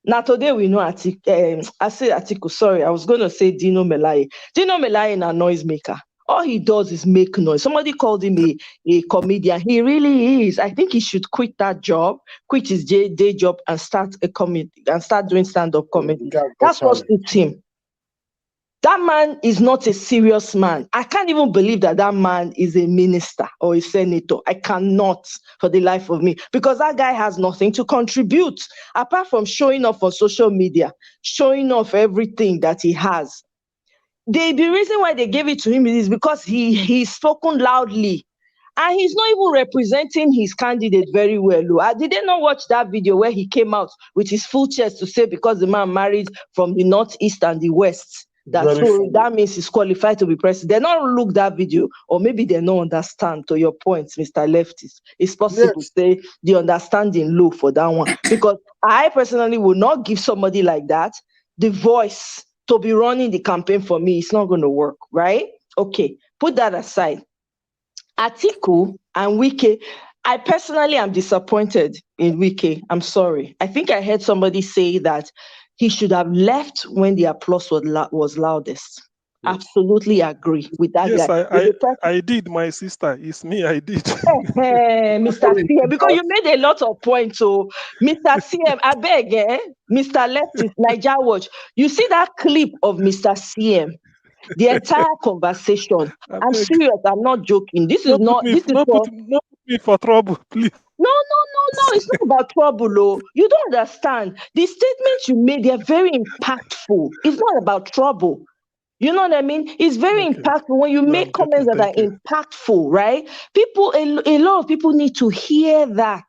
Now today we know Atiku. I say Atiku. Sorry, I was going to say Dino Melaye. Dino Melaye na noise maker. All he does is make noise. Somebody called him a comedian. He really is. I think he should quit that job, quit his day job, and start a comedy and start doing stand-up comedy. That's what suits him. That man is not a serious man. I can't even believe that man is a minister or a senator. I cannot for the life of me, because that guy has nothing to contribute apart from showing off on social media, showing off everything that he has. The reason why they gave it to him is because he's spoken loudly. And he's not even representing his candidate very well. Did they not watch that video where he came out with his full chest to say because the man married from the northeast and the west, that means he's qualified to be president? They not look that video, or maybe they don't understand. To your point, Mr. Leftist, it's possible to say the understanding low for that one, because I personally will not give somebody like that the voice to be running the campaign for me. It's not going to work, right? Okay, put that aside. Atiku and Wike, I personally am disappointed in Wike. I'm sorry. I think I heard somebody say that he should have left when the applause was loudest. Yes. Absolutely agree with that guy. Yes, I did, my sister. It's me, I did. Mr. CM, because you made a lot of points. So, Mr. CM, I beg, Mr. Leftist, Niger Watch, you see that clip of Mr. CM? The entire conversation. I'm serious. I'm not joking. This is not. This is for. Not put me for trouble, please. No. It's not about trouble, though. You don't understand. The statements you made, they're very impactful. It's not about trouble. You know what I mean? It's very impactful when you make comments that are impactful, right? A lot of people need to hear that,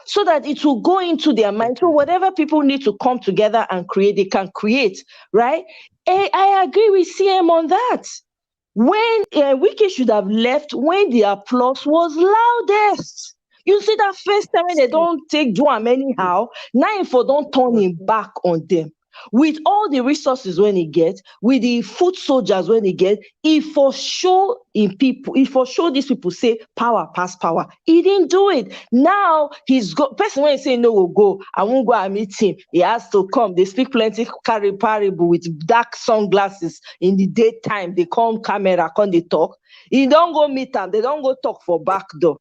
so that it will go into their mind. So whatever people need to come together and create, they can create, right? I agree with CM on that. When Wike should have left when the applause was loudest. You see that first time when they don't take Joam anyhow, now if they don't turn him back on them. With all the resources when he gets, with the foot soldiers when he gets, if for sure these people say power pass power. He didn't do it. Now he's got person when he say no will go, I won't go and meet him. He has to come. They speak plenty parable with dark sunglasses in the daytime. They come camera, come they talk. He don't go meet them, they don't go talk for back door.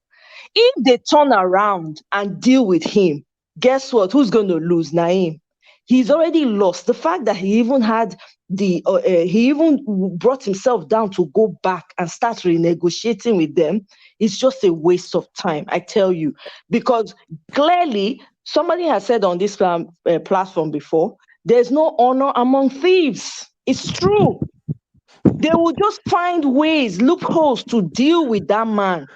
If they turn around and deal with him, guess what? Who's going to lose? Naim. He's already lost. The fact that he even had he even brought himself down to go back and start renegotiating with them is just a waste of time, I tell you. Because clearly, somebody has said on this platform before, there's no honor among thieves. It's true. They will just find ways, loopholes to deal with that man.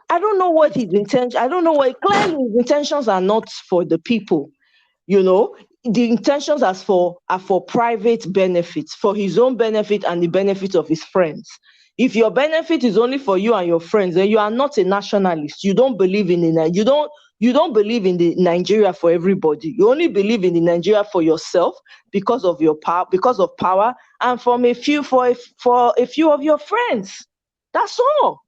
I don't know what his intention. I don't know what. Clearly, his intentions are not for the people. You know, the intentions are for private benefits, for his own benefit and the benefit of his friends. If your benefit is only for you and your friends, then you are not a nationalist. You don't believe in you don't believe in the Nigeria for everybody. You only believe in the Nigeria for yourself because of your power, and from a few for a few of your friends. That's all.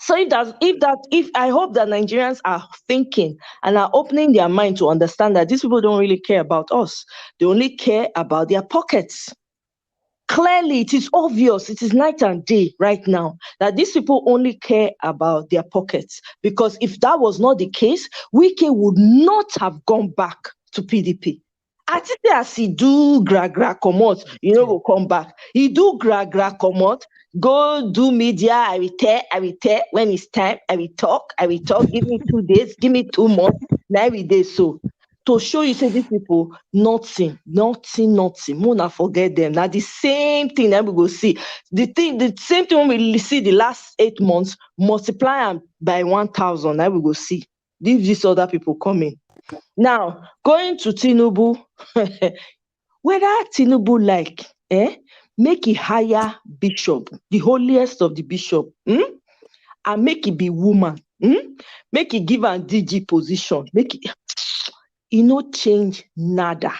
So if I hope that Nigerians are thinking and are opening their mind to understand that these people don't really care about us. They only care about their pockets. Clearly, it is obvious, it is night and day right now that these people only care about their pockets. Because if that was not the case, Wike would not have gone back to PDP. Atiti as he do gra comot, you know, go come back. He do gra comot, go do media. I will tell. When it's time, I will talk. Give me 2 days, give me 2 months. Now every day so. To show you, say these people, nothing. Mona forget them. Now the same thing that we go see. The same thing when we see the last 8 months, multiply them by 1,000. Now we go see. Leave these other people coming. Now, going to Tinubu, whether Tinubu like, make it hire bishop, the holiest of the bishop, and make it be woman, make it give an DG position, make it, no change nada.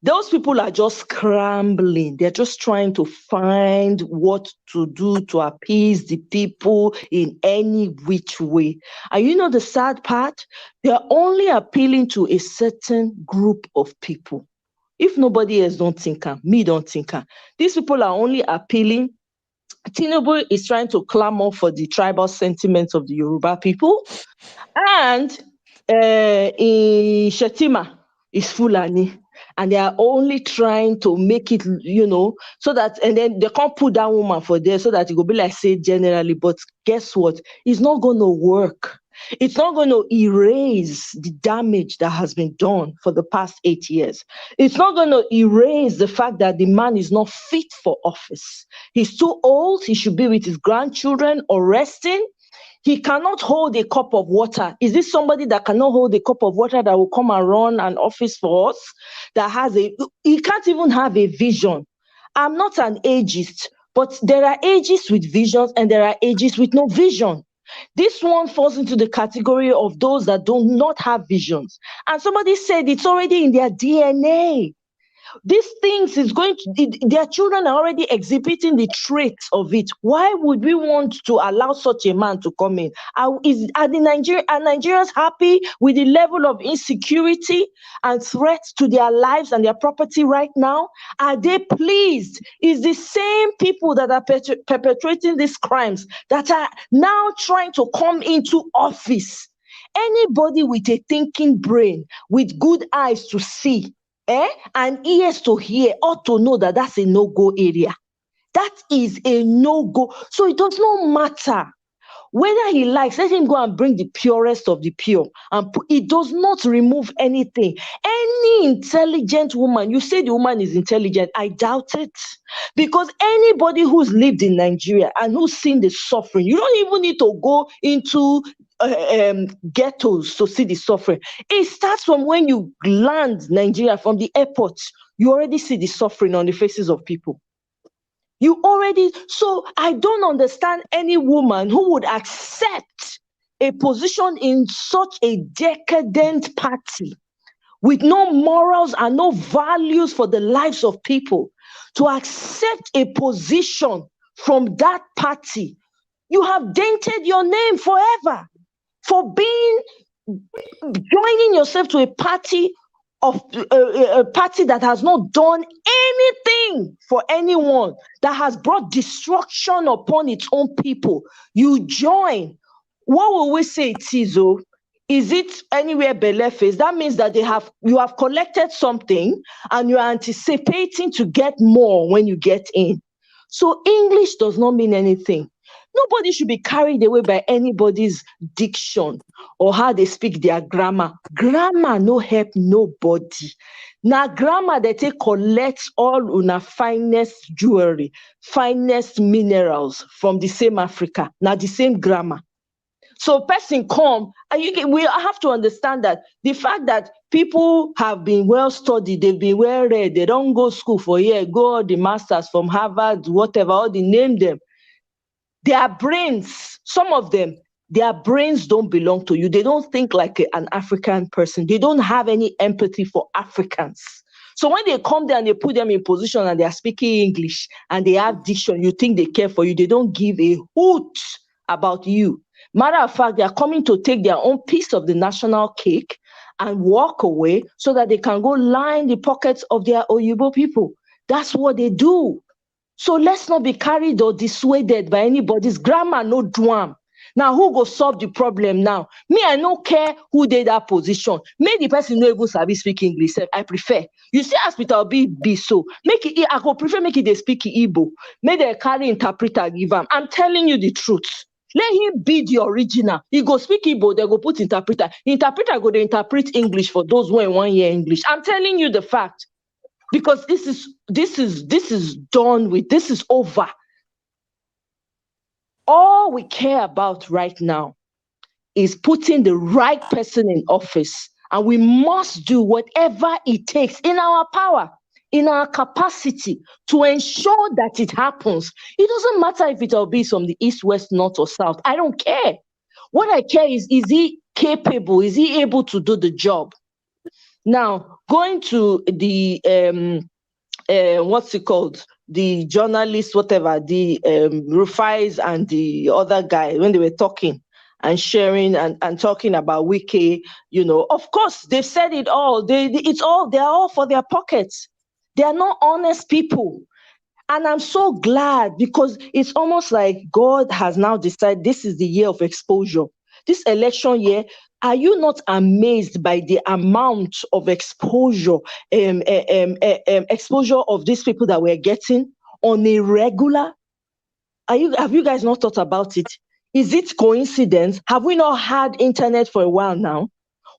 Those people are just scrambling. They're just trying to find what to do to appease the people in any which way. And you know the sad part? They're only appealing to a certain group of people. If nobody else don't think, me don't think. These people are only appealing. Tinubu is trying to clamor for the tribal sentiments of the Yoruba people. And in Shetima is Fulani. And they are only trying to make it, so that, and then they can't put that woman for there so that it will be like say generally, but guess what? It's not going to work. It's not going to erase the damage that has been done for the past 8 years. It's not going to erase the fact that the man is not fit for office. He's too old. He should be with his grandchildren or resting. He cannot hold a cup of water. Is this somebody that cannot hold a cup of water that will come and run an office for us? He can't even have a vision. I'm not an ageist, but there are agists with visions and there are agists with no vision. This one falls into the category of those that do not have visions. And somebody said it's already in their DNA. These things is going to, their children are already exhibiting the traits of it. Why would we want to allow such a man to come in? Are Nigerians happy with the level of insecurity and threats to their lives and their property right now? Are they pleased? Is the same people that are perpetrating these crimes that are now trying to come into office? Anybody with a thinking brain, with good eyes to see, and ears to hear, ought to know that that's a no-go area. That is a no-go. So it does not matter whether he likes, let him go and bring the purest of the pure. And it does not remove anything. Any intelligent woman, you say the woman is intelligent, I doubt it. Because anybody who's lived in Nigeria and who's seen the suffering, you don't even need to go into ghettos to see the suffering. It starts from when you land Nigeria from the airport. You already see the suffering on the faces of people. So I don't understand any woman who would accept a position in such a decadent party with no morals and no values for the lives of people, to accept a position from that party. You have dented your name forever for joining yourself to a party that has not done anything for anyone, that has brought destruction upon its own people. You join. What will we say it is? Is it anywhere beleface? That means that you have collected something and you are anticipating to get more when you get in. So English does not mean anything. Nobody should be carried away by anybody's diction or how they speak their grammar. Grammar no help nobody. Now grammar they take collects all una finest jewelry, finest minerals from the same Africa. Now the same grammar. So person come, and we have to understand that the fact that people have been well studied, they've been well read, they don't go school for a year, go all the masters from Harvard, whatever, all they name them. Their brains, some of them, their brains don't belong to you. They don't think like an African person. They don't have any empathy for Africans. So when they come there and they put them in position and they are speaking English and they have diction, you think they care for you. They don't give a hoot about you. Matter of fact, they are coming to take their own piece of the national cake and walk away so that they can go line the pockets of their Oyibo people. That's what they do. So let's not be carried or dissuaded by anybody's grammar, no drum. Now, who go solve the problem now? Me, I no care who did that position. Make the person no even sabi speak English. I prefer. You see, hospital be so. Make it. I go prefer make it they speak Igbo. Make they carry interpreter give them. I'm telling you the truth. Let him be the original. He go speak Igbo. They go put interpreter. Interpreter go to interpret English for those who want hear English. I'm telling you the fact, because this is done with. This is over. All we care about right now is putting the right person in office, and we must do whatever it takes in our power, in our capacity, to ensure that it happens. It doesn't matter if it'll be from the east, west, north, or south. I don't care. What I care is he capable? Is he able to do the job? Now, going to the what's it called? The journalist, whatever, the Rufais and the other guy, when they were talking and sharing and talking about Wike, of course, they've said it all. They're all for their pockets. They are not honest people. And I'm so glad, because it's almost like God has now decided this is the year of exposure. This election year, are you not amazed by the amount of exposure, exposure of these people that we're getting on a regular? Have you guys not thought about it? Is it coincidence? Have we not had internet for a while now?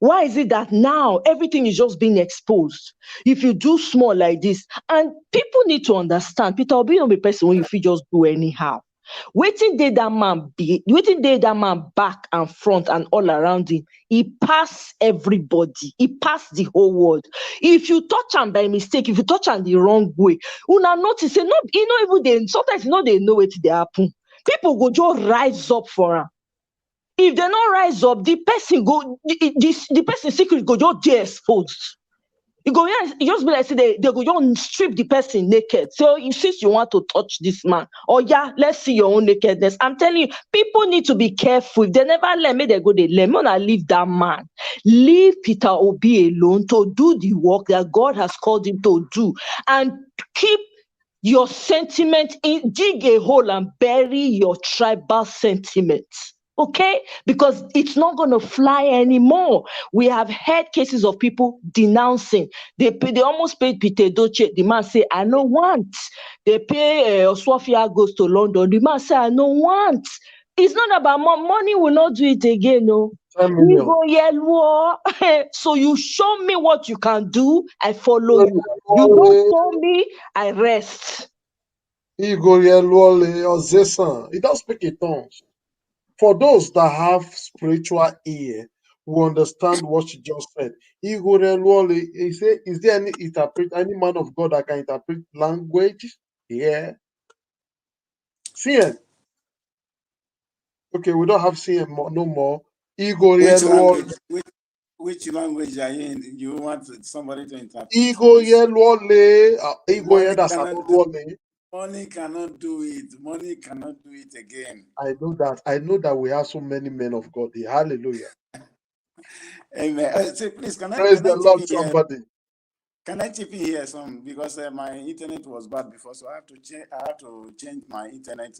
Why is it that now everything is just being exposed? If you do small like this, and people need to understand, Peter Obi don't be person when you feel just do anyhow. Waiting day that man back and front and all around him. He passed everybody. He passed the whole world. If you touch him by mistake, if you touch him the wrong way, una notice say no, even they sometimes they know what they happen. People go just rise up for him. If they not rise up, the person secret go just get exposed. You go, yeah, it just be like say they go just strip the person naked. So since you want to touch this man, oh yeah, let's see your own nakedness. I'm telling you, people need to be careful. If they never let me, they go, they let me not leave that man. Leave Peter Obi alone to do the work that God has called him to do, and keep your sentiment in, dig a hole and bury your tribal sentiments. Okay, because it's not going to fly anymore. We have heard cases of people denouncing. They almost paid Peter Doce. The man say, "I no want." They pay Oswafia goes to London. The man say, "I no want." It's not about money. Will not do it again. No. 10 million. You go yellow. So you show me what you can do, I follow you. You don't show me, I rest. Igor Yeluole or Zesan. He does speak in tongues. For those that have spiritual ear, who understand what she just said. Igor Yeluole, he said, is there any man of God that can interpret language? Yeah. CN. Okay, we don't have CN no more. Igor Yeluole. Which language are you in? You want somebody to interpret? Igor Yeluole. Igor Yeluole. Money cannot do it. Money cannot do it again. I know that we have so many men of God here. Hallelujah. Amen. So please, Praise the Lord, somebody. Can I chip in here some, because my internet was bad before, so I have to change my internet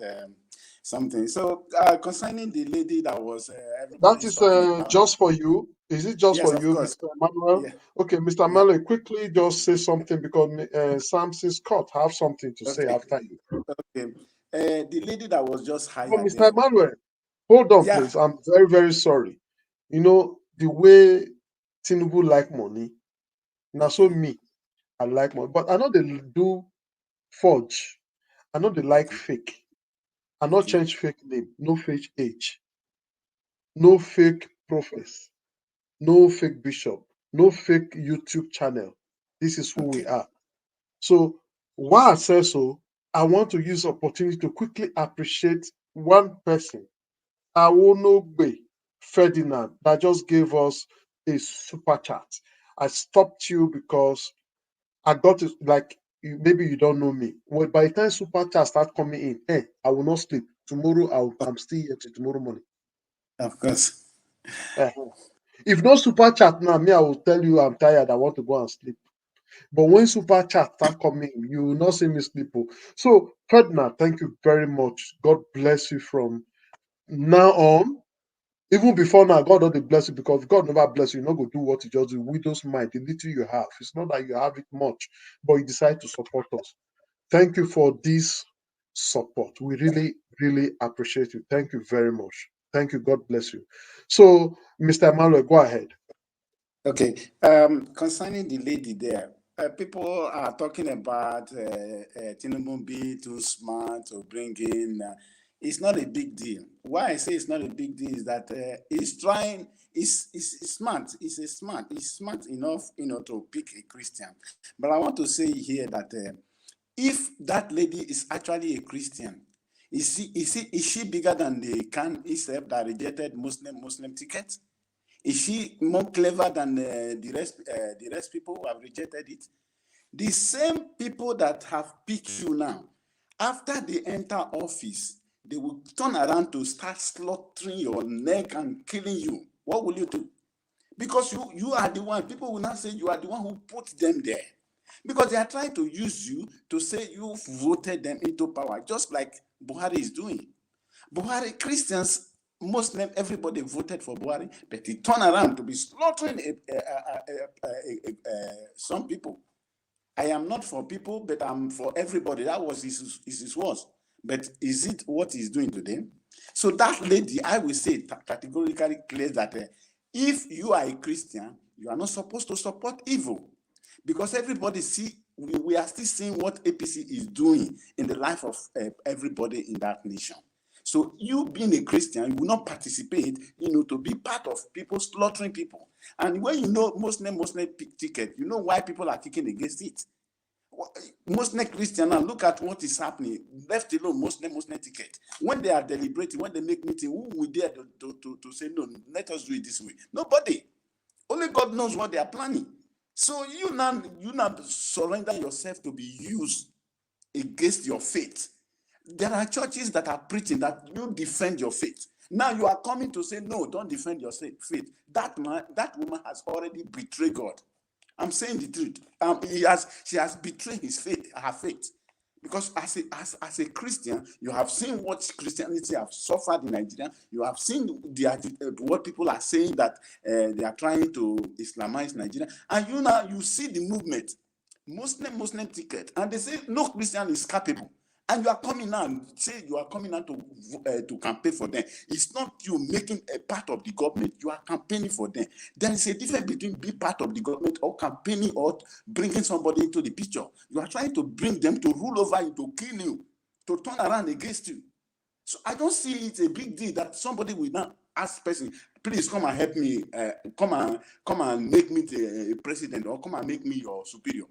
something. So concerning the lady that was that is just for you. Is it just for you, Mr. Emmanuel? Yeah. Okay, Mr. Emmanuel, quickly just say something, because Samson Scott have something to say after you. Okay. The lady that was just hired. Oh, Mr. Emmanuel, hold on, please. I'm very, very sorry. You know, the way Tinubu like money, now so me, I like money. But I know they do forge. I know they like fake. I not change fake name, no fake age, no fake profess, no fake bishop, no fake YouTube channel. This is who we are. So why I say so, I want to use opportunity to quickly appreciate one person, Awonogbe Ferdinand, that just gave us a super chat. I stopped you because I got it, like, maybe you don't know me. Well, by the time super chat start coming in, I will not sleep. Tomorrow I'm still here till tomorrow morning. Of course. If no super chat now, me, I will tell you I'm tired. I want to go and sleep. But when super chat start coming, you will not see me sleep. So, Ferdinand, thank you very much. God bless you from now on, even before now, God don't bless you, because God never bless you. You're not going to do what you just do. Widow's mind, the little you have. It's not that you have it much, but you decide to support us. Thank you for this support. We really, really appreciate you. Thank you very much. Thank you. God bless you. So, Mr. Emmanuel, go ahead. Okay. Concerning the lady there, people are talking about Tinubu being too smart to bring in. It's not a big deal. Why I say it's not a big deal is that he's trying. He's smart. He's smart enough, to pick a Christian. But I want to say here that if that lady is actually a Christian, is she bigger than the Khan Isep that rejected Muslim tickets? Is she more clever than the rest people who have rejected it? The same people that have picked you now, after they enter office, they will turn around to start slaughtering your neck and killing you. What will you do? Because you are the one. People will not say you are the one who put them there. Because they are trying to use you to say you voted them into power, just like Buhari is doing. Buhari, Christians, Muslim, everybody voted for Buhari, but he turned around to be slaughtering some people. I am not for people, but I'm for everybody. That was his words. But is it what he's doing to them? So that lady, I will say categorically clear that if you are a Christian, you are not supposed to support evil. Because everybody we are still seeing what APC is doing in the life of everybody in that nation. So you being a Christian, you will not participate, to be part of people slaughtering people. And when you know Muslim ticket, you know why people are kicking against it. Muslim Christian, now look at what is happening. Left alone Muslim ticket. When they are deliberating, when they make meeting, who will dare to say no? Let us do it this way. Nobody. Only God knows what they are planning. So you now surrender yourself to be used against your faith. There are churches that are preaching that you defend your faith. Now you are coming to say, no, don't defend your faith. That woman has already betrayed God. I'm saying the truth. She has betrayed her faith. Because as a Christian, you have seen what Christianity have suffered in Nigeria. You have seen what people are saying that they are trying to Islamize Nigeria. And you see the movement, Muslim ticket, and they say no Christian is capable. And you are coming now and say you are coming out to campaign for them. It's not you making a part of the government. You are campaigning for them. There is a difference between being part of the government or campaigning or bringing somebody into the picture. You are trying to bring them to rule over you, to kill you, to turn around against you. So I don't see it a big deal that somebody will now ask person, please come and help me, come and make me the president, or come and make me your superior.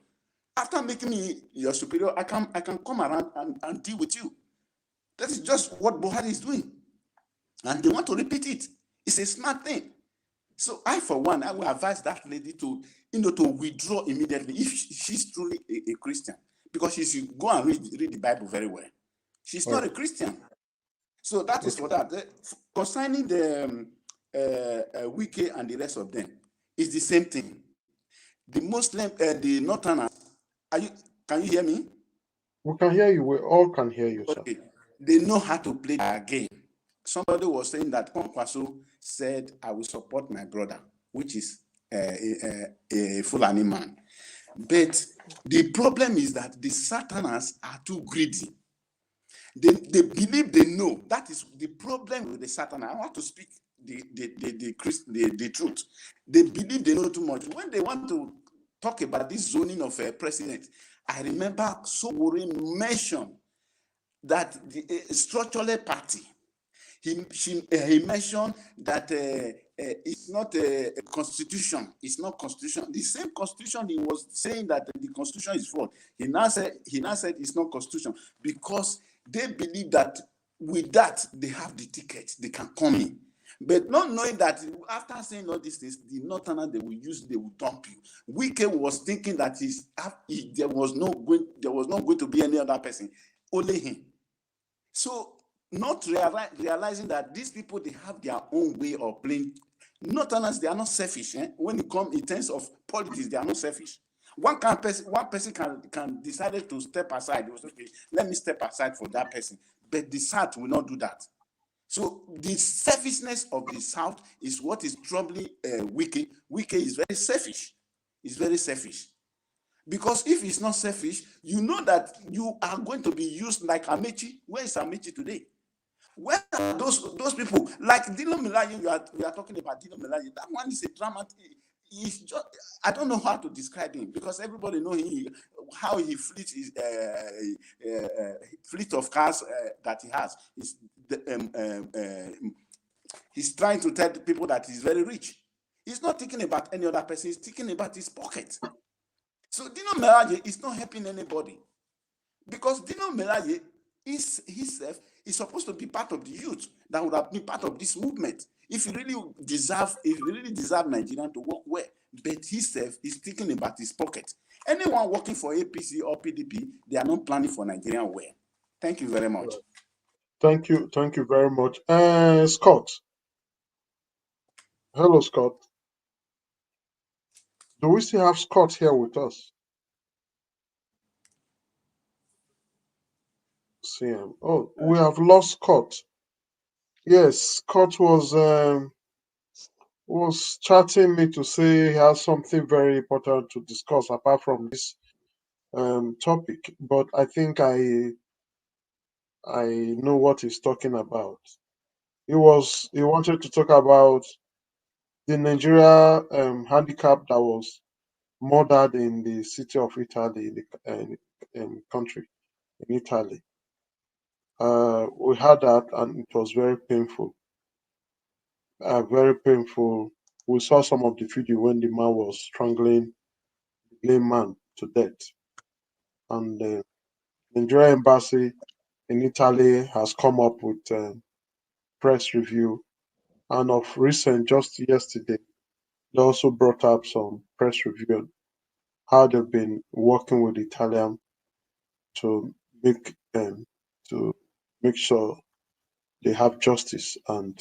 After making me your superior, I can come around and deal with you. That is just what Buhari is doing. And they want to repeat it. It's a smart thing. So I, for one, I will advise that lady to withdraw immediately if she's truly a Christian. Because she should go and read the Bible very well. She's not a Christian. So that is for that. Concerning the Wike and the rest of them, it's the same thing. The Muslim, the Northerners, can you hear me? We can hear you. We all can hear you, sir. Okay. They know how to play their game. Somebody was saying that Kwankwaso said, I will support my brother, which is a Fulani man. But the problem is that the Satanans are too greedy. They believe they know. That is the problem with the Satan. I want to speak the truth. They believe they know too much. When they want to talk about this zoning of a president, I remember Sowore mentioned that the structural party, he mentioned that it's not a constitution. It's not constitution. The same constitution he was saying that the constitution is flawed. He now said it's not constitution because they believe that with that they have the ticket. They can come in. But not knowing that after saying all these things, the Northerners they will dump you. Wike was thinking that there was not going to be any other person, only him. So not realizing that these people, they have their own way of playing. Northerners, they are not selfish. When it comes in terms of politics, they are not selfish. One person can decide to step aside. It was okay, let me step aside for that person. But the South will not do that. So the selfishness of the South is what is troubling Wike. Wike is very selfish. It's very selfish. Because if it's not selfish, you know that you are going to be used like Amechi. Where is Amechi today? Where are those people? Like Dino Melaye, we are talking about Dino Melaye. That one is a drama. He's just, I don't know how to describe him because everybody know how he fleet his fleet of cars that he has. He's trying to tell the people that he's very rich. He's not thinking about any other person. He's thinking about his pocket. So Dino Melaye is not helping anybody because Dino Melaye is himself is supposed to be part of the youth that would have been part of this movement. If he really deserve Nigerian to work well, but himself is thinking about his pocket. Anyone working for APC or PDP, they are not planning for Nigerian well. Thank you very much. Thank you very much. Scott. Hello, Scott. Do we still have Scott here with us? See him. Oh, we have lost Scott. Yes, Scott was chatting me to say he has something very important to discuss apart from this topic, but I think I know what he's talking about. He wanted to talk about the Nigeria handicap that was murdered in the city of Italy, in the country in Italy. We had that, and it was very painful. Very painful. We saw some of the video when the man was strangling the lame man to death, and the Nigeria embassy in Italy has come up with a press review, and of recent, just yesterday, they also brought up some press review on how they've been working with Italian to make to make sure they have justice, and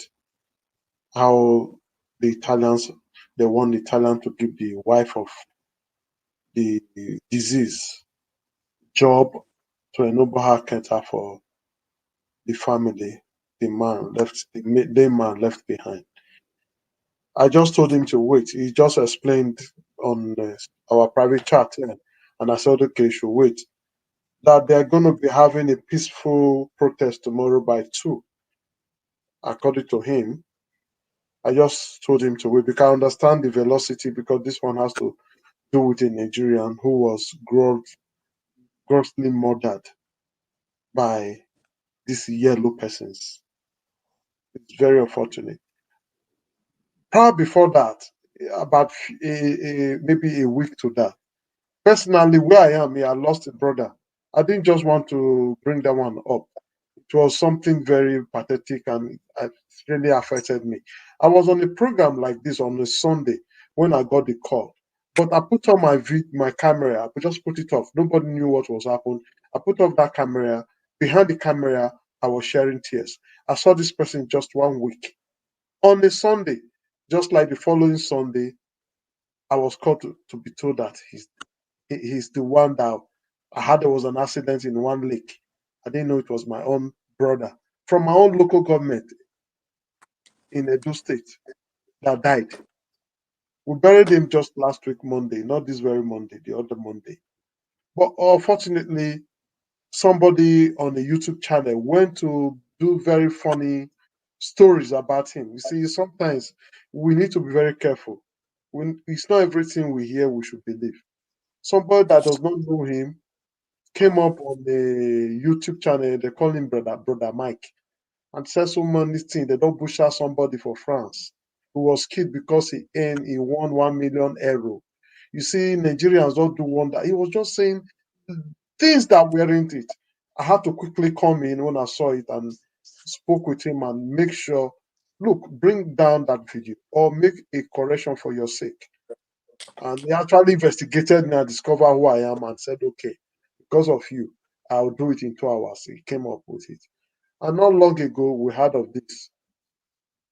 how the Italians they want the Italian to give the wife of the disease job to enable her care for the family the man left behind. I just told him to wait. He just explained on our private chat, and I said, okay, should wait. That they're going to be having a peaceful protest tomorrow by 2, according to him. I just told him to wait because I understand the velocity, because this one has to do with a Nigerian who was grossly murdered by these yellow persons. It's very unfortunate. Prior before that, about maybe a week to that, personally, where I am here, I lost a brother. I didn't just want to bring that one up. It was something very pathetic, and it really affected me. I was on a program like this on a Sunday when I got the call, but I put on my camera. I just put it off. Nobody knew what was happening. I put off that camera. Behind the camera, I was sharing tears. I saw this person just 1 week on a Sunday. Just like the following Sunday, I was called to be told that he's the one that I had. There was an accident in one lake. I didn't know it was my own brother from my own local government in Edo State that died. We buried him just last week, Monday, not this very Monday, the other Monday. But unfortunately, somebody on a YouTube channel went to do very funny stories about him. You see, sometimes we need to be very careful. It's not everything we hear we should believe. Somebody that does not know him came up on the YouTube channel. They call him brother Mike, and said so many things. They don't bush out somebody for France who was killed because he won 1 million euro. You see, Nigerians don't do wonder. He was just saying things that weren't it. I had to quickly come in when I saw it and spoke with him and make sure, look, bring down that video or make a correction for your sake. And he actually investigated me and discovered who I am and said, okay, because of you, I'll do it in 2 hours. He came up with it. And not long ago, we heard of this.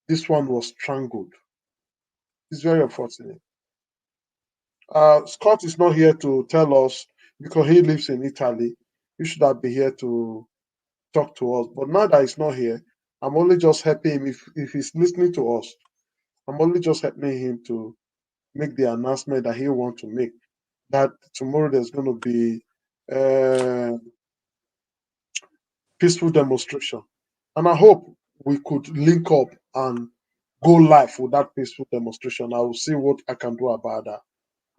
This one was strangled. It's very unfortunate. Scott is not here to tell us because he lives in Italy. He should have been here to talk to us. But now that he's not here, I'm only just helping him if he's listening to us. I'm only just helping him to make the announcement that he wants to make. That tomorrow there's going to be a peaceful demonstration, and I hope we could link up and go live with that peaceful demonstration. I will see what I can do about that.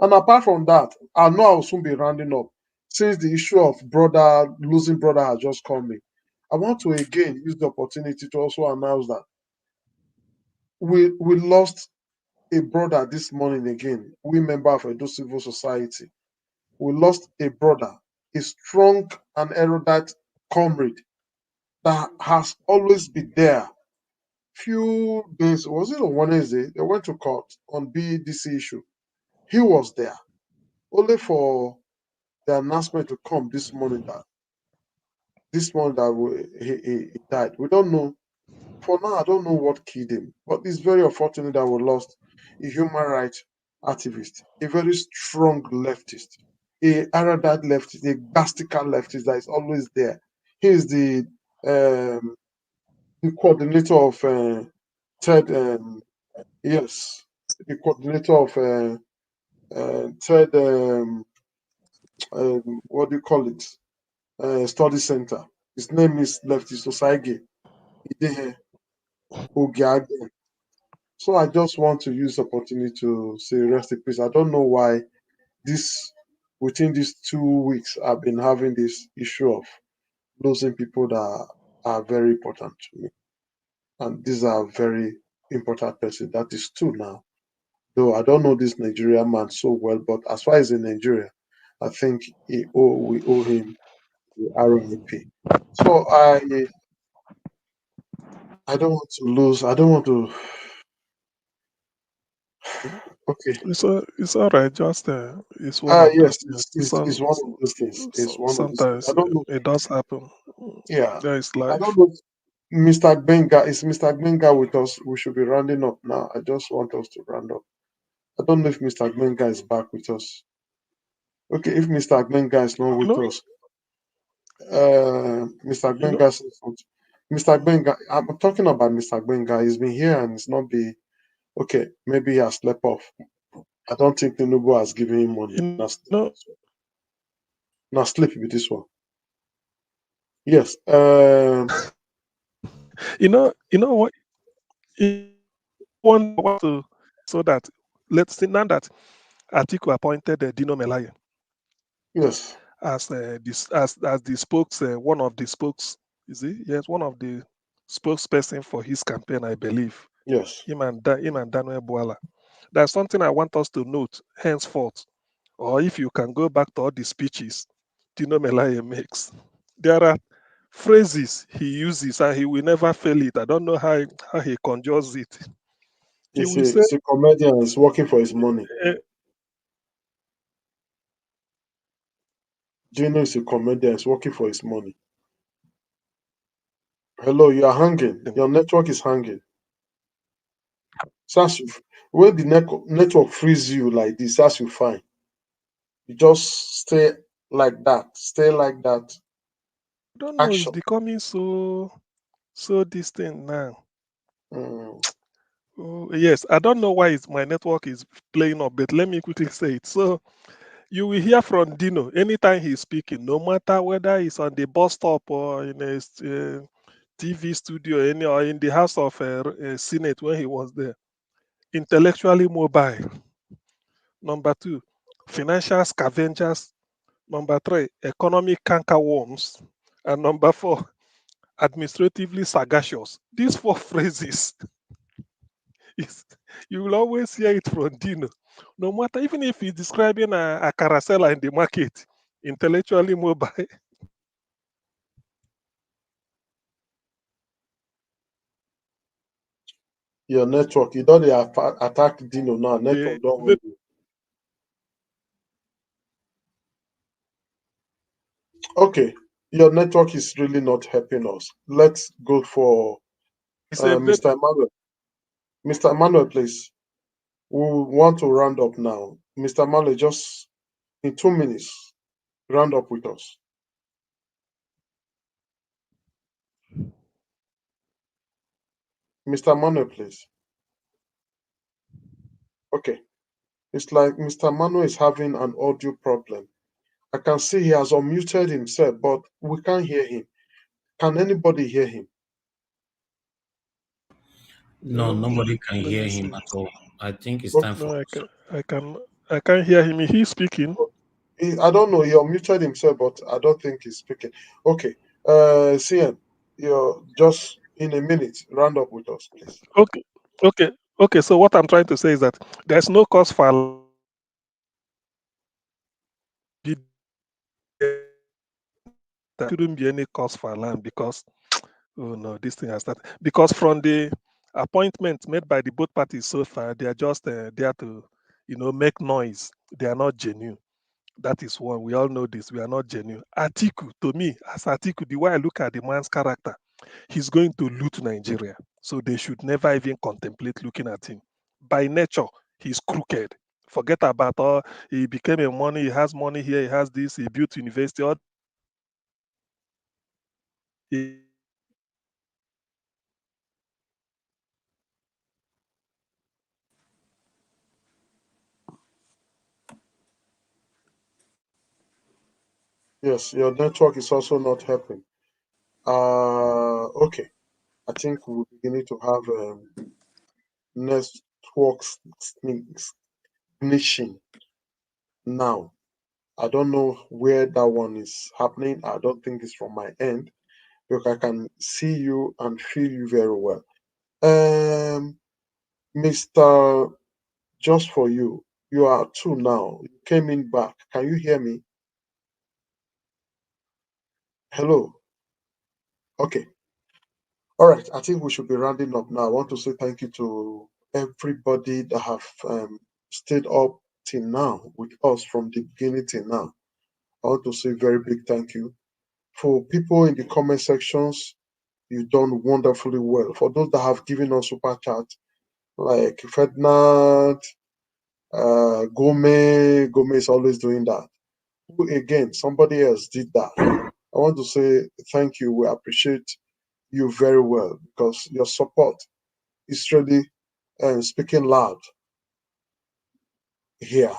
And apart from that, I know I will soon be rounding up. Since the issue of brother losing brother has just come in, I want to again use the opportunity to also announce that we lost a brother this morning again. We member of Edo Civil Society. We lost a brother, a strong and erudite comrade that has always been there. Few days, was it on Wednesday? They went to court on BDC issue. He was there, only for the announcement to come he died. We don't know. For now, I don't know what killed him, but it's very unfortunate that we lost a human rights activist, a very strong leftist, a erudite leftist, a gastical leftist that is always there. He is um, the coordinator of third, yes, the coordinator of third, what do you call it, study center. His name is Leftist Osaige Idehe Ogiage. So I just want to use the opportunity to say rest in peace. I don't know why this within these 2 weeks I've been having this issue of losing people that are very important to me. And these are very important person. That is two now. Though I don't know this Nigerian man so well, but as far as in Nigeria, I think we owe him the RIP. So I don't want to lose. I don't want to. Okay. It's all right. Just it's one of those Yes, things. it's one of those things. It's one of those things. I Sometimes don't know. it does happen. Yeah, There is I don't life. know. Mr. Benga, is Mr. Benga with us? We should be rounding up now. I just want us to round up. I don't know if Mr. Benga is back with us. Okay, if Mr. Benga is not You with know, us, Mr. you know. Benga says something. Mr. Benga, I'm talking about Mr. Benga. He's been here and it's not be okay. Maybe he has slept off. I don't think Tinubu has given him money. You Now sleep, know. now sleep with this one. Yes. You know what? One want to so that let's see now that Atiku appointed Dino Melaye Yes. as this as the spokes one of the spokes is he? Yes, one of the spokesperson for his campaign, I believe. Yes. Him and Daniel Boala. There's something I want us to note henceforth, or if you can go back to all the speeches Dino Melaye makes. There are phrases he uses and he will never fail it. I don't know how he conjures it. He will say, He's a comedian. He's working for his money. eh, Gino is a comedian. He's working for his money. Hello, you are hanging. Your network is hanging. So when the network frees you like this, as you find, you just stay like that. Stay like that. I don't know, it's Action. becoming so distant now. Mm, Oh, yes, I don't know why my network is playing up, but let me quickly say it. So you will hear from Dino anytime he's speaking, no matter whether he's on the bus stop or in a TV studio, or in the House of Senate when he was there. Intellectually mobile. Number two, financial scavengers. Number three, economic cankerworms. And number four, administratively sagacious. These four phrases, is, you will always hear it from Dino. No matter, even if he's describing a carousel in the market, intellectually mobile. your network. You don't attack Dino now. Very, Network don't hold you. Okay. Your network is really not helping us. Let's go for it's a very, Mr. Emmanuel. Mr. Emmanuel, please. We want to round up now. Mr. Emmanuel, just in 2 minutes, round up with us. Mr. Mano, please. Okay. It's like Mr. Mano is having an audio problem. I can see he has unmuted himself, but we can't hear him. Can anybody hear him? No, nobody can Let hear me him see. at all. I think it's time Okay. for No, us. I can't hear him. He's speaking. I don't know. He unmuted himself, but I don't think he's speaking. Okay. CN, you're just in a minute. Round up with us, please. Okay, okay, okay. So what I'm trying to say is that there's no cause for there shouldn't be any cause for alarm because oh no, this thing has started. Because from the appointment made by the both parties so far, they are just there to, make noise. They are not genuine. That is one. We all know this. We are not genuine. Atiku, to me, as Atiku, the way I look at the man's character, he's going to loot Nigeria. So they should never even contemplate looking at him. By nature, he's crooked. Forget about all he became a money, he has money here, he has this, he built university, all he Yes, your network is also not helping. Okay. I think we're beginning to have network snitching now. I don't know where that one is happening. I don't think it's from my end because I can see you and feel you very well. Mr. Just for you, you are two now. You came in back. Can you hear me? Hello. Okay. All right. I think we should be rounding up now. I want to say thank you to everybody that have stayed up till now with us from the beginning till now. I want to say very big thank you. For people in the comment sections, you've done wonderfully well. For those that have given us super chat, like Ferdinand, Gome is always doing that. Who again, somebody else did that. I want to say thank you. We appreciate you very well because your support is really speaking loud here.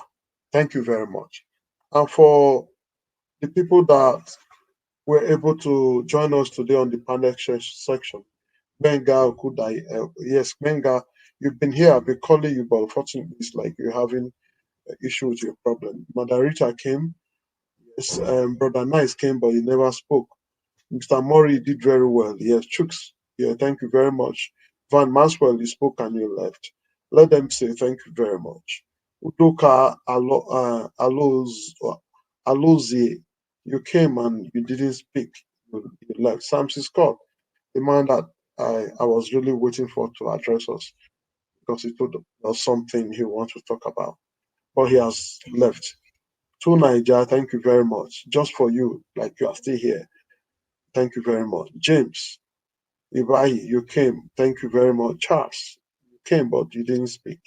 Thank you very much. And for the people that were able to join us today on the panel section, Benga Okudai, yes, Benga, you've been here. I've been calling you, but unfortunately, it's like you're having an issue with your problem. Madarita came, yes, Brother Nice came, but he never spoke. Mr. Mori did very well. Yes, Chooks, yeah, thank you very much. Van Maswell, you spoke and you left. Let them say thank you very much. Udoka Alozie, you came and you didn't speak. You left. Samson Scott, the man that I was really waiting for to address us because he told us something he wants to talk about, but he has left. To Niger, thank you very much. Just for you, like you are still here. Thank you very much. James, Ibrahim, you came. Thank you very much. Charles, you came, but you didn't speak.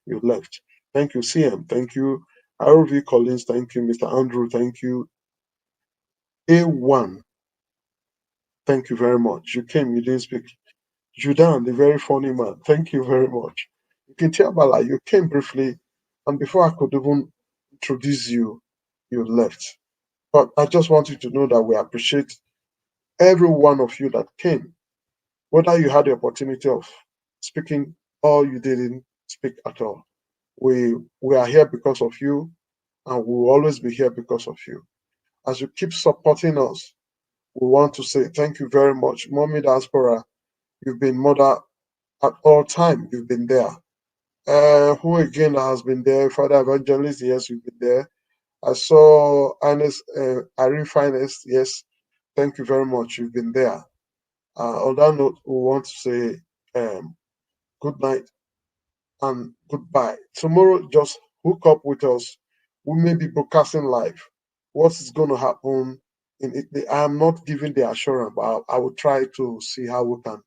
You left. Thank you, CM. Thank you. RV Collins, thank you. Mr. Andrew, thank you. A1, thank you very much. You came, you didn't speak. Judan, the very funny man, thank you very much. Kintiabala, you came briefly, and before I could even introduce you, you left. But I just want you to know that we appreciate every one of you that came, whether you had the opportunity of speaking or you didn't speak at all. We are here because of you, and we will always be here because of you. As you keep supporting us, we want to say thank you very much. Mommy Diaspora, you've been mother at all time. You've been there. Who again has been there? Father Evangelist, yes, you've been there. I saw Ernest, Irene Finest, yes, thank you very much. You've been there. On that note, we want to say good night and goodbye. Tomorrow, just hook up with us. We may be broadcasting live. What is going to happen? I am not giving the assurance, but I will try to see how we can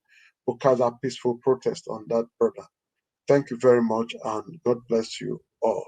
broadcast a peaceful protest on that, brother. Thank you very much, and God bless you all.